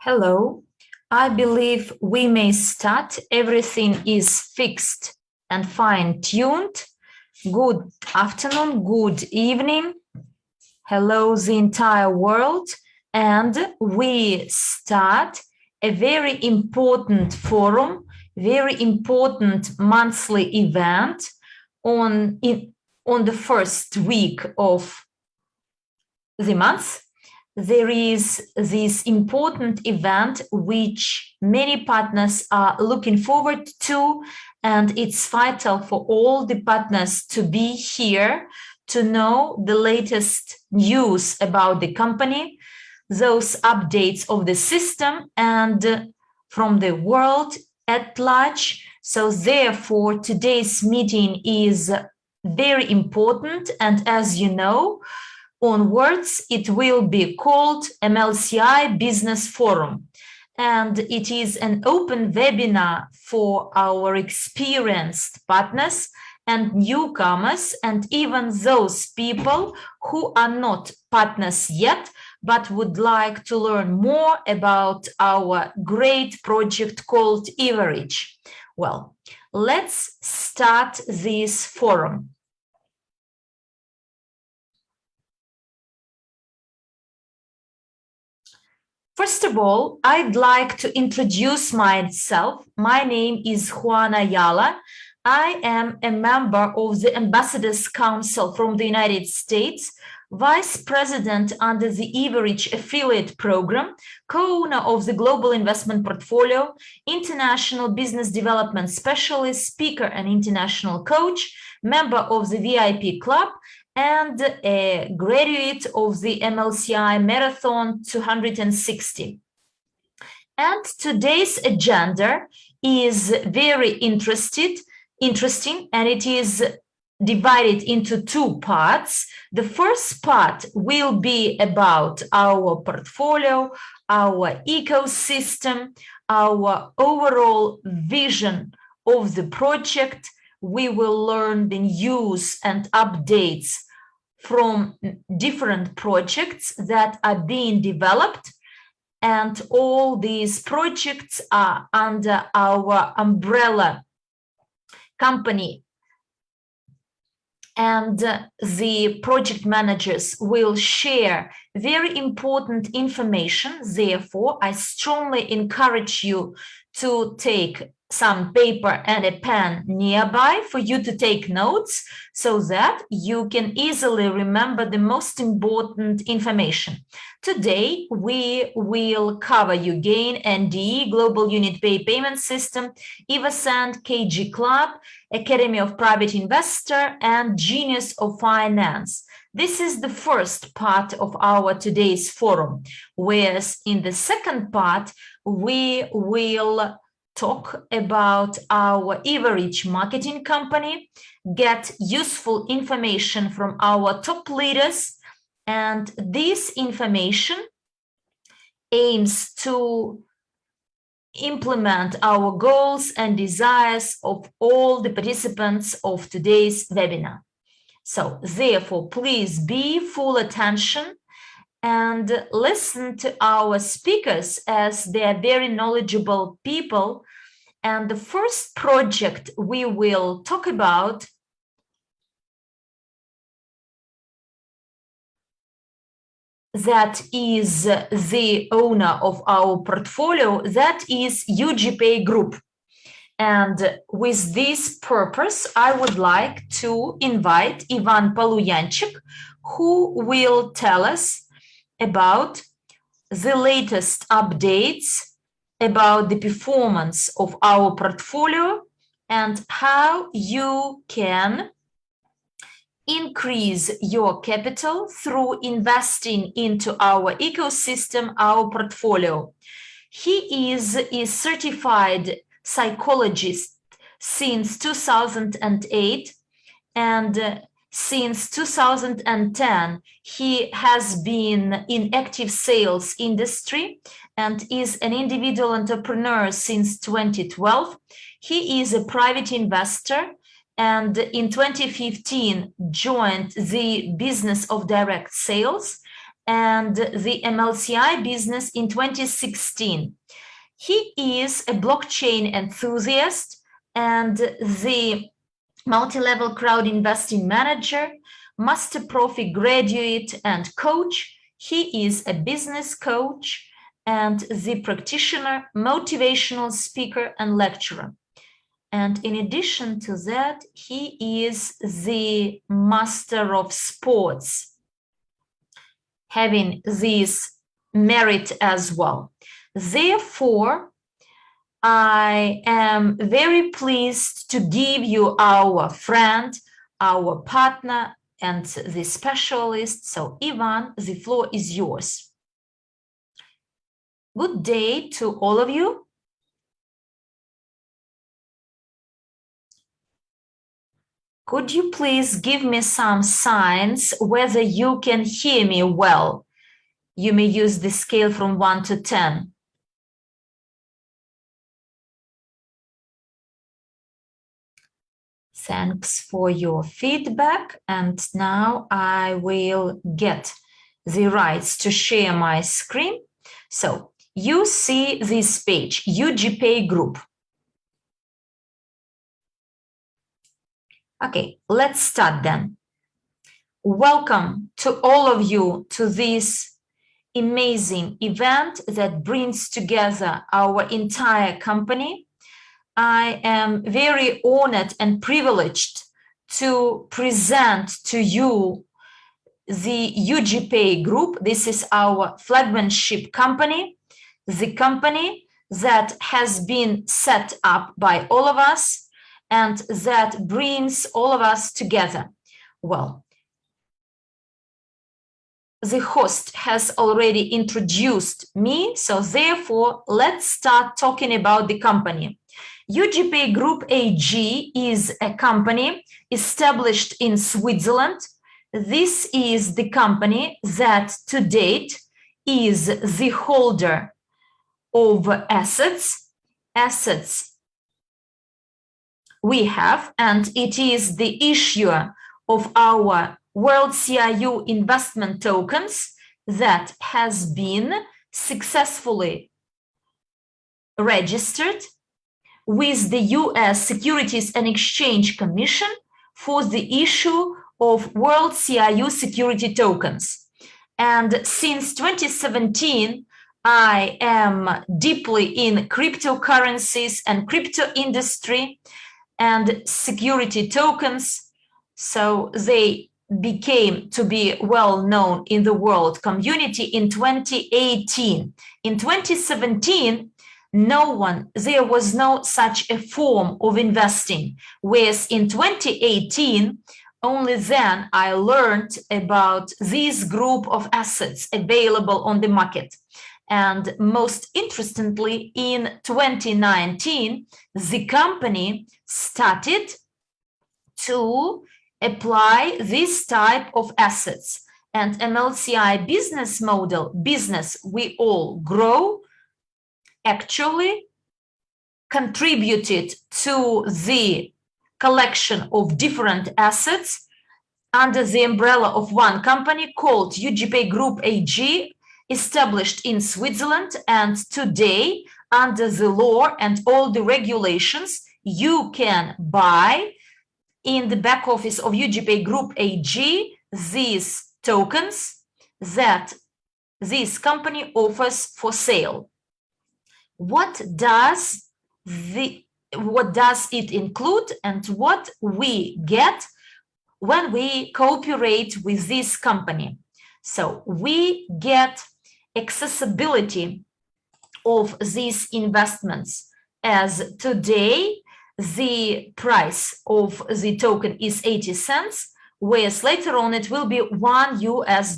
Hello, I believe we may start. Everything is fixed and fine-tuned. Good afternoon, good evening. Hello, the entire world. And we start a very important forum, very important monthly event on the first week of the month. There is this important event which many partners are looking forward to, and it's vital for all the partners to be here to know the latest news about the company, those updates of the system and from the world at large. So therefore, today's meeting is very important, and as you know, onwards, it will be called MLCI Business Forum. And it is an open webinar for our experienced partners and newcomers, and even those people who are not partners yet, but would like to learn more about our great project called Evorich. Well, let's start this forum. First of all, I'd like to introduce myself. My name is Juana Ayala. I am a member of the Ambassadors Council from the United States, Vice President under the Evorich Affiliate Program, co-owner of the Global Investment Portfolio, International Business Development Specialist, speaker and international coach, member of the VIP Club, and a graduate of the MLCI Marathon 260. And today's agenda is very interesting, and it is divided into two parts. The first part will be about our portfolio, our ecosystem, our overall vision of the project. We will learn the news and updates from different projects that are being developed, and all these projects are under our umbrella company. And the project managers will share very important information. Therefore, I strongly encourage you to take some paper and a pen nearby for you to take notes so that you can easily remember the most important information. Today, we will cover uGain, NDE, Global Unitepay Payment System, Evoscent, KG Club, Academy of Private Investor, and Genius of Finance. This is the first part of our today's forum, whereas in the second part, we will talk about our Evorich marketing company, get useful information from our top leaders, and this information aims to implement our goals and desires of all the participants of today's webinar. So therefore, please be full attention and listen to our speakers, as they are very knowledgeable people. And the first project we will talk about that is the owner of our portfolio, that is Ugpay Group. And with this purpose, I would like to invite Ivan Poluyanchik, who will tell us about the latest updates about the performance of our portfolio and how you can increase your capital through investing into our ecosystem, our portfolio. He is a certified psychologist since 2008, and since 2010, he has been in active sales industry and is an individual entrepreneur since 2012. He is a private investor, and in 2015 joined the business of direct sales, and the MLCI business in 2016. He is a blockchain enthusiast and the multi-level crowd investing manager, master profi graduate and coach. He is a business coach and the practitioner, motivational speaker and lecturer. And in addition to that, he is the master of sports, having this merit as well. Therefore, I am very pleased to give you our friend, our partner, and the specialist. So, Ivan, the floor is yours. Good day to all of you. Could you please give me some signs whether you can hear me well? You may use the scale from 1 to 10. Thanks for your feedback. And now I will get the rights to share my screen. So you see this page, Ugpay group. Okay, let's start then. Welcome to all of you to this amazing event that brings together our entire company. I am very honored and privileged to present to you the Ugpay group. This is our flagship company, the company that has been set up by all of us and that brings all of us together. Well, the host has already introduced me, so therefore let's start talking about the company. Ugpay Group AG is a company established in Switzerland. This is the company that to date is the holder of assets we have, and it is the issuer of our WCRU investment tokens that has been successfully registered with the US Securities and Exchange Commission for the issue of WCRU security tokens. And since 2017, I am deeply in cryptocurrencies and crypto industry and security tokens. So they became to be well known in the world community in 2018. In 2017, there was no such a form of investing, whereas in 2018, only then I learned about this group of assets available on the market. And most interestingly, in 2019, the company started to apply this type of assets. And MLCI business model, business we all grow, actually contributed to the collection of different assets under the umbrella of one company called Ugpay Group AG, established in Switzerland. And today, under the law and all the regulations, you can buy in the back office of Ugpay Group AG these tokens that this company offers for sale. What does it include and what we get when we cooperate with this company? So we get accessibility of these investments, as today the price of the token is 80 cents, whereas later on it will be $1 US.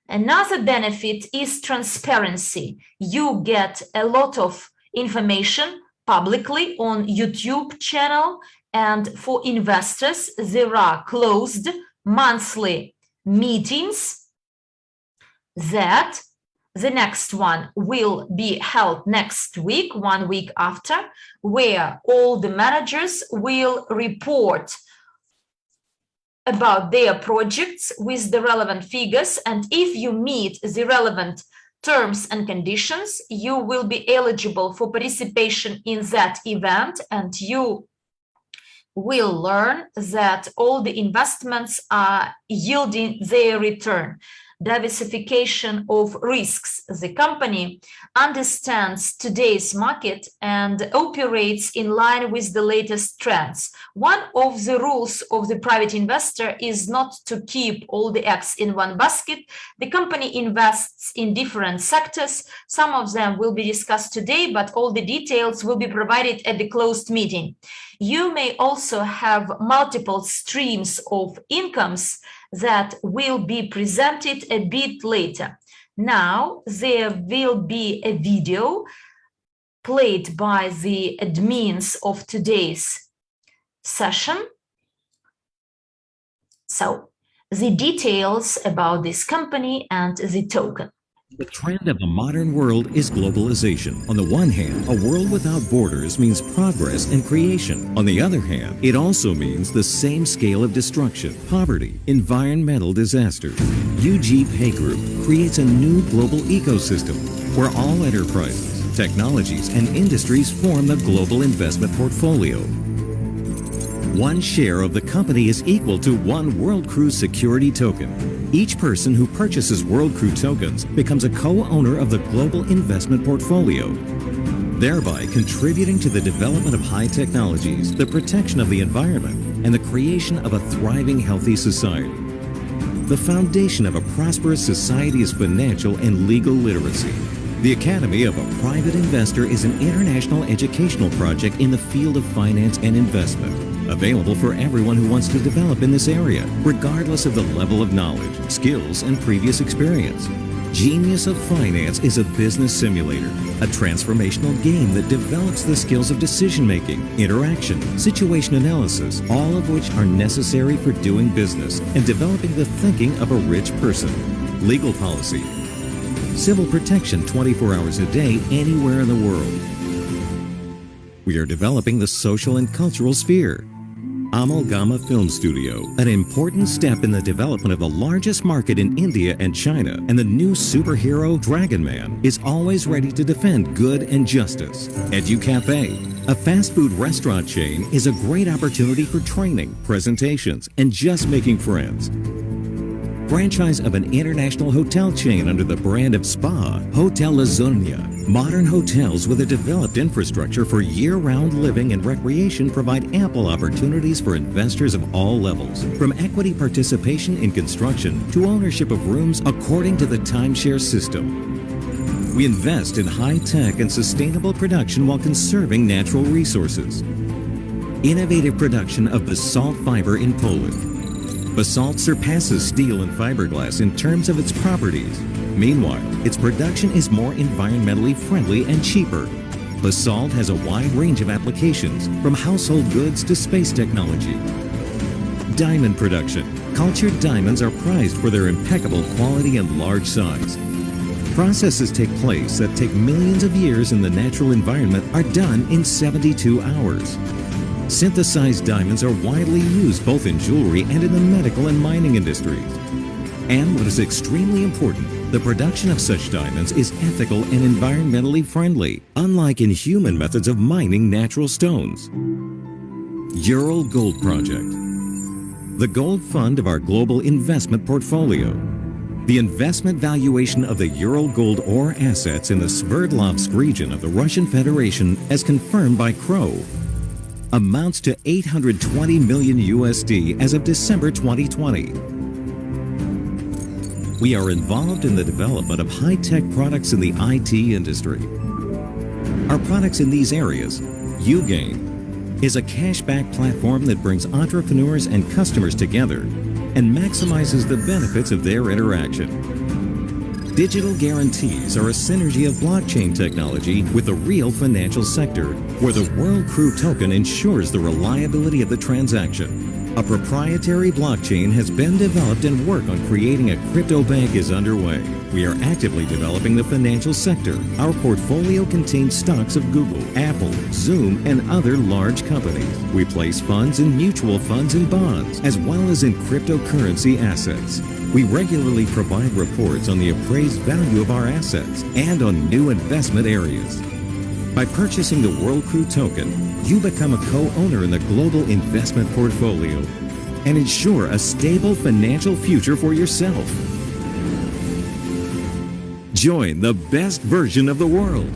Another benefit is transparency. You get a lot of information publicly on YouTube channel, and for investors, there are closed monthly meetings that the next one will be held next week, 1 week after, where all the managers will report about their projects with the relevant figures, and if you meet the relevant terms and conditions, you will be eligible for participation in that event, and you will learn that all the investments are yielding their return. Diversification of risks. The company understands today's market and operates in line with the latest trends. One of the rules of the private investor is not to keep all the eggs in one basket. The company invests in different sectors. Some of them will be discussed today, but all the details will be provided at the closed meeting. You may also have multiple streams of incomes that will be presented a bit later. Now, there will be a video played by the admins of today's session. So, the details about this company and the token. The trend of the modern world is globalization. On the one hand, a world without borders means progress and creation. On the other hand, it also means the same scale of destruction, poverty, environmental disasters. Ugpay Group creates a new global ecosystem where all enterprises, technologies, and industries form the global investment portfolio. One share of the company is equal to one World Crew security token. Each person who purchases World Crew tokens becomes a co-owner of the global investment portfolio, thereby contributing to the development of high technologies, the protection of the environment, and the creation of a thriving, healthy society. The foundation of a prosperous society is financial and legal literacy. The Academy of a Private Investor is an international educational project in the field of finance and investment, available for everyone who wants to develop in this area, regardless of the level of knowledge, skills, and previous experience. Genius of Finance is a business simulator, a transformational game that develops the skills of decision-making, interaction, situation analysis, all of which are necessary for doing business and developing the thinking of a rich person. Legal policy, civil protection 24 hours a day, anywhere in the world. We are developing the social and cultural sphere. Amalgama Film Studio, an important step in the development of the largest market in India and China, and the new superhero Drogonman is always ready to defend good and justice. EduCafe, a fast food restaurant chain, is a great opportunity for training, presentations, and just making friends. Franchise of an international hotel chain under the brand of Spa, Hotel La Zonia. Modern hotels with a developed infrastructure for year-round living and recreation provide ample opportunities for investors of all levels, from equity participation in construction to ownership of rooms according to the timeshare system. We invest in high-tech and sustainable production while conserving natural resources. Innovative production of Basalt fiber in Poland. Basalt surpasses steel and fiberglass in terms of its properties. Meanwhile, its production is more environmentally friendly and cheaper. Basalt has a wide range of applications, from household goods to space technology. Diamond production. Cultured diamonds are prized for their impeccable quality and large size. Processes take place that take millions of years in the natural environment are done in 72 hours. Synthesized diamonds are widely used both in jewelry and in the medical and mining industries. And what is extremely important, the production of such diamonds is ethical and environmentally friendly, unlike in human methods of mining natural stones. Ural Gold Project, the gold fund of our global investment portfolio. The investment valuation of the Ural gold ore assets in the Sverdlovsk region of the Russian Federation, as confirmed by Crow, amounts to $820 million USD as of December 2020. We are involved in the development of high-tech products in the IT industry. Our products in these areas, uGain, is a cashback platform that brings entrepreneurs and customers together and maximizes the benefits of their interaction. Digital guarantees are a synergy of blockchain technology with the real financial sector, where the World Crew token ensures the reliability of the transaction. A proprietary blockchain has been developed and work on creating a crypto bank is underway. We are actively developing the financial sector. Our portfolio contains stocks of Google, Apple, Zoom, and other large companies. We place funds in mutual funds and bonds, as well as in cryptocurrency assets. We regularly provide reports on the appraised value of our assets and on new investment areas. By purchasing the World Crew token, you become a co-owner in the global investment portfolio and ensure a stable financial future for yourself. Join the best version of the world.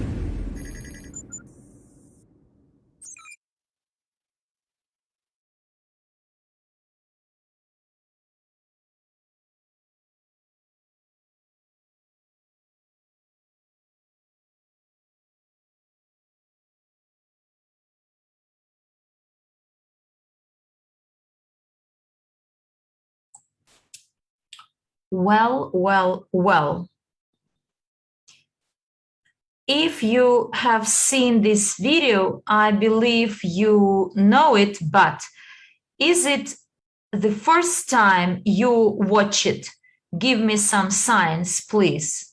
Well. If you have seen this video, I believe you know it, but is it the first time you watch it? Give me some signs, please.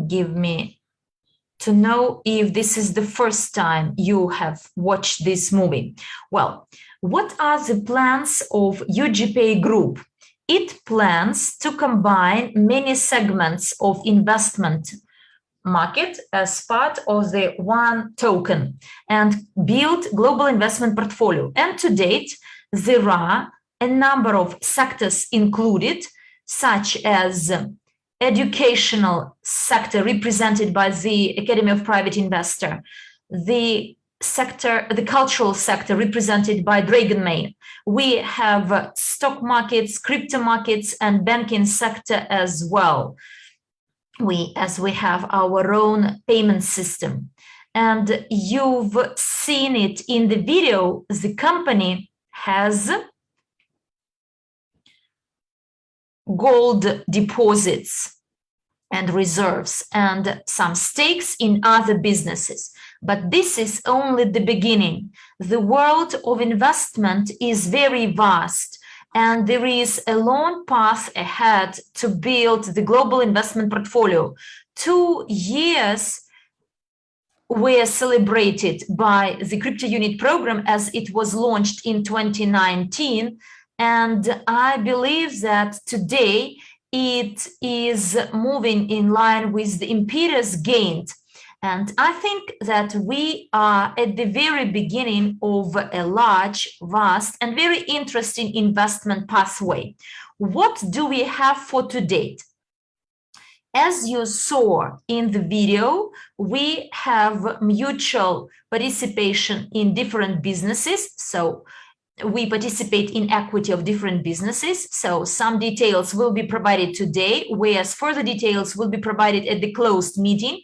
Give me to know if this is the first time you have watched this movie. Well, what are the plans of Ugpay Group? It plans to combine many segments of investment market as part of the one token and build global investment portfolio. And to date, there are a number of sectors included, such as educational sector represented by the Academy of Private Investor, the cultural sector represented by Drogonman. We have stock markets, crypto markets, and banking sector as well. We have our own payment system. And you've seen it in the video, the company has gold deposits and reserves and some stakes in other businesses. But this is only the beginning. The world of investment is very vast, and there is a long path ahead to build the global investment portfolio. 2 years were celebrated by the Cryptounit program as it was launched in 2019. And I believe that today it is moving in line with the impetus gained. And I think that we are at the very beginning of a large, vast, and very interesting investment pathway. What do we have for today? As you saw in the video, we have mutual participation in different businesses. So we participate in equity of different businesses. So some details will be provided today, whereas further details will be provided at the closed meeting.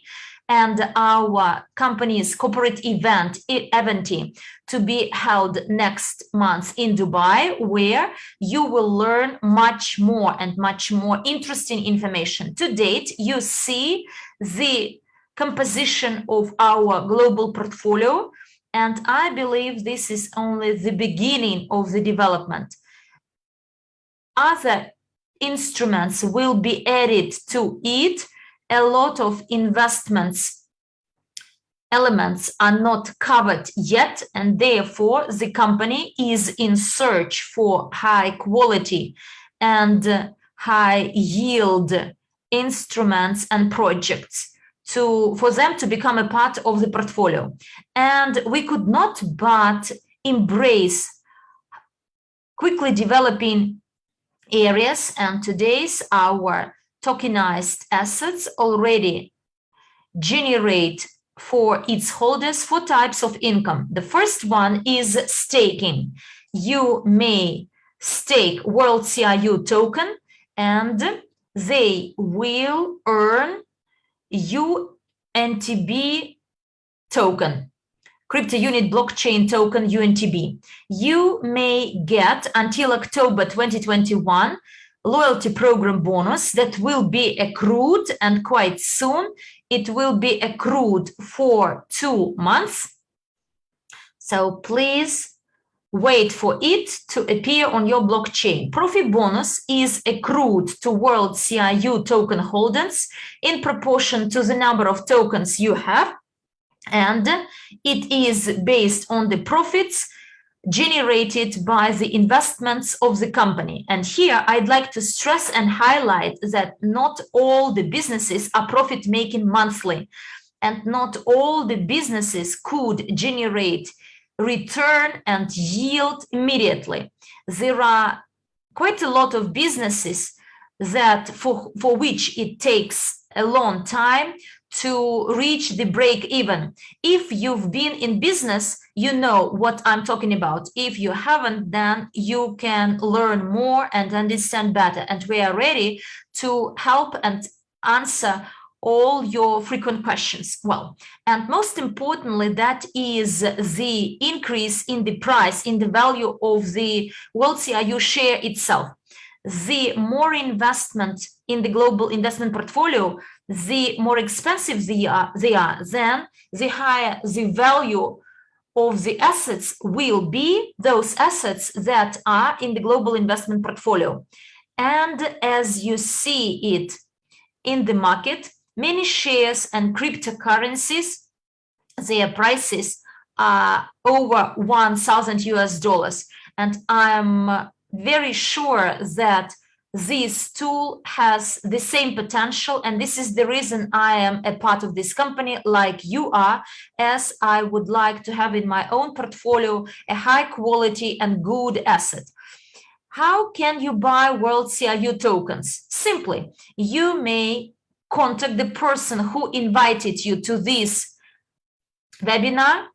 And our company's corporate event to be held next month in Dubai, where you will learn much more and much more interesting information. To date, you see the composition of our global portfolio, and I believe this is only the beginning of the development. Other instruments will be added to it. A lot of investments elements are not covered yet, and therefore the company is in search for high quality and high yield instruments and projects for them to become a part of the portfolio. And we could not but embrace quickly developing areas, and today's our tokenized assets already generate for its holders 4 types of income. The first one is staking. You may stake WCRU token and they will earn UNTB token, Cryptounit blockchain token UNTB. You may get until October 2021 loyalty program bonus that will be accrued, and quite soon it will be accrued for 2 months. So please wait for it to appear on your blockchain. Profit bonus is accrued to WCRU token holders in proportion to the number of tokens you have, and it is based on the profits generated by the investments of the company. And here I'd like to stress and highlight that not all the businesses are profit-making monthly, and not all the businesses could generate return and yield immediately. There are quite a lot of businesses that for which it takes a long time to reach the break even. If you've been in business, you know what I'm talking about. If you haven't, then you can learn more and understand better. And we are ready to help and answer all your frequent questions. Well, and most importantly, that is the increase in the price, in the value of the WCRU share itself. The more investment in the global investment portfolio, the more expensive they are, then the higher the value of the assets will be, those assets that are in the global investment portfolio. And as you see it in the market, many shares and cryptocurrencies, their prices are over $1,000. And I'm very sure that this tool has the same potential, and this is the reason I am a part of this company like you are, as I would like to have in my own portfolio a high quality and good asset. How can you buy WCRU tokens? Simply, you may contact the person who invited you to this webinar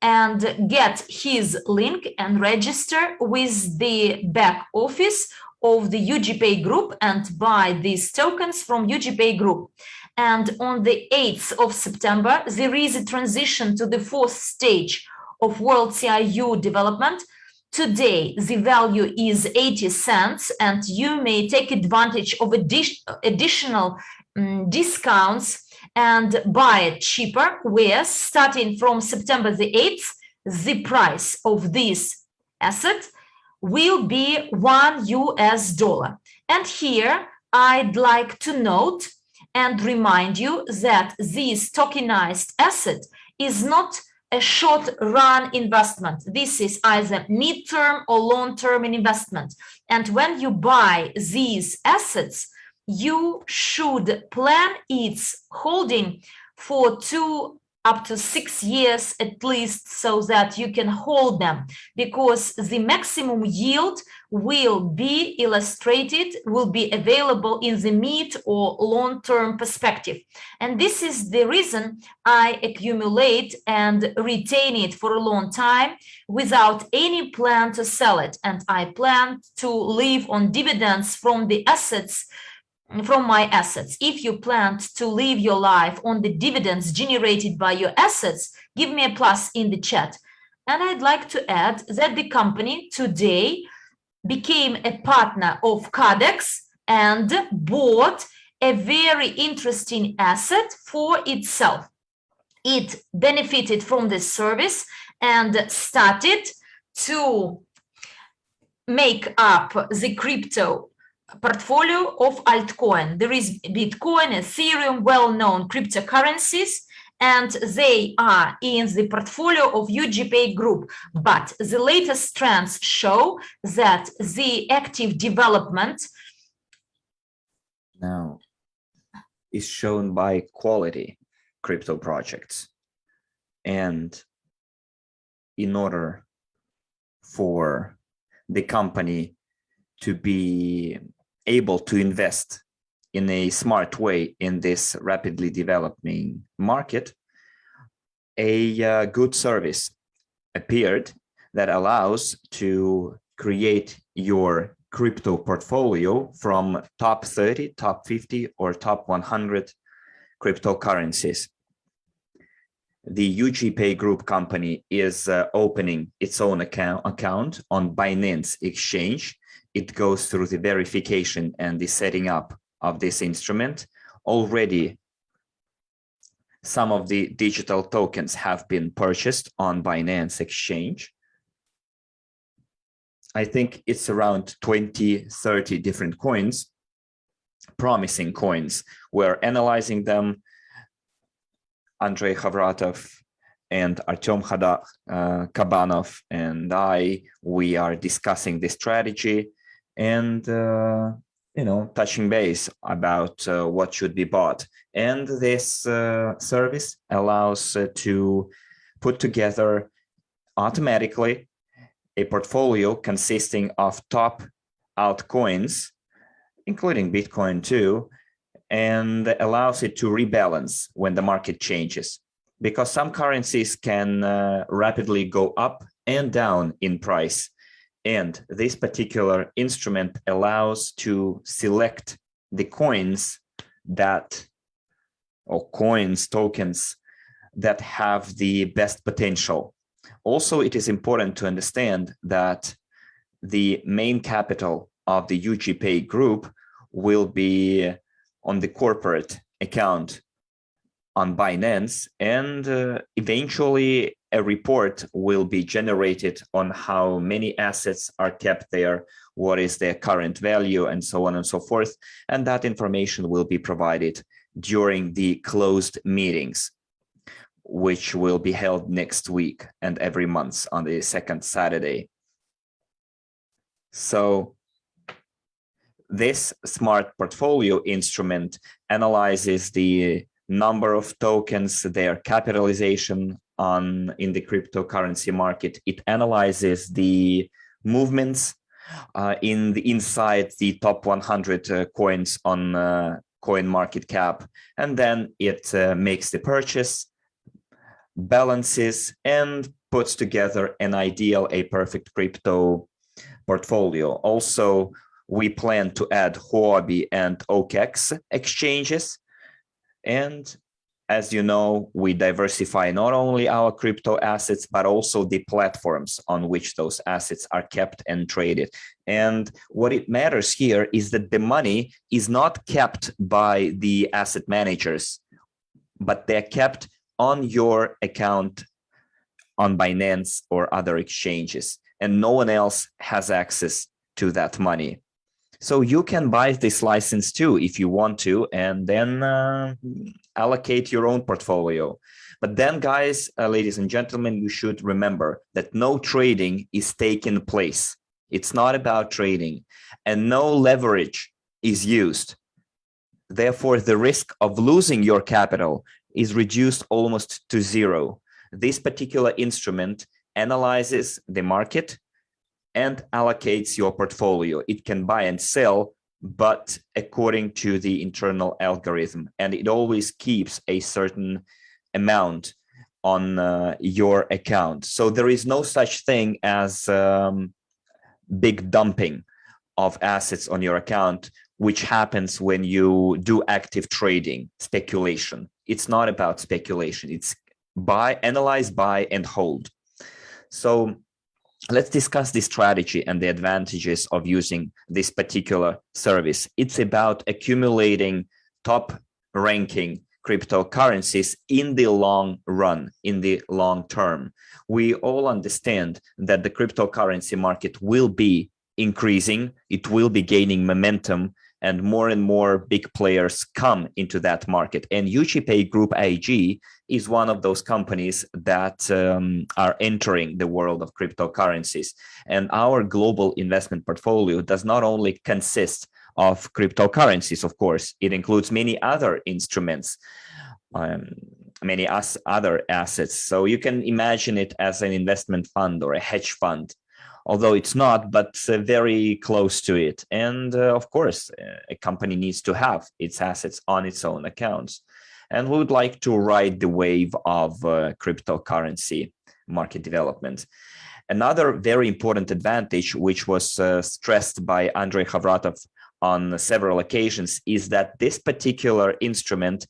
and get his link and register with the back office of the Ugpay group and buy these tokens from Ugpay group. And on the 8th of September, there is a transition to the 4th stage of WCRU development. Today, the value is 80 cents, and you may take advantage of additional discounts and buy it cheaper, where starting from September the 8th, the price of this asset will be $1. And here I'd like to note and remind you that this tokenized asset is not a short-run investment. This is either mid-term or long-term investment. And when you buy these assets, you should plan its holding for 2 up to 6 years at least, so that you can hold them, because the maximum yield will be illustrated, will be available in the mid or long-term perspective. And this is the reason I accumulate and retain it for a long time without any plan to sell it. And I plan to live on dividends from the assets, from my assets. If you plan to live your life on the dividends generated by your assets, give me a plus in the chat. And I'd like to add that the company today became a partner of Cadex and bought a very interesting asset for itself. It benefited from this service and started to make up the crypto portfolio of altcoin. There is Bitcoin, Ethereum, well-known cryptocurrencies, and they are in the portfolio of Ugpay group. But the latest trends show that the active development now is shown by quality crypto projects. And in order for the company to be able to invest in a smart way in this rapidly developing market, a good service appeared that allows to create your crypto portfolio from top 30, top 50, or top 100 cryptocurrencies. The Ugpay group company is opening its own account on Binance exchange. It goes through the verification and the setting up of this instrument. Already, Some of the digital tokens have been purchased on Binance Exchange. I think it's around 20, 30 different coins, promising coins. We're analyzing them. Andrei Khavratov and Artem Kabanov and we are discussing the strategy and touching base about what should be bought. And this service allows to put together automatically a portfolio consisting of top altcoins, including Bitcoin too, and allows it to rebalance when the market changes. Because some currencies can rapidly go up and down in price. And this particular instrument allows to select the coins tokens that have the best potential. Also, it is important to understand that the main capital of the Ugpay group will be on the corporate account on Binance, and eventually a report will be generated on how many assets are kept there, what is their current value, and so on and so forth. And that information will be provided during the closed meetings, which will be held next week and every month on the second Saturday. So this smart portfolio instrument analyzes the number of tokens, their capitalization in the cryptocurrency market. It analyzes the movements inside the top 100 coins on coin market cap, and then it makes the purchase, balances, and puts together a perfect crypto portfolio. Also, we plan to add Huobi and OKEx exchanges. And as you know, we diversify not only our crypto assets, but also the platforms on which those assets are kept and traded. And what it matters here is that the money is not kept by the asset managers, but they're kept on your account on Binance or other exchanges, and no one else has access to that money. So you can buy this license too if you want to, and then allocate your own portfolio. But then, guys, ladies and gentlemen, you should remember that no trading is taking place. It's not about trading, and no leverage is used. Therefore, the risk of losing your capital is reduced almost to zero. This particular instrument analyzes the market and allocates your portfolio. It can buy and sell, but according to the internal algorithm, and it always keeps a certain amount on your account. So there is no such thing as big dumping of assets on your account, which happens when you do active trading, speculation. It's not about speculation. It's analyze, buy, and hold. So let's discuss the strategy and the advantages of using this particular service. It's about accumulating top ranking cryptocurrencies in the long run, in the long term. We all understand that the cryptocurrency market will be increasing, it will be gaining momentum, and more big players come into that market. And Ugpay Group AG is one of those companies that are entering the world of cryptocurrencies. And our global investment portfolio does not only consist of cryptocurrencies, of course, it includes many other instruments, many other assets. So you can imagine it as an investment fund or a hedge fund, although it's not, but very close to it. And of course, a company needs to have its assets on its own accounts. And we would like to ride the wave of cryptocurrency market development. Another very important advantage, which was stressed by Andrei Khavratov on several occasions, is that this particular instrument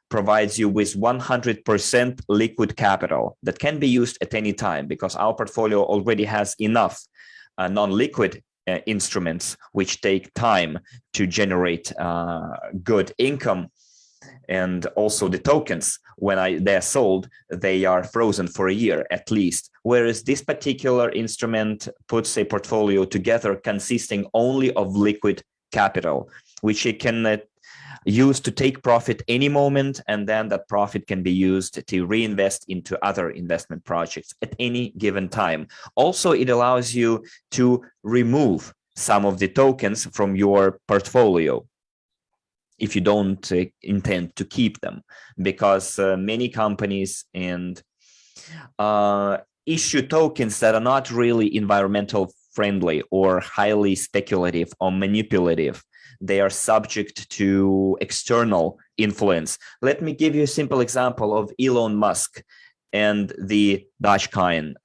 provides you with 100% liquid capital that can be used at any time, because our portfolio already has enough non-liquid instruments which take time to generate good income. And also the tokens, when they're sold, they are frozen for a year at least. Whereas this particular instrument puts a portfolio together consisting only of liquid capital, which it can use to take profit any moment, and then that profit can be used to reinvest into other investment projects at any given time. Also, it allows you to remove some of the tokens from your portfolio if you don't intend to keep them, because many companies and issue tokens that are not really environmental friendly or highly speculative or manipulative. They are subject to external influence. Let me give you a simple example of Elon Musk and the Dogecoin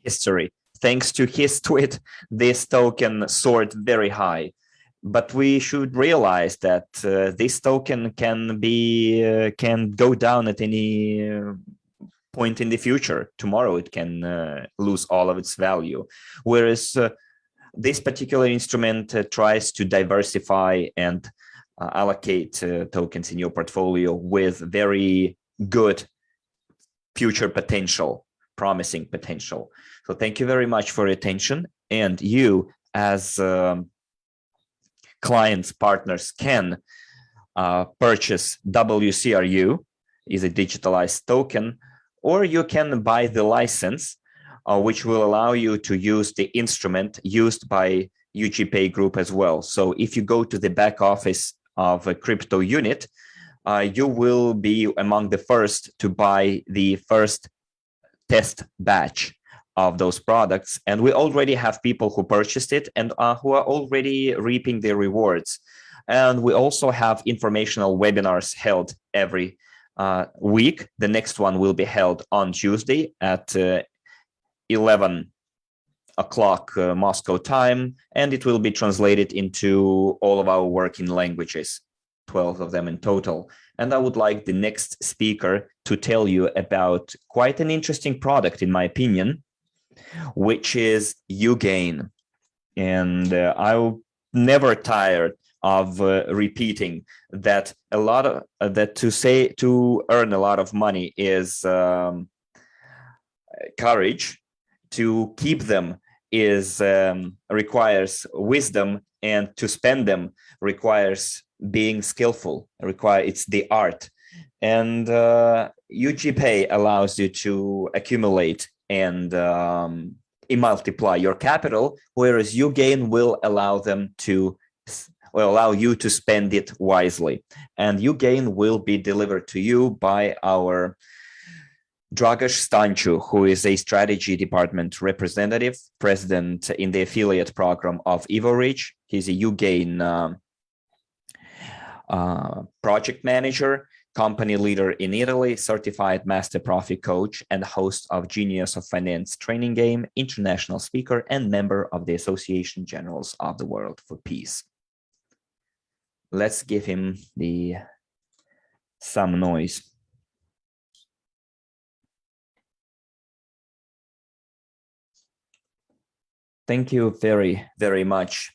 history. Thanks to his tweet, this token soared very high. But we should realize that this token can go down at any point in the future. Tomorrow it can lose all of its value. Whereas this particular instrument tries to diversify and allocate tokens in your portfolio with very good future potential, promising potential. So thank you very much for your attention. And you, as clients, partners, can purchase WCRU, is a digitalized token, or you can buy the license, which will allow you to use the instrument used by Ugpay group as well. So if you go to the back office of a Cryptounit, you will be among the first to buy the first test batch of those products. And we already have people who purchased it and who are already reaping their rewards. And we also have informational webinars held every week. The next one will be held on Tuesday at 11 o'clock Moscow time, and it will be translated into all of our working languages, 12 of them in total. And I would like the next speaker to tell you about quite an interesting product, in my opinion, which is uGain. And I'll never tired of repeating that a lot of to earn a lot of money is courage. To keep them is requires wisdom, and to spend them requires being skillful. It's the art. And Ugpay allows you to accumulate and multiply your capital, whereas uGain will allow you to spend it wisely. And uGain will be delivered to you by our Dragoš Stanchu, who is a strategy department representative, president in the affiliate program of Evorich. He's a uGain project manager, company leader in Italy, certified master profit coach, and host of Genius of Finance training game, international speaker, and member of the Association Generals of the World for Peace. Let's give him some noise. Thank you very, very much,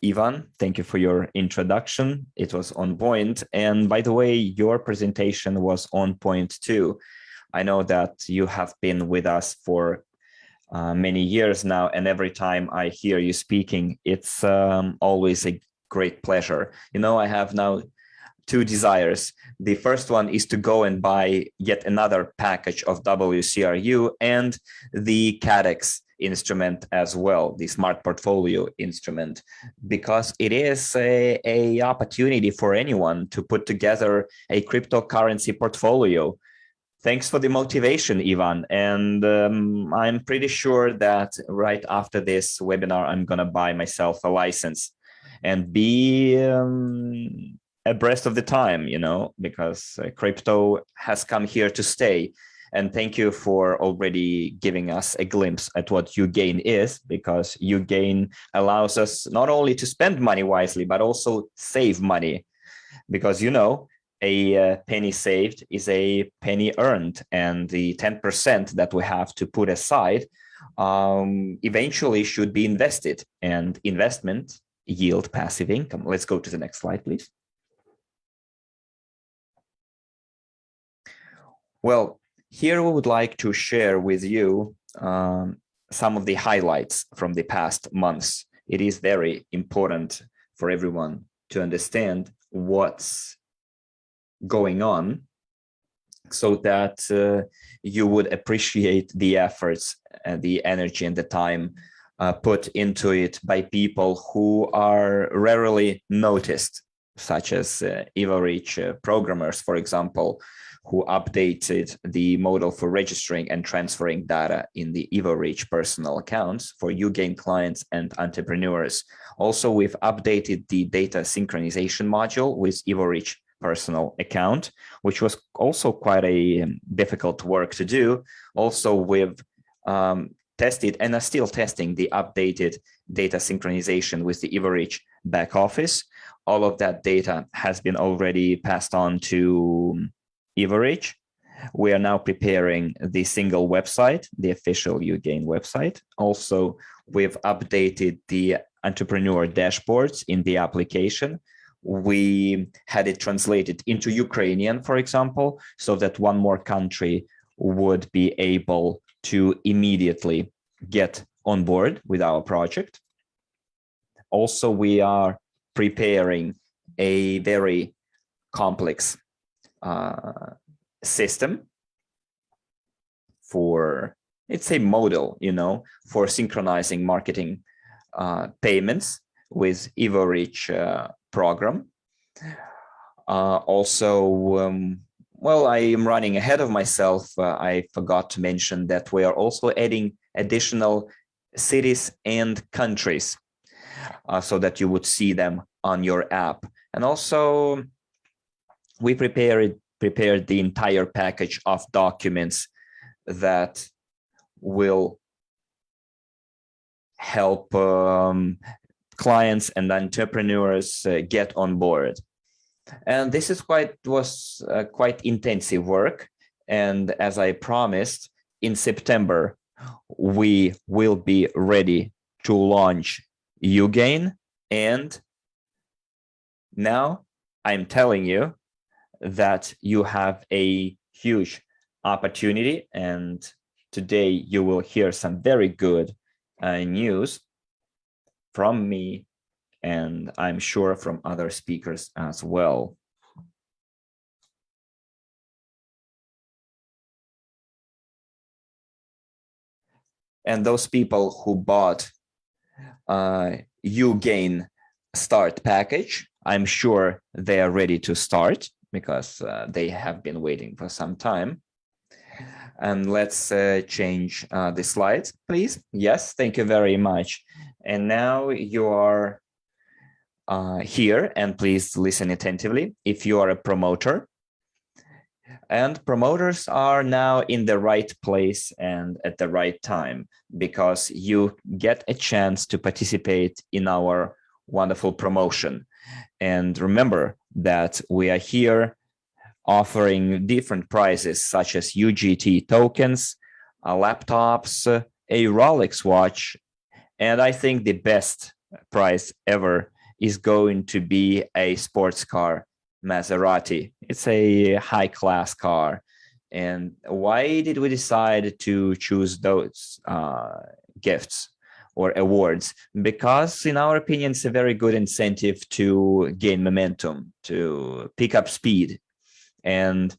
Ivan. Thank you for your introduction. It was on point. And by the way, your presentation was on point too. I know that you have been with us for many years now, and every time I hear you speaking, it's always a great pleasure. You know, I have now two desires. The first one is to go and buy yet another package of WCRU and the CADEX instrument as well, the smart portfolio instrument, because it is a opportunity for anyone to put together a cryptocurrency portfolio. Thanks for the motivation, Ivan. And I'm pretty sure that right after this webinar, I'm going to buy myself a license and be abreast of the time, you know, because crypto has come here to stay. And thank you for already giving us a glimpse at what uGain is, because uGain allows us not only to spend money wisely, but also save money. Because, you know, a penny saved is a penny earned, and the 10% that we have to put aside eventually should be invested. And investment yield passive income. Let's go to the next slide, please. Well, here we would like to share with you some of the highlights from the past months. It is very important for everyone to understand what's going on so that you would appreciate the efforts and the energy and the time put into it by people who are rarely noticed, such as Evorich programmers, for example, who updated the model for registering and transferring data in the Evorich personal accounts for uGain clients and entrepreneurs. Also, we've updated the data synchronization module with Evorich personal account, which was also quite a difficult work to do. Also, we've tested and are still testing the updated data synchronization with the Evorich back office. All of that data has been already passed on to Evorich. We are now preparing the single website, the official uGain website. Also, we've updated the entrepreneur dashboards in the application. We had it translated into Ukrainian, for example, so that one more country would be able to immediately get on board with our project. Also, we are preparing a very complex system for, it's a model, for synchronizing marketing payments with Evorich program. Well, I am running ahead of myself. I forgot to mention that we are also adding additional cities and countries so that you would see them on your app. And also, we prepared the entire package of documents that will help clients and entrepreneurs get on board. And this is was quite intensive work. And as I promised, in September, we will be ready to launch uGain. And now I'm telling you that you have a huge opportunity. And today you will hear some very good news from me, and I'm sure from other speakers as well. And those people who bought uGain Start package, I'm sure they are ready to start because they have been waiting for some time. And let's change the slides, please. Yes, thank you very much. And now you are here, and please listen attentively. If you are a promoter, and promoters are now in the right place and at the right time, because you get a chance to participate in our wonderful promotion. And remember that we are here offering different prizes such as UGT tokens, laptops, a Rolex watch, and I think the best prize ever is going to be a sports car, Maserati. It's a high-class car. And why did we decide to choose those gifts or awards? Because in our opinion, it's a very good incentive to gain momentum, to pick up speed. And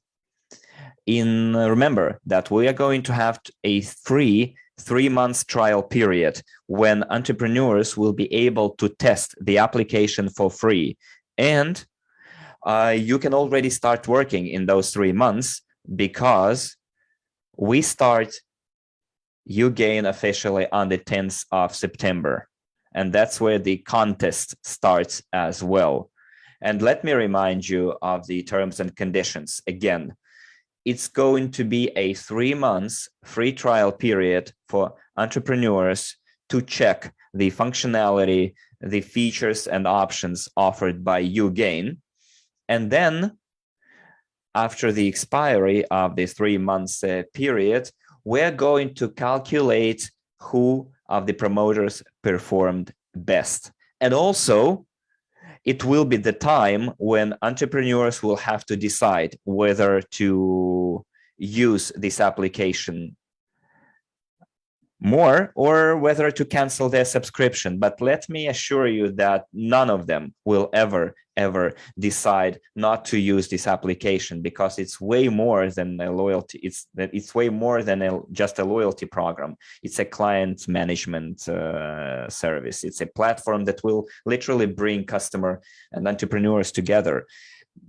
remember that we are going to have a free 3-month trial period when entrepreneurs will be able to test the application for free. And you can already start working in those 3 months because we start uGain officially on the 10th of September. And that's where the contest starts as well. And let me remind you of the terms and conditions. Again, it's going to be a 3 months free trial period for entrepreneurs to check the functionality, the features and options offered by uGain. And then after the expiry of the 3 months period, we're going to calculate who of the promoters performed best. And also, it will be the time when entrepreneurs will have to decide whether to use this application more or whether to cancel their subscription. But let me assure you that none of them will ever decide not to use this application, because it's way more than a loyalty. It's way more than just a loyalty program. It's a client management service. It's a platform that will literally bring customer and entrepreneurs together.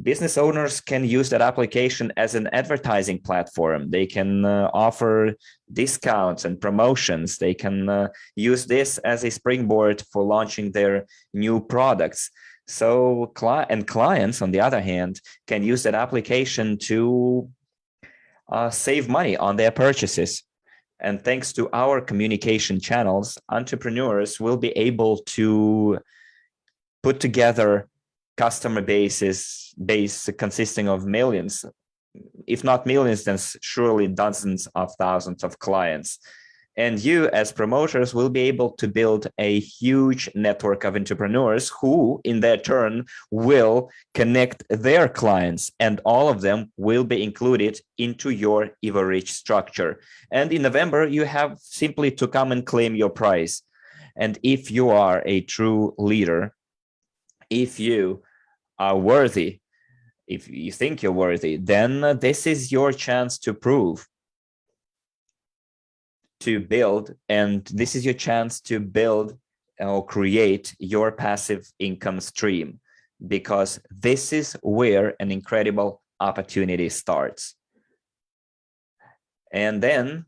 Business owners can use that application as an advertising platform. They can offer discounts and promotions. They can use this as a springboard for launching their new products. So clients, on the other hand, can use that application to save money on their purchases. And thanks to our communication channels, entrepreneurs will be able to put together customer base consisting of millions, if not millions, then surely dozens of thousands of clients. And you, as promoters, will be able to build a huge network of entrepreneurs who, in their turn, will connect their clients, and all of them will be included into your Evorich structure. And in November, you have simply to come and claim your prize. And if you are a true leader, if you are worthy, if you think you're worthy, then this is your chance to prove, to build, and this is your chance to build or create your passive income stream, because this is where an incredible opportunity starts. And then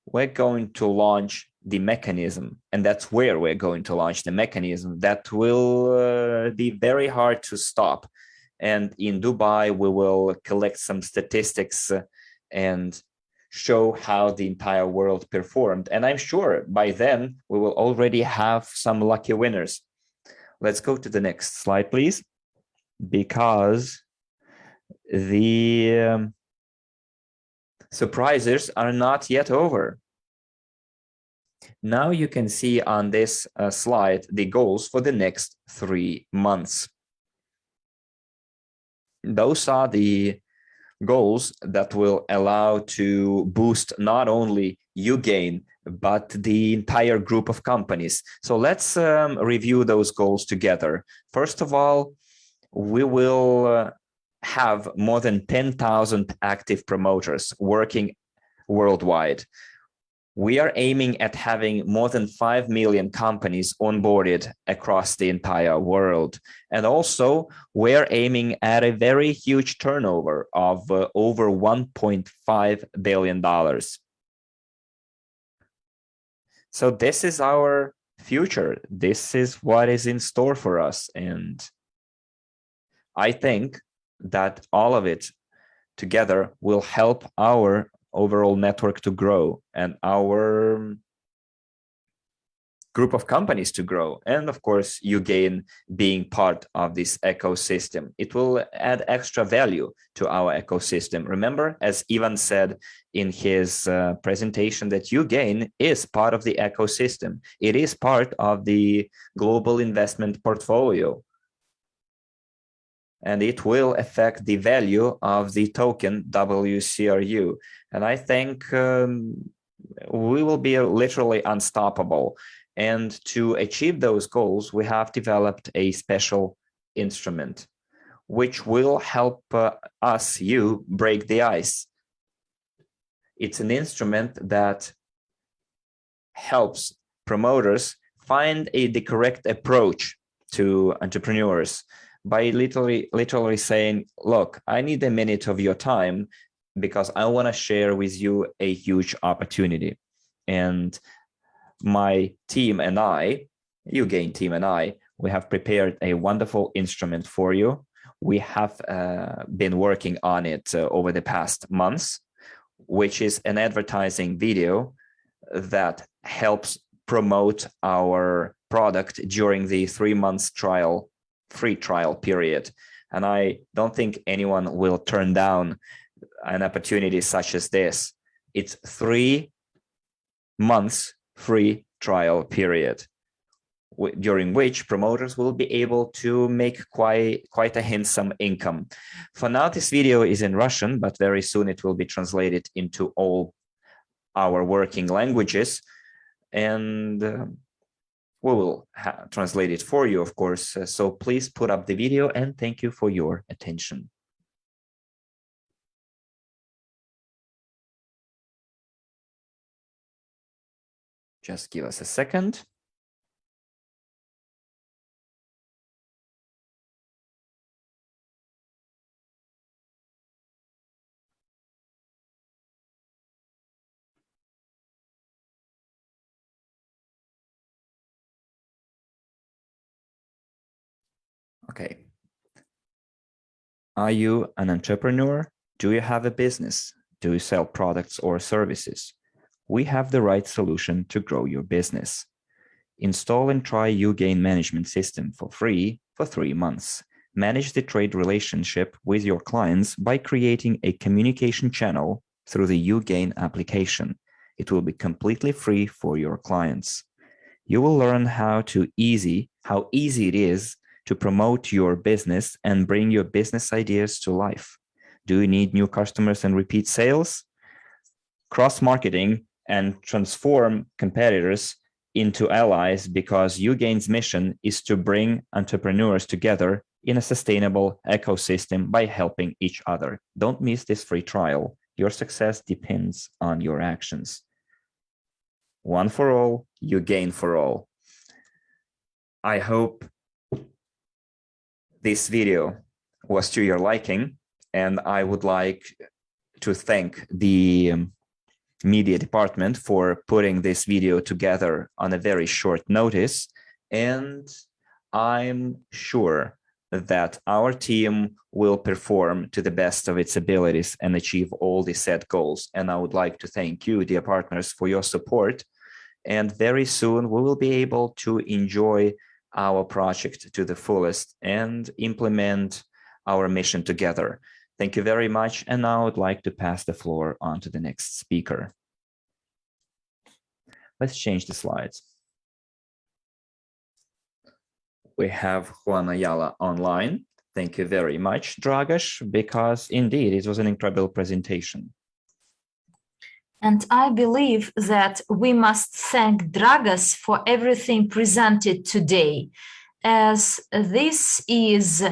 we're going to launch the mechanism, and that's where we're going to launch the mechanism that will be very hard to stop. And in Dubai, we will collect some statistics and show how the entire world performed. And I'm sure by then we will already have some lucky winners. Let's go to the next slide, please, because the surprises are not yet over. Now you can see on this slide the goals for the next 3 months. Those are the goals that will allow to boost not only uGain, but the entire group of companies. So let's review those goals together. First of all, we will have more than 10,000 active promoters working worldwide. We are aiming at having more than 5 million companies onboarded across the entire world. And also, we're aiming at a very huge turnover of over $1.5 billion. So this is our future. This is what is in store for us. And I think that all of it together will help our overall network to grow and our group of companies to grow. And of course, uGain being part of this ecosystem, it will add extra value to our ecosystem. Remember, as Ivan said in his presentation, that uGain is part of the ecosystem. It is part of the global investment portfolio. And it will affect the value of the token WCRU. And I think we will be literally unstoppable. And to achieve those goals, we have developed a special instrument, which will help you break the ice. It's an instrument that helps promoters find the correct approach to entrepreneurs, by literally saying, look, I need a minute of your time because I want to share with you a huge opportunity. And my team and I, uGain team and I, we have prepared a wonderful instrument for you. We have been working on it over the past months, which is an advertising video that helps promote our product during the 3 months free trial period. And I don't think anyone will turn down an opportunity such as this. It's 3 months free trial period. during which promoters will be able to make quite a handsome income. For now, this video is in Russian, but very soon it will be translated into all our working languages, and we will translate it for you, of course. So please put up the video, and thank you for your attention. Just give us a second. Okay. Are you an entrepreneur? Do you have a business? Do you sell products or services? We have the right solution to grow your business. Install and try uGain management system for free for 3 months. Manage the trade relationship with your clients by creating a communication channel through the uGain application. It will be completely free for your clients. You will learn how easy it is to promote your business and bring your business ideas to life. Do you need new customers and repeat sales? Cross-marketing and transform competitors into allies, because uGain's mission is to bring entrepreneurs together in a sustainable ecosystem by helping each other. Don't miss this free trial. Your success depends on your actions. One for all, uGain for all. I hope this video was to your liking, and I would like to thank the media department for putting this video together on a very short notice. And I'm sure that our team will perform to the best of its abilities and achieve all the set goals. And I would like to thank you, dear partners, for your support. And very soon we will be able to enjoy our project to the fullest and implement our mission together. Thank you very much. And now I would like to pass the floor on to the next speaker. Let's change the slides. We have Juan Ayala online. Thank you very much, Dragos, because indeed it was an incredible presentation. And I believe that we must thank Dragos for everything presented today, as this is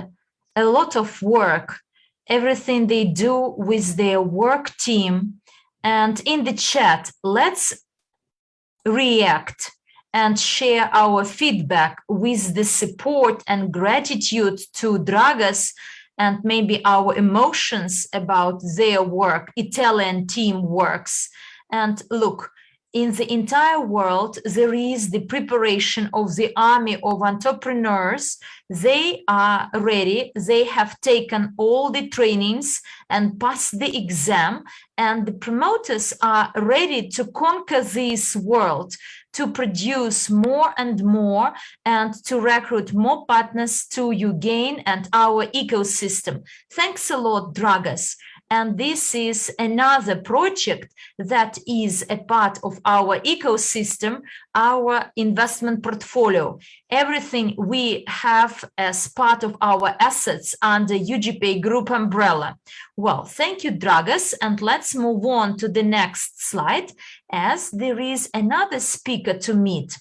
a lot of work, everything they do with their work team. And in the chat, let's react and share our feedback with the support and gratitude to Dragos, and maybe our emotions about their work. Italian team works. And look, in the entire world, there is the preparation of the army of entrepreneurs. They are ready. They have taken all the trainings and passed the exam, and the promoters are ready to conquer this world, to produce more and more, and to recruit more partners to uGain and our ecosystem. Thanks a lot, Dragos. And this is another project that is a part of our ecosystem, our investment portfolio. Everything we have as part of our assets under Ugpay group umbrella. Well, thank you, Dragos. And let's move on to the next slide, as there is another speaker to meet.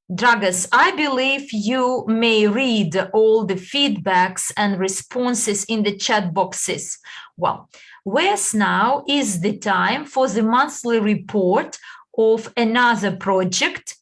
Dragos, I believe you may read all the feedbacks and responses in the chat boxes. Well, whereas now is the time for the monthly report of another project,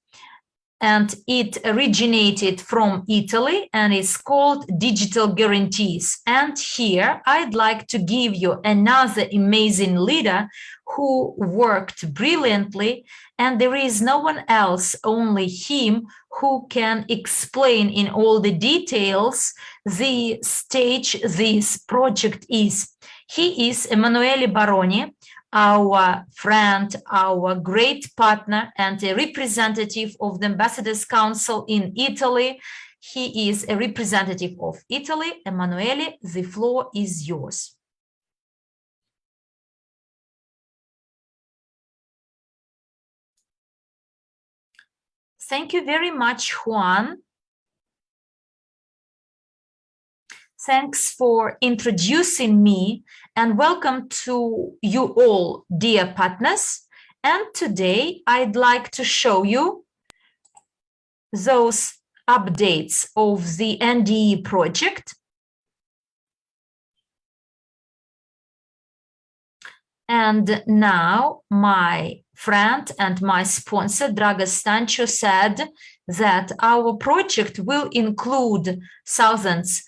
and it originated from Italy and is called Digital Guarantees. And here I'd like to give you another amazing leader who worked brilliantly, and there is no one else, only him, who can explain in all the details the stage this project is. He is Emanuele Baroni, our friend, our great partner, and a representative of the Ambassadors Council in Italy. He is a representative of Italy. Emanuele, the floor is yours. Thank you very much, Juan. Thanks for introducing me, and welcome to you all, dear partners. And today I'd like to show you those updates of the NDE project. And now my friend and my sponsor, Draga Stancho, said that our project will include hundreds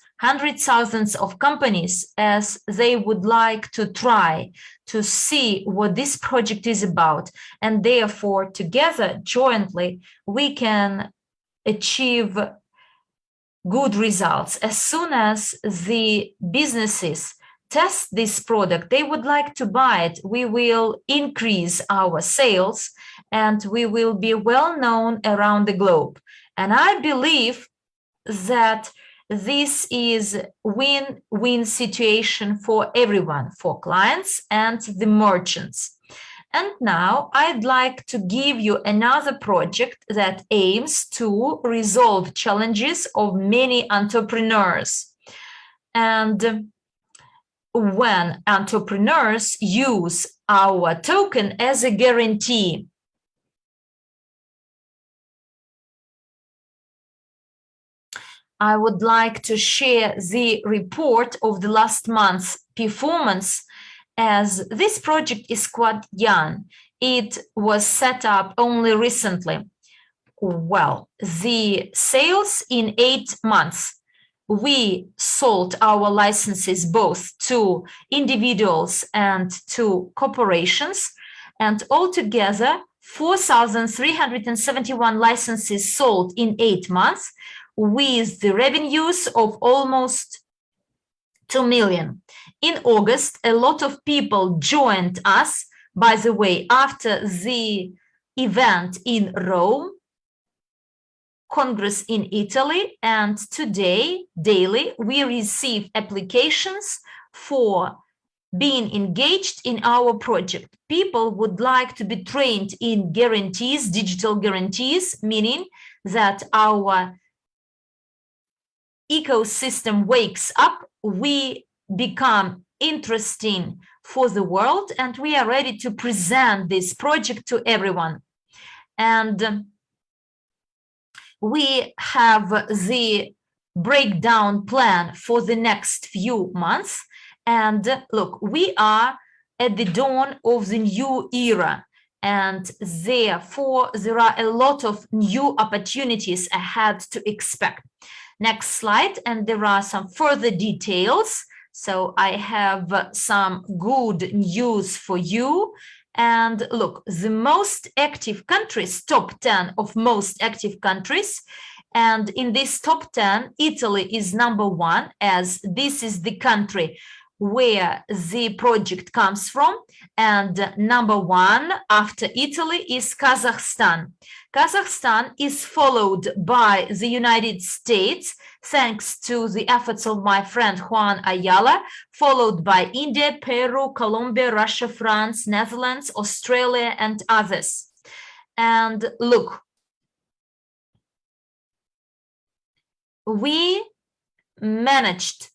of thousands of companies, as they would like to try to see what this project is about. And therefore, together, jointly, we can achieve good results. As soon as the businesses test this product, they would like to buy it, we will increase our sales and we will be well known around the globe. And I believe that this is win-win situation for everyone, for clients and the merchants. And now I'd like to give you another project that aims to resolve challenges of many entrepreneurs. And when entrepreneurs use our token as a guarantee, I would like to share the report of the last month's performance, as this project is quite young. It was set up only recently. Well, the sales in 8 months, we sold our licenses both to individuals and to corporations, and altogether 4,371 licenses sold in 8 months, with the revenues of almost 2 million. In August, a lot of people joined us, by the way, after the event in Rome, Congress in Italy, and today, daily, we receive applications for being engaged in our project. People would like to be trained in guarantees, digital guarantees, meaning that our ecosystem wakes up, we become interesting for the world, and we are ready to present this project to everyone. And we have the breakdown plan for the next few months. And look, we are at the dawn of the new era, and therefore there are a lot of new opportunities ahead to expect. Next slide, and there are some further details. So I have some good news for you. And look, the most active countries, top 10 of most active countries. And in this top 10, Italy is #1, as this is the country where the project comes from. And #1 after Italy is Kazakhstan. Kazakhstan is followed by the United States, thanks to the efforts of my friend Juan Ayala, followed by India, Peru, Colombia, Russia, France, Netherlands, Australia, and others. And look, we managed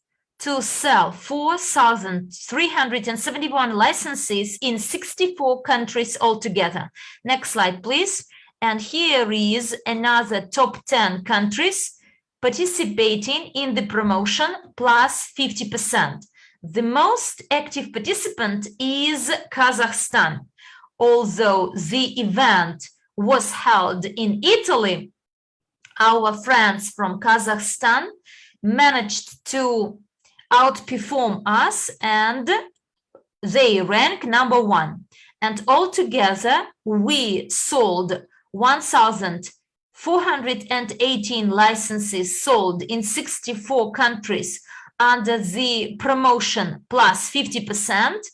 to sell 4,371 licenses in 64 countries altogether. Next slide, please. And here is another top 10 countries participating in the promotion, plus 50%. The most active participant is Kazakhstan. Although the event was held in Italy, our friends from Kazakhstan managed to outperform us, and they rank #1. And altogether, we sold 1,418 licenses sold in 64 countries under the promotion plus 50%.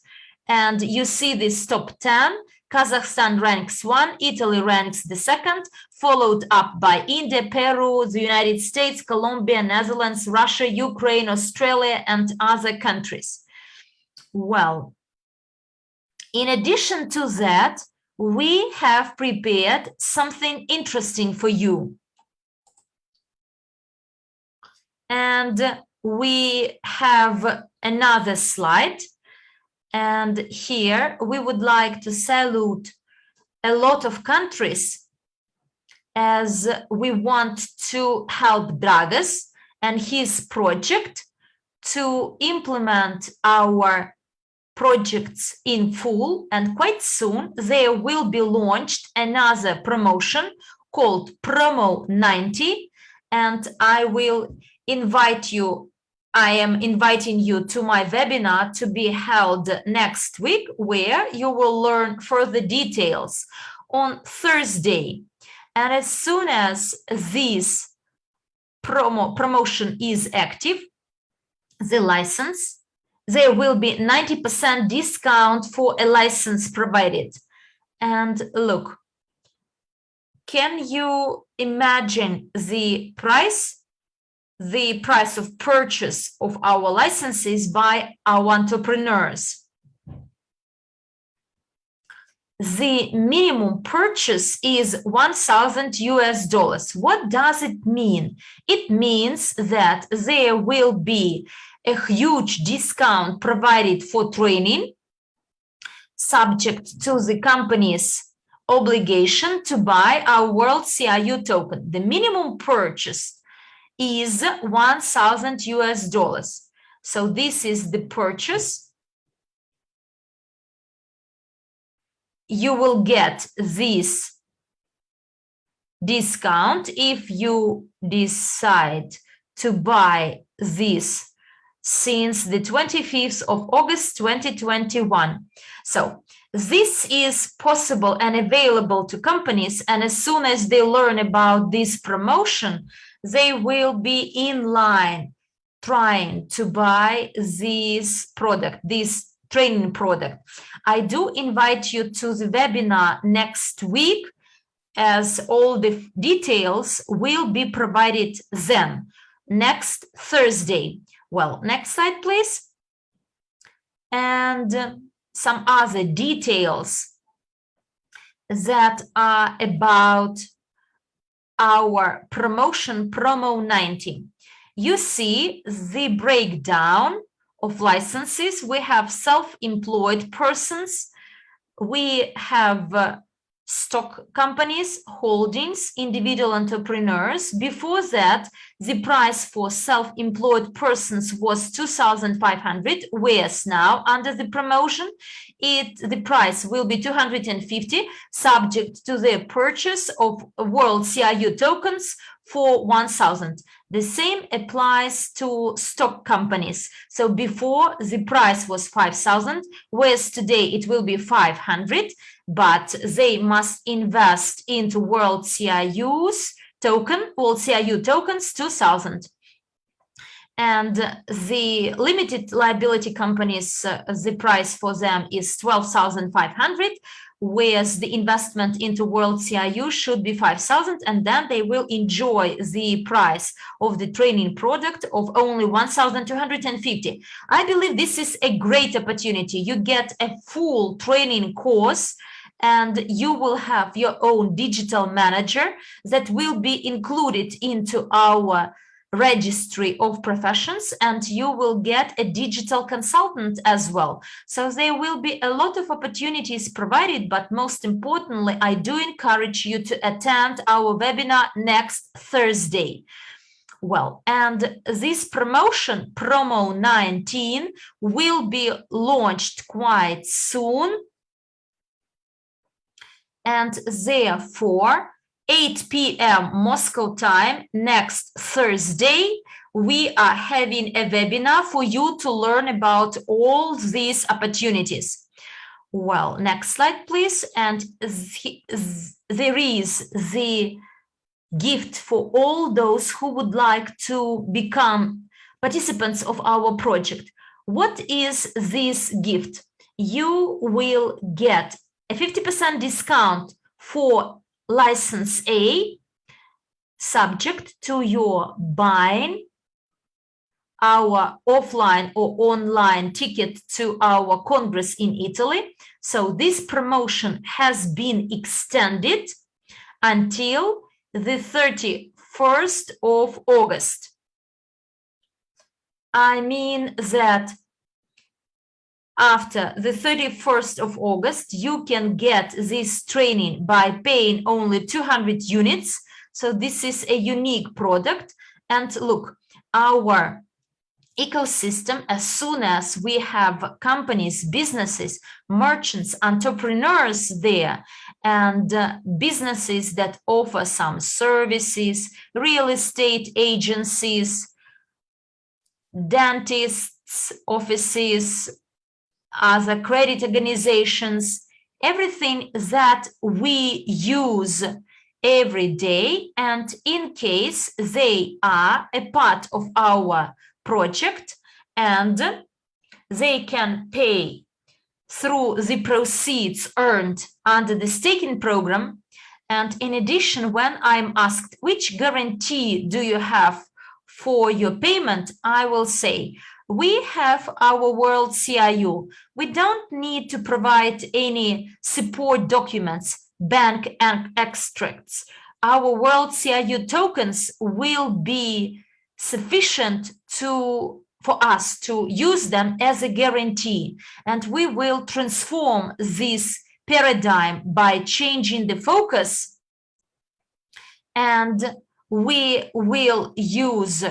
And you see this top 10, Kazakhstan ranks 1, Italy ranks the 2nd, followed up by India, Peru, the United States, Colombia, Netherlands, Russia, Ukraine, Australia, and other countries. Well, in addition to that, we have prepared something interesting for you. And we have another slide. And here we would like to salute a lot of countries, as we want to help Dragos and his project to implement our projects in full. And quite soon there will be launched another promotion called Promo 90. And I will invite you, I am inviting you to my webinar to be held next week, where you will learn further details on Thursday. And as soon as this promotion is active, the license, there will be 90% discount for a license provided. And look, can you imagine the price? The price of purchase of our licenses by our entrepreneurs. The minimum purchase is $1,000 US. What does it mean? It means that there will be a huge discount provided for training, subject to the company's obligation to buy our WCRU token. The minimum purchase is $1,000 US. So this is the purchase. You will get this discount if you decide to buy this since the 25th of August 2021. So this is possible and available to companies, and as soon as they learn about this promotion, they will be in line trying to buy this product, this training product. I do invite you to the webinar next week, as all the details will be provided then, next Thursday. Well, next slide, please. And some other details that are about our promotion Promo 90. You see the breakdown of licenses. We have self-employed persons, we have stock companies, holdings, individual entrepreneurs. Before that, the price for self-employed persons was $2,500, whereas now under the promotion, the price will be $250, subject to the purchase of WCRU tokens for $1,000. The same applies to stock companies. So before the price was $5,000, whereas today it will be $500, but they must invest into WCRU's token, WCRU tokens, $2,000. And the limited liability companies, the price for them is $12,500, whereas the investment into WCRU should be $5,000, and then they will enjoy the price of the training product of only $1,250. I believe this is a great opportunity. You get a full training course, and you will have your own digital manager that will be included into our registry of professions, and you will get a digital consultant as well. So there will be a lot of opportunities provided, but most importantly, I do encourage you to attend our webinar next Thursday. Well, and this promotion, Promo 19, will be launched quite soon, and therefore 8 p.m. Moscow time next Thursday, we are having a webinar for you to learn about all these opportunities. Well, next slide, please. And there is the gift for all those who would like to become participants of our project. What is this gift? You will get a 50% discount for License A, subject to your buying our offline or online ticket to our Congress in Italy. So this promotion has been extended until the 31st of August. I mean that after the 31st of August, you can get this training by paying only 200 units. So this is a unique product. And look, our ecosystem, as soon as we have companies, businesses, merchants, entrepreneurs there, and businesses that offer some services, real estate agencies, dentists, offices, other credit organizations, everything that we use every day, and in case they are a part of our project and they can pay through the proceeds earned under the staking program. And in addition, when I'm asked which guarantee do you have for your payment, I will say we have our WCRU. We don't need to provide any support documents, bank extracts. Our WCRU tokens will be sufficient for us to use them as a guarantee, and we will transform this paradigm by changing the focus, and we will use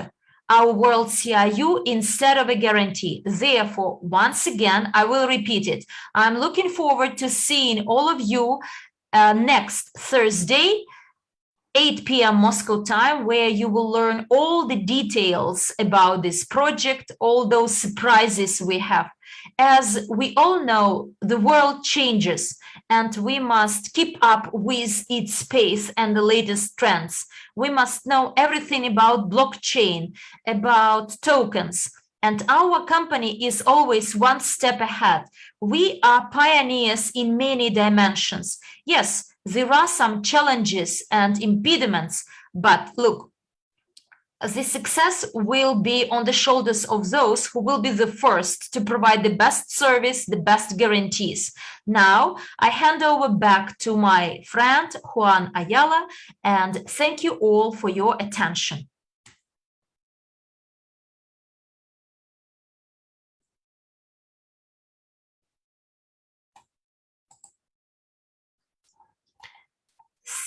our WCRU instead of a guarantee. Therefore, once again, I will repeat it. I'm looking forward to seeing all of you next Thursday, 8 p.m. Moscow time, where you will learn all the details about this project, all those surprises we have. As we all know, the world changes and we must keep up with its pace and the latest trends. We must know everything about blockchain, about tokens, and our company is always one step ahead. We are pioneers in many dimensions. Yes, there are some challenges and impediments, but look, the success will be on the shoulders of those who will be the first to provide the best service, the best guarantees. Now, I hand over back to my friend, Juan Ayala, and thank you all for your attention.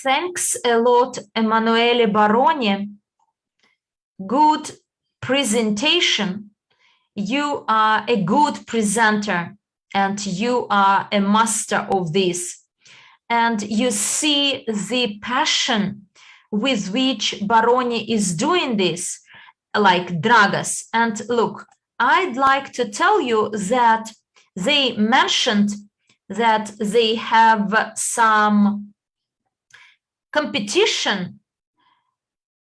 Thanks a lot, Emanuele Baroni. Good presentation. You are a good presenter and you are a master of this. And you see the passion with which Baroni is doing this, like Dragas. And look, I'd like to tell you that they mentioned that they have some competition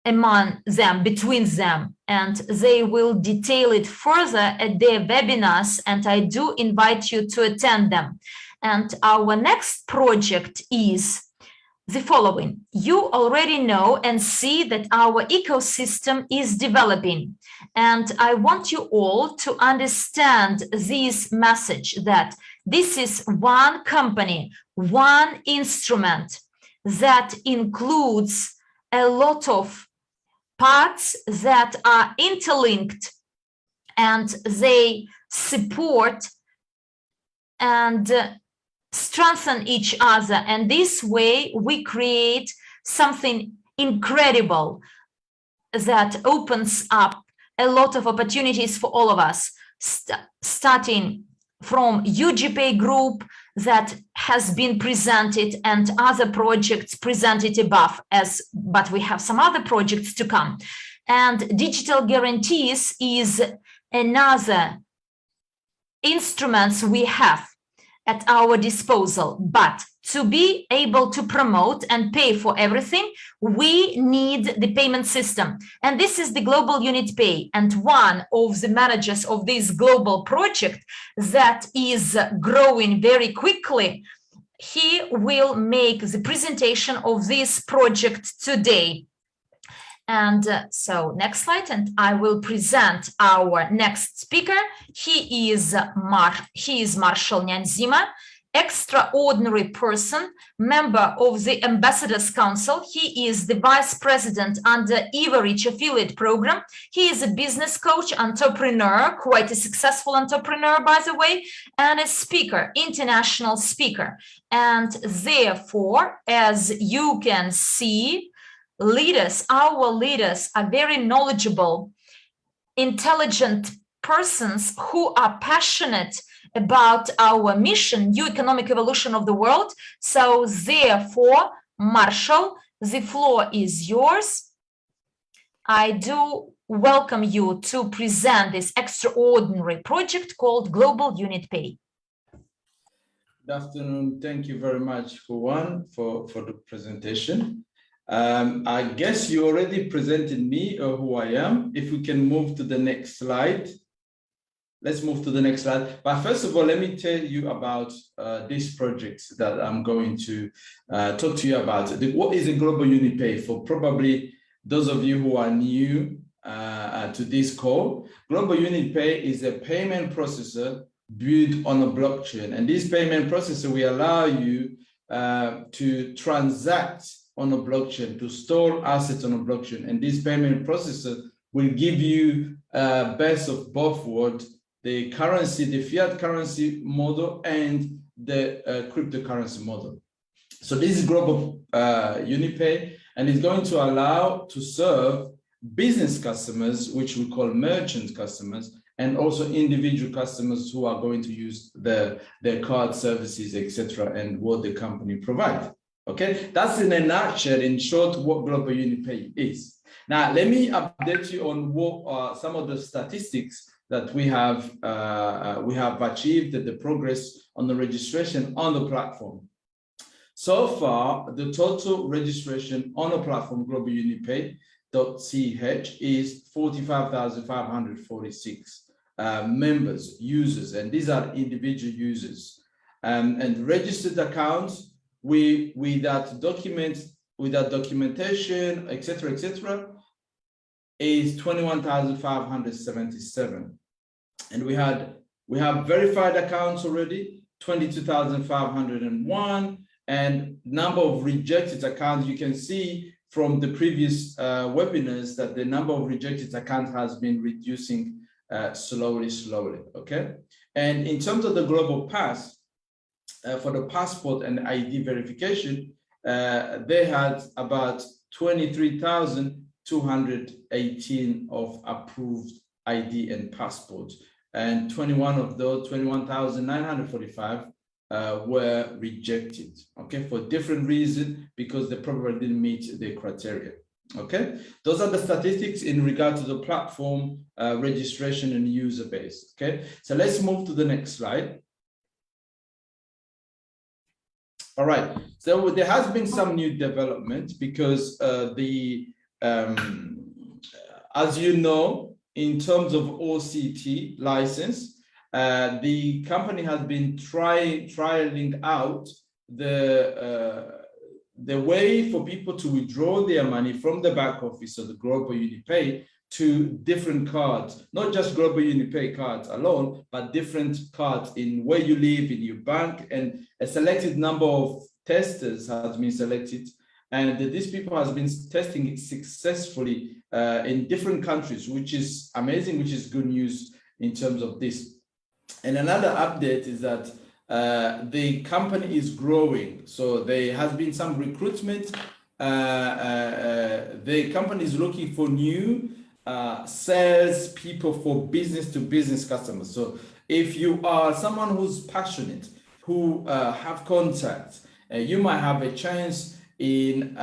among them, between them, and they will detail it further at their webinars, and I do invite you to attend them. And our next project is the following. You already know and see that our ecosystem is developing, and I want you all to understand this message that this is one company, one instrument that includes a lot of parts that are interlinked and they support and strengthen each other. And this way we create something incredible that opens up a lot of opportunities for all of us, starting from Ugpay group that has been presented and other projects presented above, but we have some other projects to come. And digital guarantees is another instruments we have at our disposal, but to be able to promote and pay for everything, we need the payment system. And this is the global Unitepay. And one of the managers of this global project that is growing very quickly, he will make the presentation of this project today. And so next slide, and I will present our next speaker. He is Marshall Nyanzima, extraordinary person, member of the Ambassadors Council. He is the vice president under Evorich affiliate program. He is a business coach, entrepreneur, quite a successful entrepreneur, by the way, and a speaker, international speaker. And therefore, as you can see, our leaders are very knowledgeable, intelligent persons who are passionate about our mission, new economic evolution of the world. So therefore, Marshall, the floor is yours. I do welcome you to present this extraordinary project called Global Unitpay. Good afternoon. Thank you very much, for the presentation. I guess you already presented me or who I am. If we can move to the next slide. Let's move to the next slide. But first of all, let me tell you about this project that I'm going to talk to you about. What is a Global Unitpay? For probably those of you who are new to this call, Global Unitpay is a payment processor built on a blockchain. And this payment processor will allow you to transact on a blockchain, to store assets on a blockchain. And this payment processor will give you best of both worlds, the currency, the fiat currency model and the cryptocurrency model. So this is Global Unitpay, and it's going to allow to serve business customers, which we call merchant customers, and also individual customers who are going to use their card services, etc., and what the company provides. Okay, that's in a nutshell, in short, what Global Unitpay is. Now, let me update you on what some of the statistics that we have achieved, the progress on the registration on the platform. So far, the total registration on the platform Global Unitpay.ch is 45,546 members, users, and these are individual users. And registered accounts with that documentation, etc., is 21,577. And we have verified accounts already, 22,501, and number of rejected accounts. You can see from the previous webinars that the number of rejected accounts has been reducing slowly, okay? And in terms of the global pass, for the passport and ID verification, they had about 23,218 of approved ID and passports, and 21,945 were rejected, okay, for different reasons, because they probably didn't meet the criteria. Okay, those are the statistics in regard to the platform registration and user base. Okay, so let's move to the next slide. All right, so there has been some new development because as you know, in terms of OCT license, the company has been trialing out the way for people to withdraw their money from the back office of the Global Unitpay to different cards, not just Global Unitpay cards alone, but different cards in where you live, in your bank, and a selected number of testers has been selected. And these people has been testing it successfully in different countries, which is amazing, which is good news in terms of this. And another update is that the company is growing. So there has been some recruitment. The company is looking for new sales people for business to business customers. So if you are someone who's passionate, who have contacts, you might have a chance in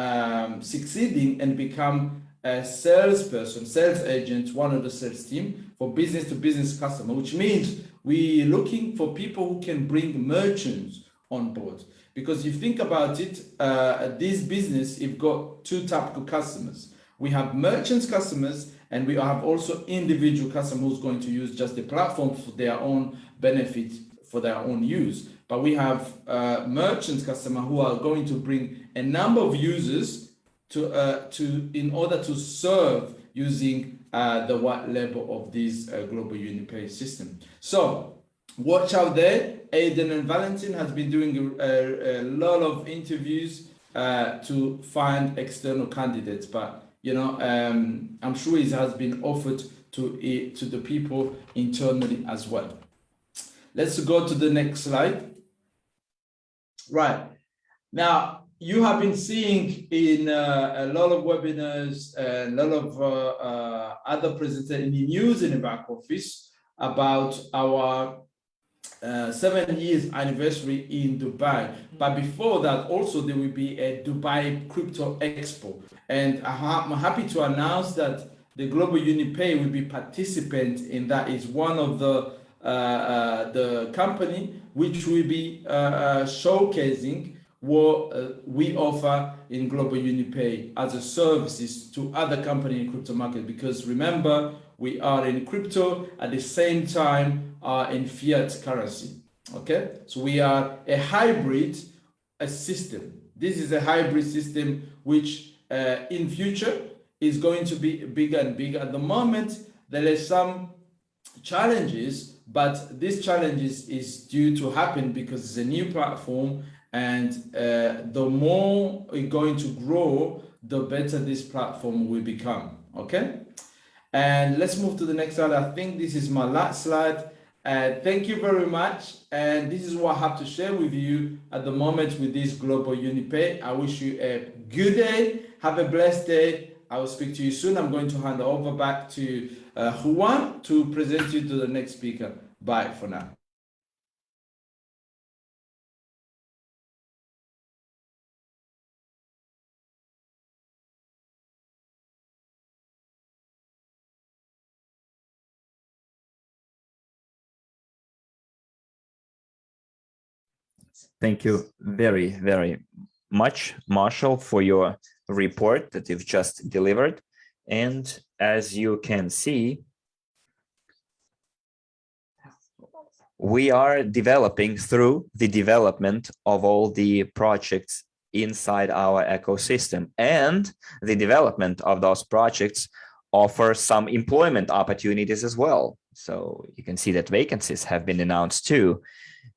succeeding and become a salesperson, sales agent, one of the sales team for business to business customer, which means we're looking for people who can bring merchants on board. Because if you think about it, this business, you've got two types of customers. We have merchants customers, and we have also individual customers who's going to use just the platform for their own benefit, for their own use. But we have merchants customer who are going to bring a number of users in order to serve using the white label of this global Unipay system. So watch out there. Aidan and Valentin has been doing a lot of interviews to find external candidates, but you know, I'm sure it has been offered to the people internally as well. Let's go to the next slide. Right. Now, you have been seeing in a lot of webinars, a lot of other presenters in the news in the back office about our 7 years anniversary in Dubai. But before that, also there will be a Dubai Crypto Expo. And I'm happy to announce that the Global Unipay will be participant in that. Is one of the company which will be showcasing what we offer in Global Unipay as a services to other companies in crypto market. Because remember, we are in crypto at the same time in fiat currency. Okay, so we are a hybrid system. This is a hybrid system which in future is going to be bigger and bigger. At the moment, there is some challenges, but these challenges is due to happen because it's a new platform, and the more we're going to grow, the better this platform will become. Okay, and let's move to the next slide. I think this is my last slide. Thank you very much, and this is what I have to share with you at the moment with this Global Unipay. I wish you a good day. Have a blessed day. I will speak to you soon. I'm going to hand over back to Juan to present you to the next speaker. Bye for now. Thank you very, very much, Marshall, for your report that you've just delivered. And as you can see, we are developing through the development of all the projects inside our ecosystem, and the development of those projects offer some employment opportunities as well. So you can see that vacancies have been announced too.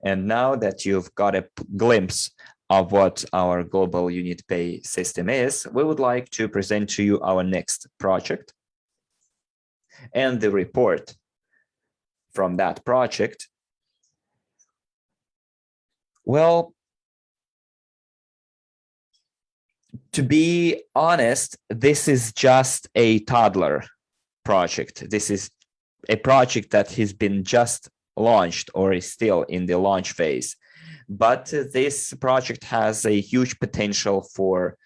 And now that you've got a glimpse of what our global Unitpay system is, we would like to present to you our next project and the report from that project. Well, to be honest, this is just a toddler project. This is a project that has been just launched or is still in the launch phase. But this project has a huge potential for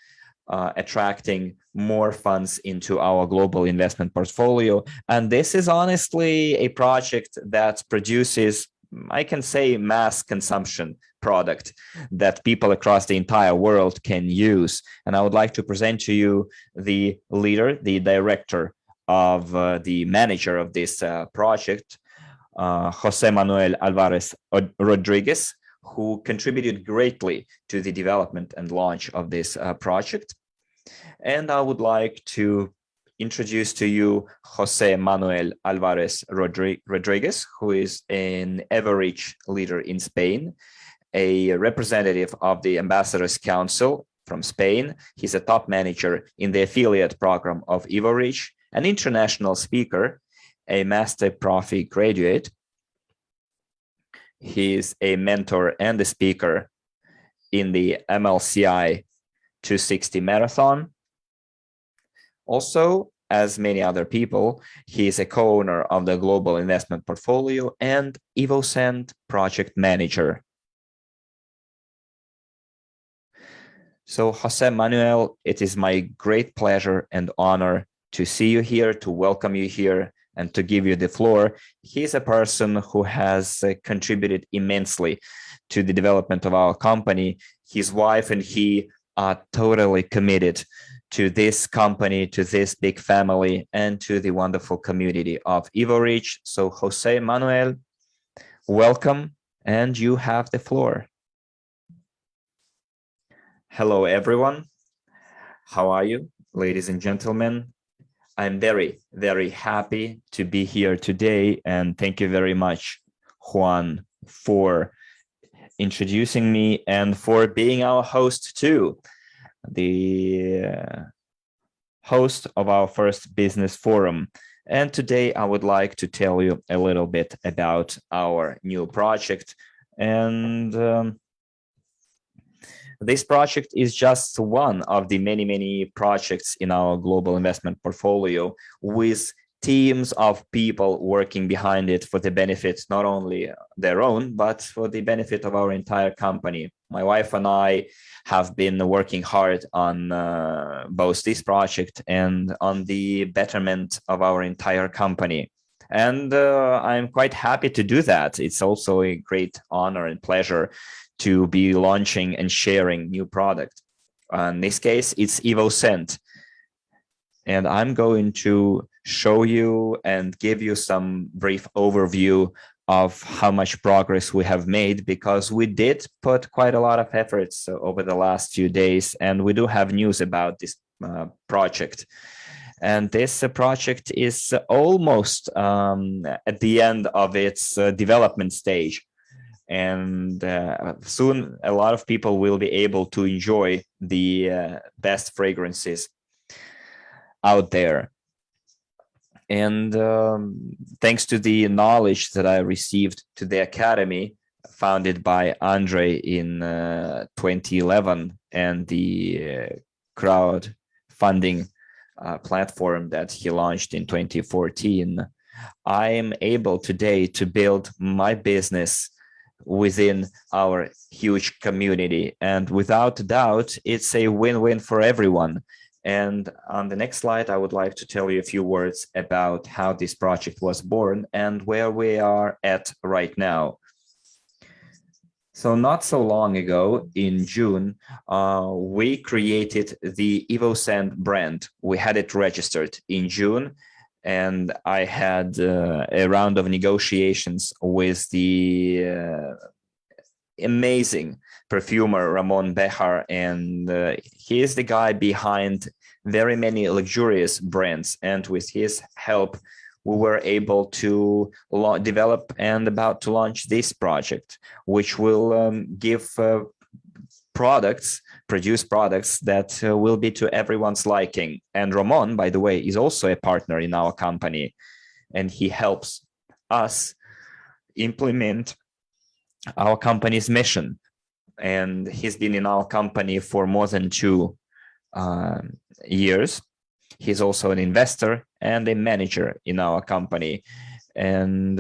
attracting more funds into our global investment portfolio. And this is honestly a project that produces, I can say, mass consumption product that people across the entire world can use. And I would like to present to you the leader, the director of the manager of this project, Jose Manuel Alvarez Rodriguez, who contributed greatly to the development and launch of this project. And I would like to introduce to you Jose Manuel Alvarez Rodriguez, who is an Evorich leader in Spain, a representative of the Ambassadors Council from Spain. He's a top manager in the affiliate program of Evorich, an international speaker, a Master Profi graduate. He is a mentor and a speaker in the MLCI 260 marathon. Also, as many other people, he is a co-owner of the Global Investment Portfolio and Evoscent project manager. So, Jose Manuel, it is my great pleasure and honor to see you here, to welcome you here, and to give you the floor. He's a person who has contributed immensely to the development of our company. His wife and he are totally committed to this company, to this big family, and to the wonderful community of Evorich. So, Jose Manuel, welcome, and you have the floor. Hello, everyone. How are you, ladies and gentlemen? I'm very, very happy to be here today, and thank you very much, Juan, for introducing me and for being our host too, the host of our first business forum. And today I would like to tell you a little bit about our new project. And this project is just one of the many, many projects in our global investment portfolio, with teams of people working behind it for the benefit not only their own, but for the benefit of our entire company. My wife and I have been working hard on both this project and on the betterment of our entire company. And I'm quite happy to do that. It's also a great honor and pleasure to be launching and sharing new product. In this case, it's Evoscent. And I'm going to show you and give you some brief overview of how much progress we have made, because we did put quite a lot of efforts over the last few days, and we do have news about this project. And this project is almost at the end of its development stage. And soon a lot of people will be able to enjoy the best fragrances out there. And thanks to the knowledge that I received to the Academy, founded by Andre in 2011, and the crowdfunding platform that he launched in 2014, I am able today to build my business within our huge community. And without doubt, it's a win-win for everyone. And on the next slide, I would like to tell you a few words about how this project was born and where we are at right now. So not so long ago, in June, we created the Evoscent brand. We had it registered in June, and I had a round of negotiations with the amazing perfumer Ramon Bejar, and he is the guy behind very many luxurious brands. And with his help, we were able to develop and about to launch this project, which will produce products that will be to everyone's liking. And Ramon, by the way, is also a partner in our company, and he helps us implement our company's mission. And he's been in our company for more than 2 years. He's also an investor and a manager in our company. And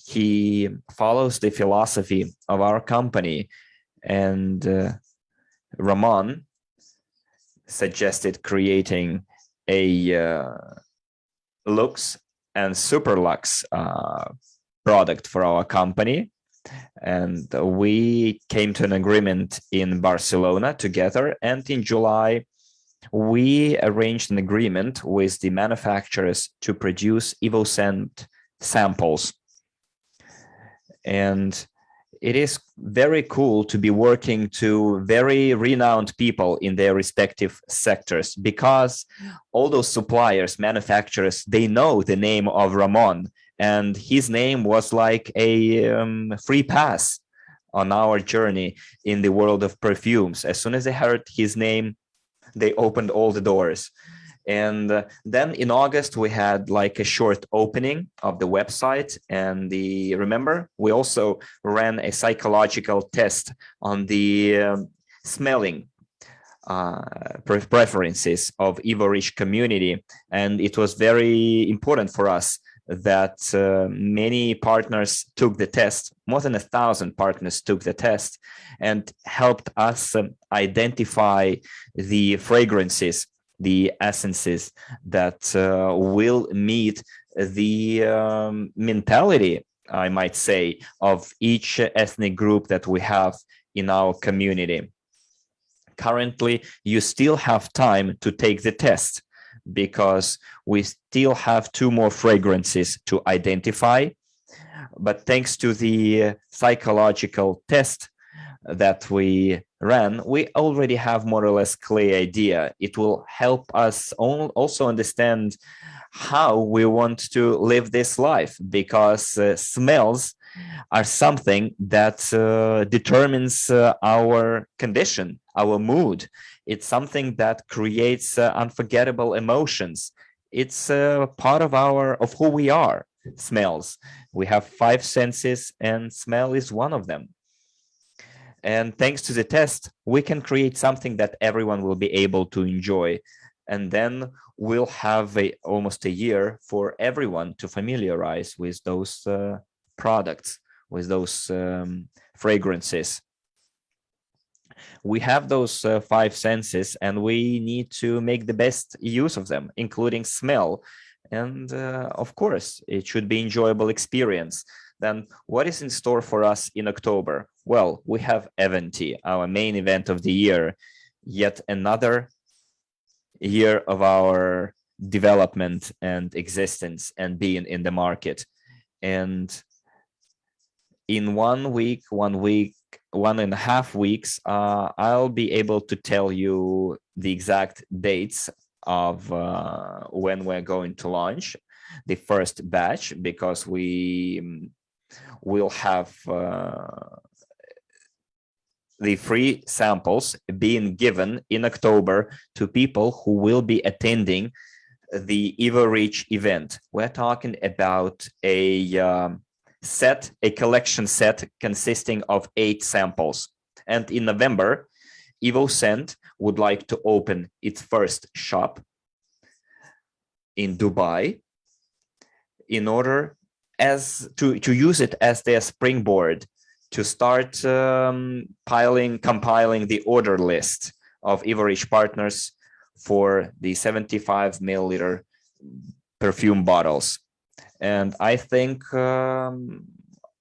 he follows the philosophy of our company. And Ramon suggested creating a luxe and super luxe product for our company. And we came to an agreement in Barcelona together. And in July, we arranged an agreement with the manufacturers to produce Evoscent samples. And it is very cool to be working to very renowned people in their respective sectors, because all those suppliers, manufacturers, they know the name of Ramon, and his name was like a free pass on our journey in the world of perfumes. As soon as they heard his name, they opened all the doors. And then in August, we had like a short opening of the website. And remember, we also ran a psychological test on the smelling preferences of Evorich community. And it was very important for us that many partners took the test. More than 1,000 partners took the test and helped us identify the fragrances, the essences that will meet the mentality, I might say, of each ethnic group that we have in our community. Currently, you still have time to take the test, because we still have 2 more fragrances to identify. But thanks to the psychological test that we ran, we already have more or less clear idea. It will help us also understand how we want to live this life, because smells are something that determines our condition, our mood. It's something that creates unforgettable emotions. It's part of who we are. Smells. We have 5 senses, and smell is one of them. And thanks to the test, we can create something that everyone will be able to enjoy. And then we'll have almost a year for everyone to familiarize with those products, with those fragrances. We have those 5 senses, and we need to make the best use of them, including smell. And of course, it should be enjoyable experience. Then what is in store for us in October? Well, we have Eventi, our main event of the year, yet another year of our development and existence and being in the market. And in 1 week, 1.5 weeks, I'll be able to tell you the exact dates of when we're going to launch the first batch, because we will have the free samples being given in October to people who will be attending the Evorich event. We're talking about a collection set consisting of 8 samples. And in November, Evoscent would like to open its first shop in Dubai in order to use it as their springboard to start compiling the order list of Evorich partners for the 75 milliliter perfume bottles. And I think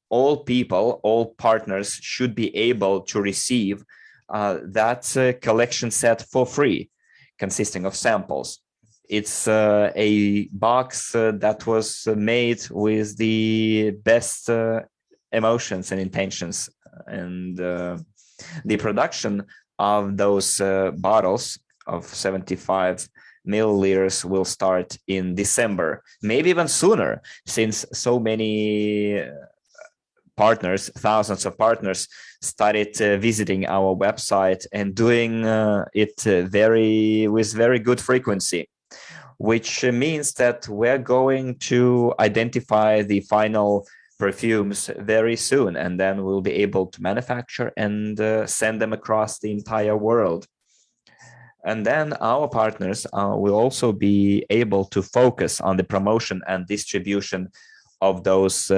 all partners should be able to receive that collection set for free, consisting of samples. It's a box that was made with the best emotions and intentions, and the production of those bottles of 75 milliliters will start in December, maybe even sooner, since so many partners, thousands of partners, started visiting our website and doing it with very good frequency, which means that we're going to identify the final perfumes very soon, and then we'll be able to manufacture and send them across the entire world. And then our partners will also be able to focus on the promotion and distribution of those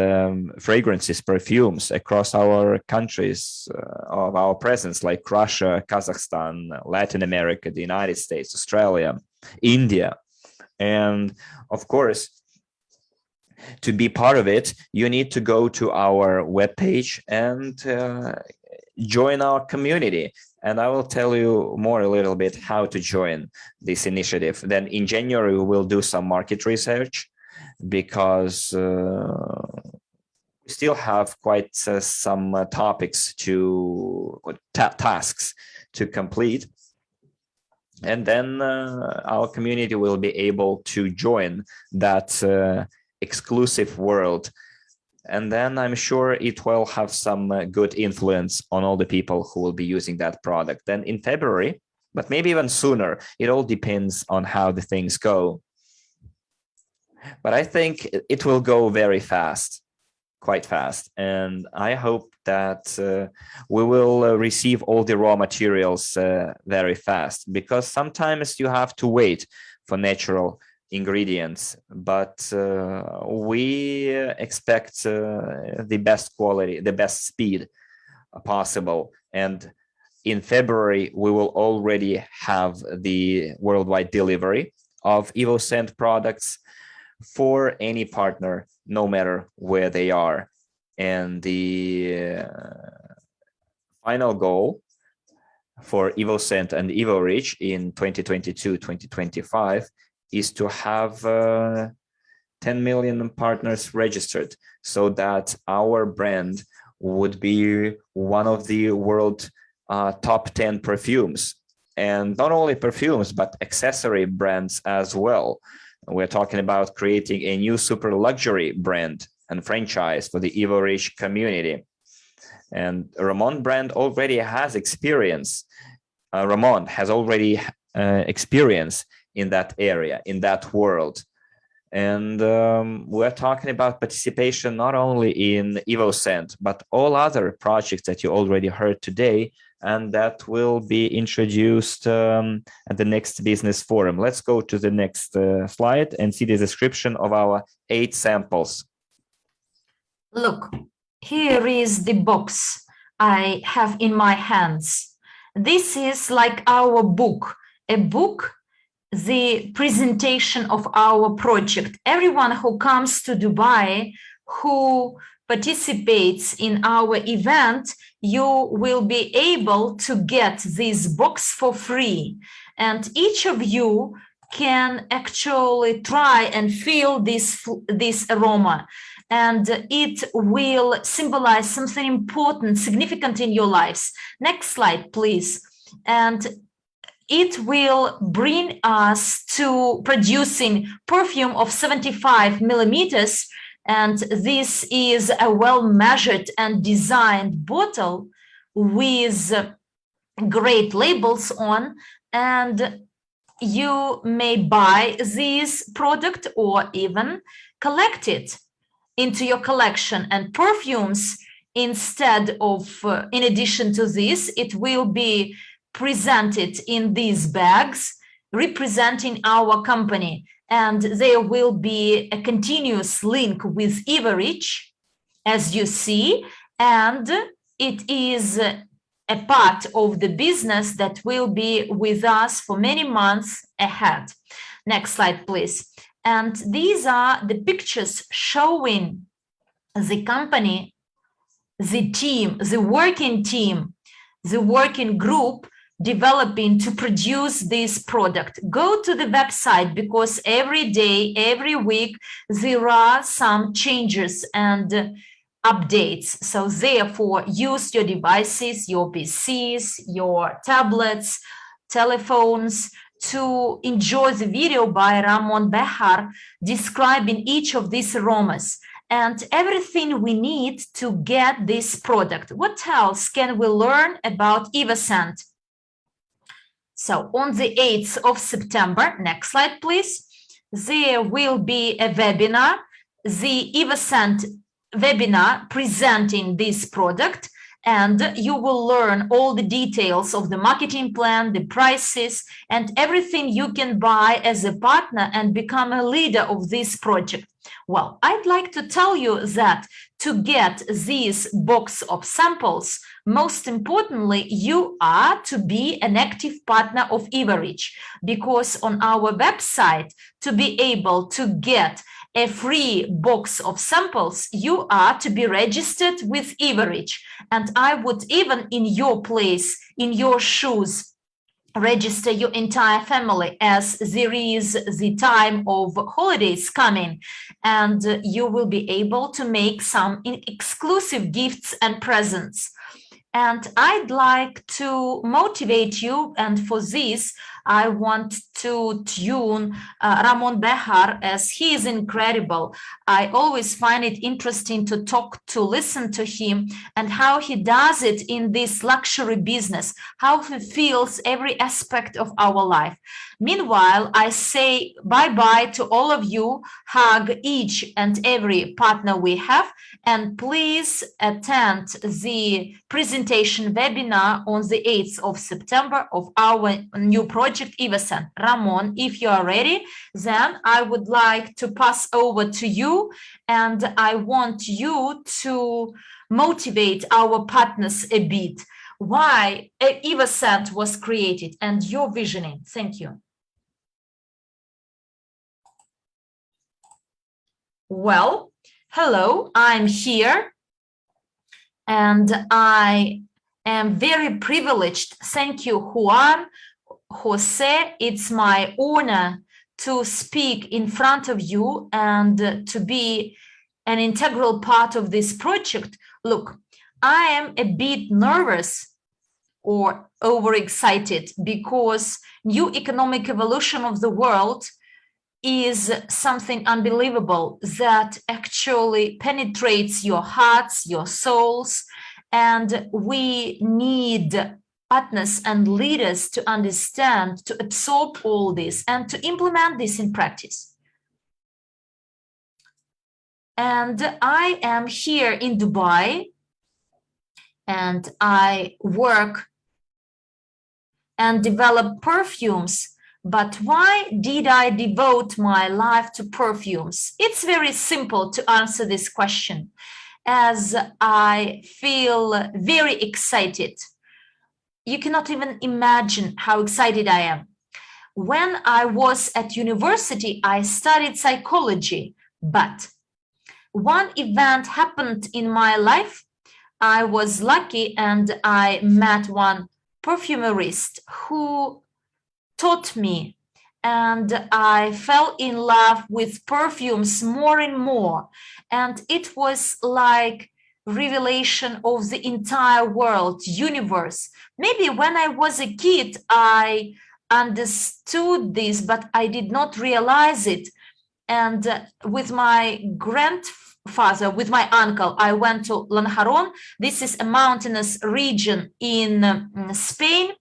fragrances, perfumes across our countries of our presence, like Russia, Kazakhstan, Latin America, the United States, Australia, India. And of course, to be part of it, you need to go to our webpage and join our community. And I will tell you more a little bit how to join this initiative. Then in January, we will do some market research, because we still have quite some topics tasks to complete. And then our community will be able to join that exclusive world. And then I'm sure it will have some good influence on all the people who will be using that product. Then in February, but maybe even sooner, it all depends on how the things go. But I think it will go very fast, quite fast. And I hope that we will receive all the raw materials very fast, because sometimes you have to wait for natural ingredients, but we expect the best quality, the best speed possible. And in February, we will already have the worldwide delivery of Evoscent products for any partner, no matter where they are. And the final goal for Evoscent and Evorich in 2022-2025 is to have 10 million partners registered, so that our brand would be one of the world top 10 perfumes, and not only perfumes, but accessory brands as well. We're talking about creating a new super luxury brand and franchise for the Evorich community. And Ramon brand already has experience. Ramon has already experience in that area, in that world. And we're talking about participation not only in Evoscent, but all other projects that you already heard today, and that will be introduced at the next business forum. Let's go to the next slide and see the description of our 8 samples. Look, here is the box I have in my hands. This is like our book, a book, the presentation of our project. Everyone who comes to Dubai, who participates in our event, you will be able to get this box for free. And each of you can actually try and feel this aroma. And it will symbolize something important, significant in your lives. Next slide, please. And it will bring us to producing perfume of 75 millimeters. And this is a well-measured and designed bottle with great labels on. And you may buy this product or even collect it into your collection. And perfumes, instead of, in addition to this, it will be presented in these bags representing our company, and there will be a continuous link with Evorich, as you see, and it is a part of the business that will be with us for many months ahead. Next slide, please. And these are the pictures showing the company, the team, the working group developing to produce this product. Go to the website, because every day, every week, there are some changes and updates. So therefore, use your devices, your PCs, your tablets, telephones, to enjoy the video by Ramon Behar describing each of these aromas and everything we need to get this product. What else can we learn about Evoscent? So on the 8th of September, next slide, please, there will be a webinar, the Evoscent webinar presenting this product, and you will learn all the details of the marketing plan, the prices, and everything you can buy as a partner and become a leader of this project. Well, I'd like to tell you that to get this box of samples, most importantly, you are to be an active partner of Evorich, because on our website, to be able to get a free box of samples, you are to be registered with Evorich. And I would even, in your place, in your shoes, register your entire family, as there is the time of holidays coming, and you will be able to make some exclusive gifts and presents. And I'd like to motivate you, and for this I want to tune Ramon Behar, as he is incredible. I always find it interesting to listen to him and how he does it in this luxury business, how he feels every aspect of our life. Meanwhile, I say bye-bye to all of you, hug each and every partner we have, and please attend the presentation webinar on the 8th of September of our new project, Evoscent. Ramon, if you are ready, then I would like to pass over to you, and I want you to motivate our partners a bit. Why Evoscent was created and your visioning. Thank you. Well, hello, I'm here, and I am very privileged. Thank you, Juan, Jose. It's my honor to speak in front of you and to be an integral part of this project. Look, I am a bit nervous or overexcited, because new economic evolution of the world is something unbelievable that actually penetrates your hearts, your souls, and we need partners and leaders to understand, to absorb all this and to implement this in practice. And I am here in Dubai, and I work and develop perfumes. But why did I devote my life to perfumes? It's very simple to answer this question, as I feel very excited. You cannot even imagine how excited I am. When I was at university, I studied psychology, but one event happened in my life. I was lucky and I met one perfumerist who taught me, and I fell in love with perfumes more and more. And it was like revelation of the entire world, universe. Maybe when I was a kid, I understood this, but I did not realize it. And with my grandfather, with my uncle, I went to Lanjaron. This is a mountainous region in Spain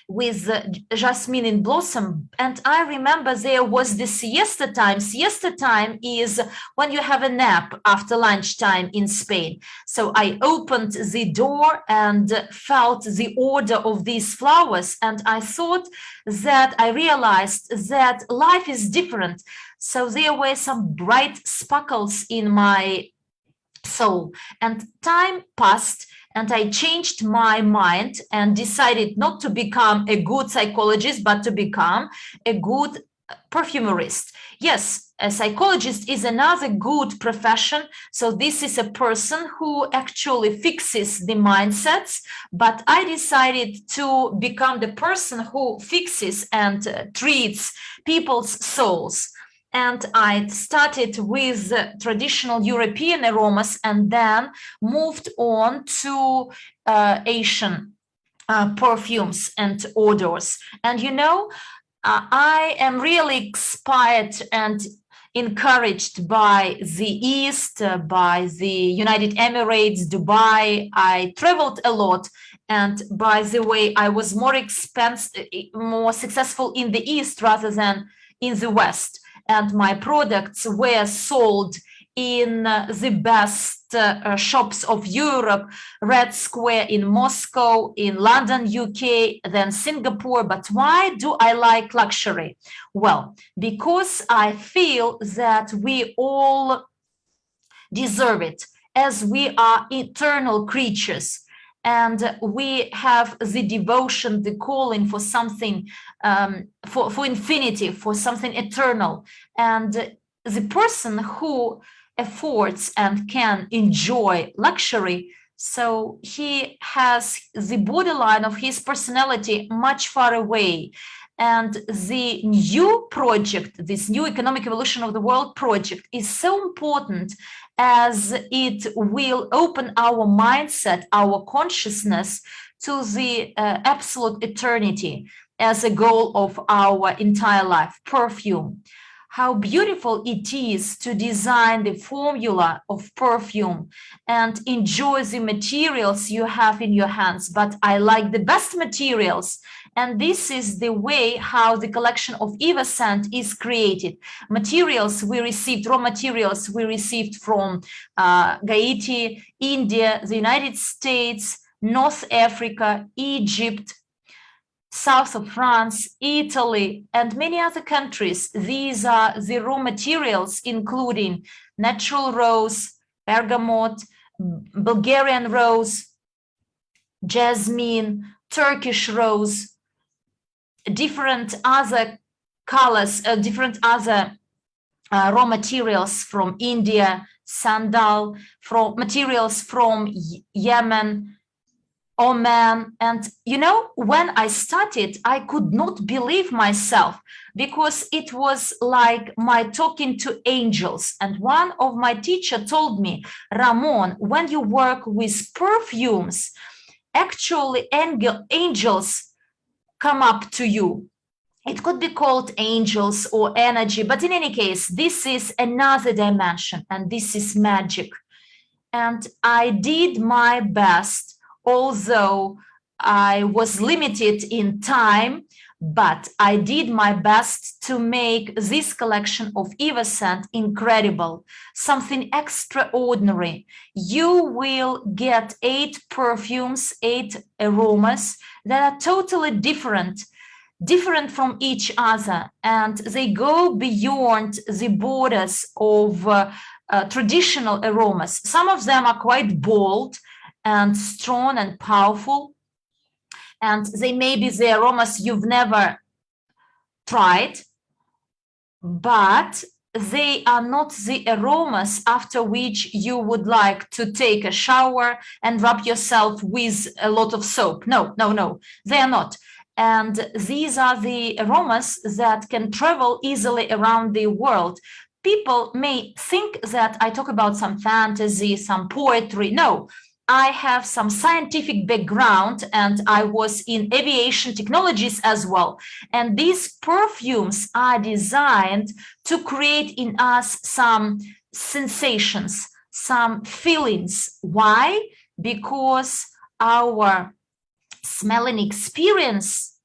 with jasmine in blossom. And I remember there was the siesta time. Siesta time is when you have a nap after lunchtime in Spain. So I opened the door and felt the odor of these flowers. And I thought that I realized that life is different. So there were some bright sparkles in my soul, and time passed. And I changed my mind and decided not to become a good psychologist, but to become a good perfumerist. Yes, a psychologist is another good profession. So this is a person who actually fixes the mindsets. But I decided to become the person who fixes and treats people's souls. And I started with traditional European aromas and then moved on to Asian perfumes and odors. And you know, I am really inspired and encouraged by the East, by the United Emirates, Dubai. I traveled a lot. And by the way, I was more successful in the East rather than in the West. And my products were sold in the best shops of Europe, Red Square in Moscow, in London, UK, then Singapore. But why do I like luxury? Well, because I feel that we all deserve it, as we are eternal creatures. And we have the devotion, the calling for something, for infinity, for something eternal. And the person who affords and can enjoy luxury, so he has the borderline of his personality much far away. And the new project, this new economic evolution of the world project, is so important, as it will open our mindset, our consciousness to the absolute eternity as a goal of our entire life. Perfume. How beautiful it is to design the formula of perfume and enjoy the materials you have in your hands. But I like the best materials. And this is the way how the collection of Evoscent is created. Materials we received, raw materials we received from Haiti, India, the United States, North Africa, Egypt, south of France, Italy, and many other countries. These are the raw materials, including natural rose, bergamot, Bulgarian rose, jasmine, Turkish rose, different other colors, different other raw materials from India, sandal, from materials from Yemen, Oman. And you know, when I started, I could not believe myself, because it was like my talking to angels. And one of my teacher told me, Ramon, when you work with perfumes, actually angels come up to you. It could be called angels or energy, but in any case, this is another dimension and this is magic. And I did my best, although I was limited in time, but I did my best to make this collection of Evoscent incredible, something extraordinary. You will get 8 perfumes, 8 aromas that are totally different from each other, and they go beyond the borders of traditional aromas. Some of them are quite bold and strong and powerful, and they may be the aromas you've never tried, but they are not the aromas after which you would like to take a shower and rub yourself with a lot of soap. No, they are not. And these are the aromas that can travel easily around the world. People may think that I talk about some fantasy, some poetry. No, I have some scientific background and I was in aviation technologies as well. And these perfumes are designed to create in us some sensations, some feelings. Why? Because our smelling experience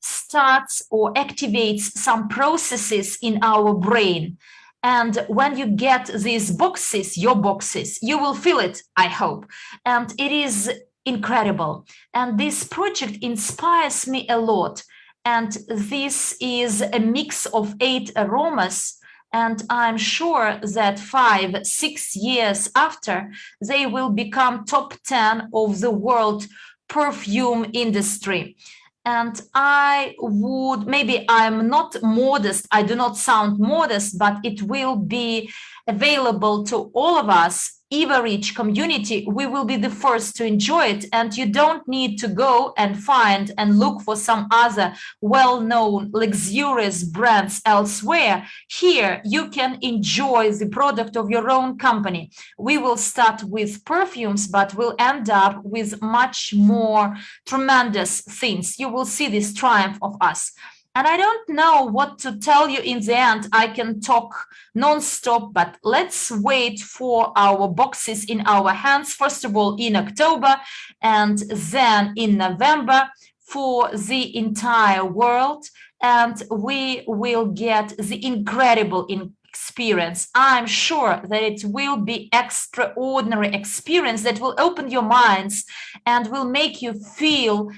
starts or activates some processes in our brain. And when you get these boxes, your boxes, you will feel it, I hope. And it is incredible. And this project inspires me a lot. And this is a mix of 8 aromas. And I'm sure that 5-6 years after, they will become top 10 of the world perfume industry. And I would, maybe I'm not modest, I do not sound modest, but it will be available to all of us, Evorich community. We will be the first to enjoy it, and you don't need to go and find and look for some other well-known luxurious brands elsewhere. Here you can enjoy the product of your own company. We will start with perfumes, but we'll end up with much more tremendous things. You will see this triumph of us. And I don't know what to tell you in the end. I can talk non-stop, but let's wait for our boxes in our hands. First of all, in October, and then in November for the entire world. And we will get the incredible experience. I'm sure that it will be extraordinary experience that will open your minds and will make you feel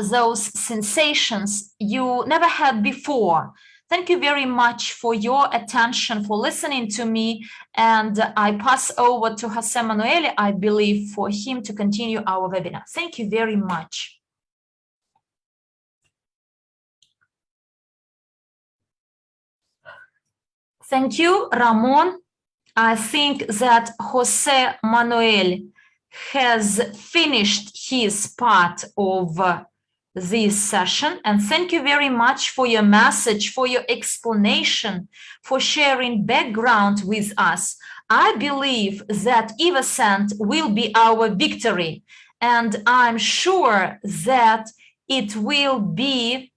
those sensations you never had before. Thank you very much for your attention, for listening to me. And I pass over to Jose Manuel, I believe, for him to continue our webinar. Thank you very much. Thank you, Ramon. I think that Jose Manuel has finished his part of this session, and thank you very much for your message, for your explanation, for sharing background with us. I believe that Evoscent will be our victory, and I'm sure that it will be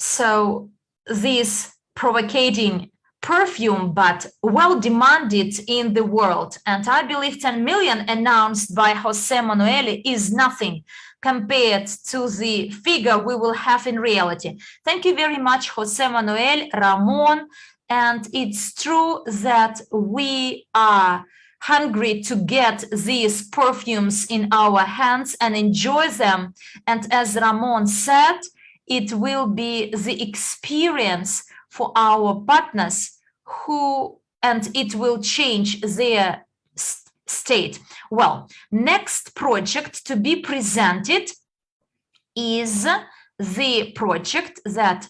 so this provocating perfume, but well demanded in the world. And I believe 10 million announced by Jose Manuel is nothing compared to the figure we will have in reality. Thank you very much, Jose Manuel, Ramon. And it's true that we are hungry to get these perfumes in our hands and enjoy them. And as Ramon said, it will be the experience for our partners and it will change their state. Well, next project to be presented is the project that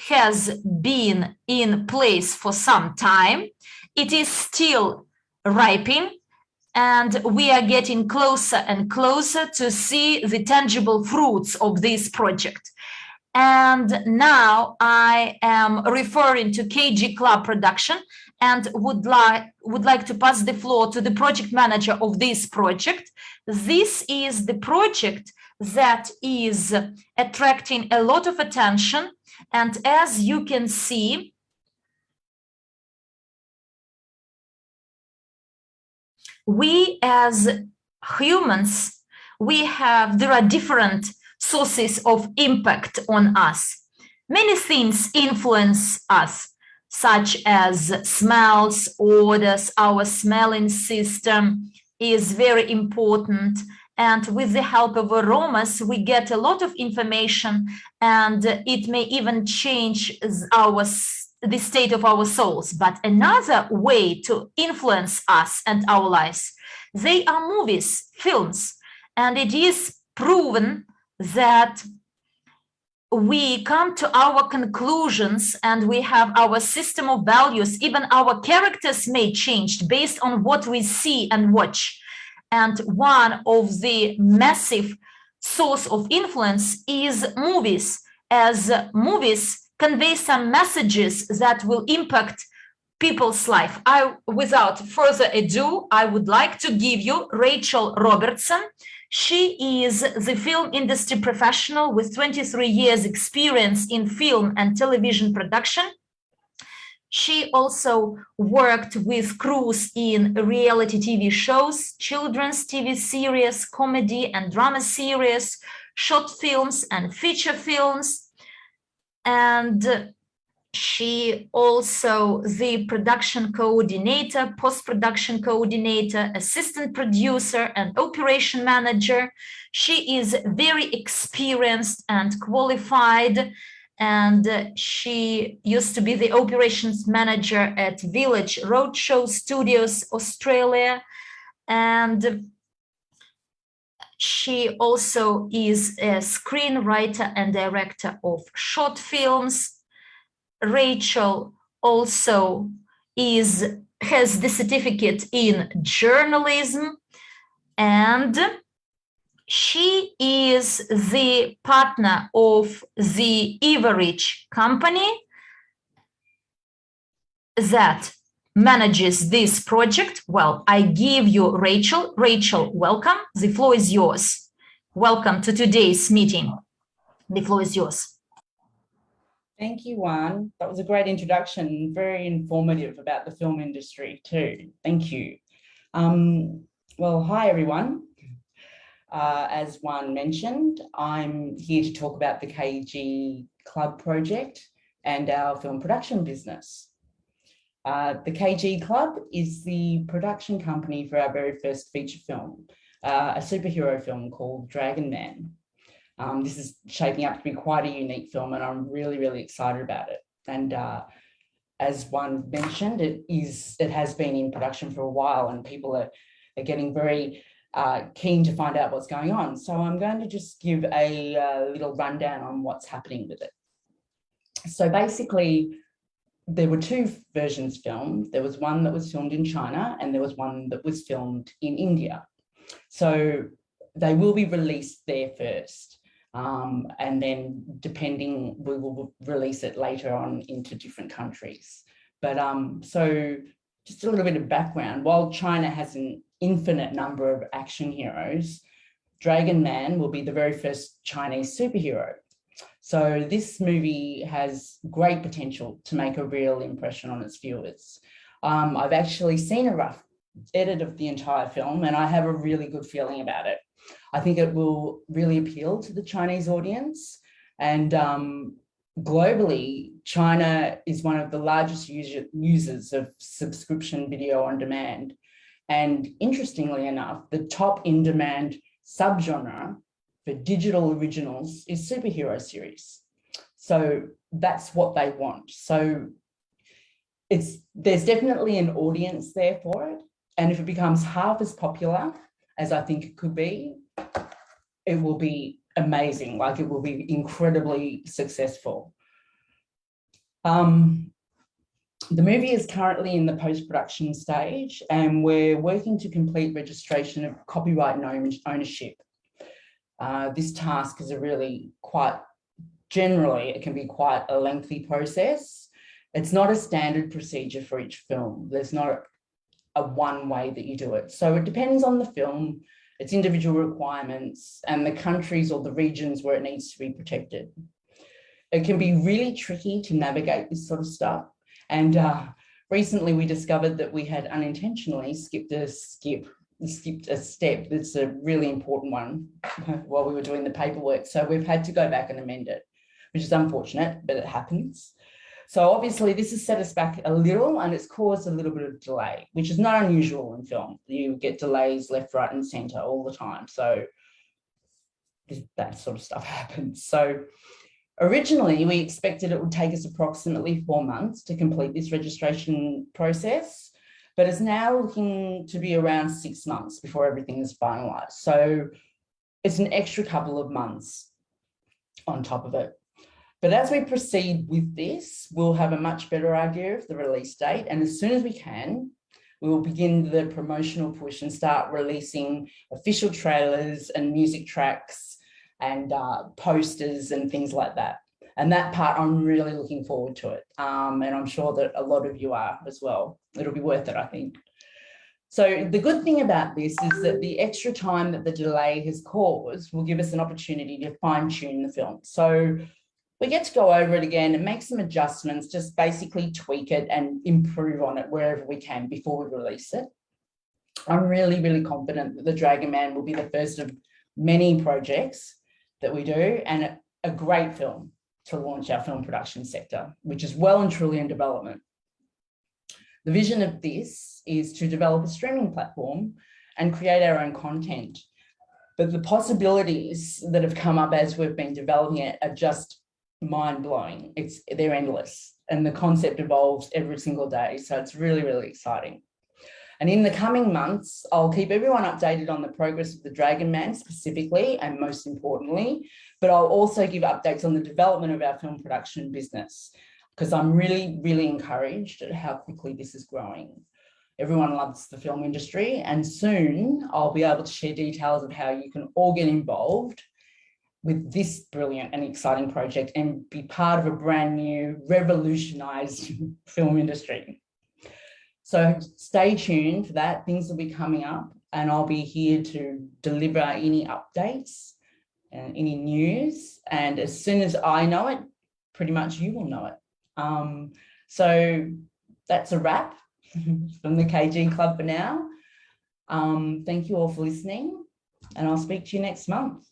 has been in place for some time. It is still ripening, and we are getting closer and closer to see the tangible fruits of this project. And now I am referring to KG Club production and would like to pass the floor to the project manager of this project. This is the project that is attracting a lot of attention. And as you can see, we as humans, there are different sources of impact on us. Many things influence us, such as smells, odors. Our smelling system is very important. And with the help of aromas, we get a lot of information, and it may even change the state of our souls. But another way to influence us and our lives, they are movies, films, and it is proven that we come to our conclusions and we have our system of values. Even our characters may change based on what we see and watch. And one of the massive source of influence is movies, as movies convey some messages that will impact people's life. Without further ado, I would like to give you Rachel Robertson. She is the film industry professional with 23 years experience in film and television production. She also worked with crews in reality TV shows, children's TV series, comedy and drama series, short films and feature films. And she also the production coordinator, post-production coordinator, assistant producer, and operation manager. She is very experienced and qualified, and she used to be the operations manager at Village Roadshow Studios, Australia. And she also is a screenwriter and director of short films. Rachel also has the certificate in journalism, and she is the partner of the Evorich Company that manages this project. Well, I give you Rachel. Rachel, welcome. The floor is yours. Welcome to today's meeting. The floor is yours. Thank you, Juan. That was a great introduction, very informative about the film industry too. Thank you. Well, hi, everyone. As Juan mentioned, I'm here to talk about the KG Club project and our film production business. The KG Club is the production company for our very first feature film, a superhero film called Drogonman. This is shaping up to be quite a unique film, and I'm really, really excited about it. And as Juan mentioned, it has been in production for a while, and people are getting very keen to find out what's going on. So I'm going to just give a little rundown on what's happening with it. So basically, there were two versions filmed. There was one that was filmed in China, and there was one that was filmed in India. So they will be released there first. And then depending, we will release it later on into different countries. But so just a little bit of background. While China has an infinite number of action heroes, Drogonman will be the very first Chinese superhero. So this movie has great potential to make a real impression on its viewers. I've actually seen a rough edit of the entire film, and I have a really good feeling about it. I think it will really appeal to the Chinese audience, and globally, China is one of the largest users of subscription video on demand. And interestingly enough, the top in-demand subgenre for digital originals is superhero series. So that's what they want. So there's definitely an audience there for it. And if it becomes half as popular as I think it could be, it will be amazing. Like, it will be incredibly successful. The movie is currently in the post-production stage, and we're working to complete registration of copyright and ownership. This task is a really quite generally it can be quite a lengthy process. It's not a standard procedure for each film. There's not a one way that you do it. So it depends on the film, its individual requirements, and the countries or the regions where it needs to be protected. It can be really tricky to navigate this sort of stuff. And recently we discovered that we had unintentionally skipped a step. That's a really important one while we were doing the paperwork. So we've had to go back and amend it, which is unfortunate, but it happens. So obviously this has set us back a little and it's caused a little bit of delay, which is not unusual in film. You get delays left, right, and center all the time. So that sort of stuff happens. So originally we expected it would take us approximately 4 months to complete this registration process, but it's now looking to be around 6 months before everything is finalized. So it's an extra couple of months on top of it. But as we proceed with this, we'll have a much better idea of the release date. And as soon as we can, we will begin the promotional push and start releasing official trailers and music tracks and posters and things like that. And that part, I'm really looking forward to it. And I'm sure that a lot of you are as well. It'll be worth it, I think. So the good thing about this is that the extra time that the delay has caused will give us an opportunity to fine tune the film. So we get to go over it again and make some adjustments, just basically tweak it and improve on it wherever we can before we release it. I'm really, really confident that The Dragon Man will be the first of many projects that we do and a great film to launch our film production sector, which is well and truly in development. The vision of this is to develop a streaming platform and create our own content. But the possibilities that have come up as we've been developing it are just mind-blowing. They're endless and the concept evolves every single day. So it's really, really exciting. And in the coming months, I'll keep everyone updated on the progress of The Dragon Man specifically and most importantly, but I'll also give updates on the development of our film production business because I'm really, really encouraged at how quickly this is growing. Everyone loves the film industry and soon I'll be able to share details of how you can all get involved with this brilliant and exciting project and be part of a brand new revolutionized film industry. So stay tuned for that. Things will be coming up and I'll be here to deliver any updates and any news. And as soon as I know it, pretty much you will know it. So that's a wrap from the KG Club for now. Thank you all for listening and I'll speak to you next month.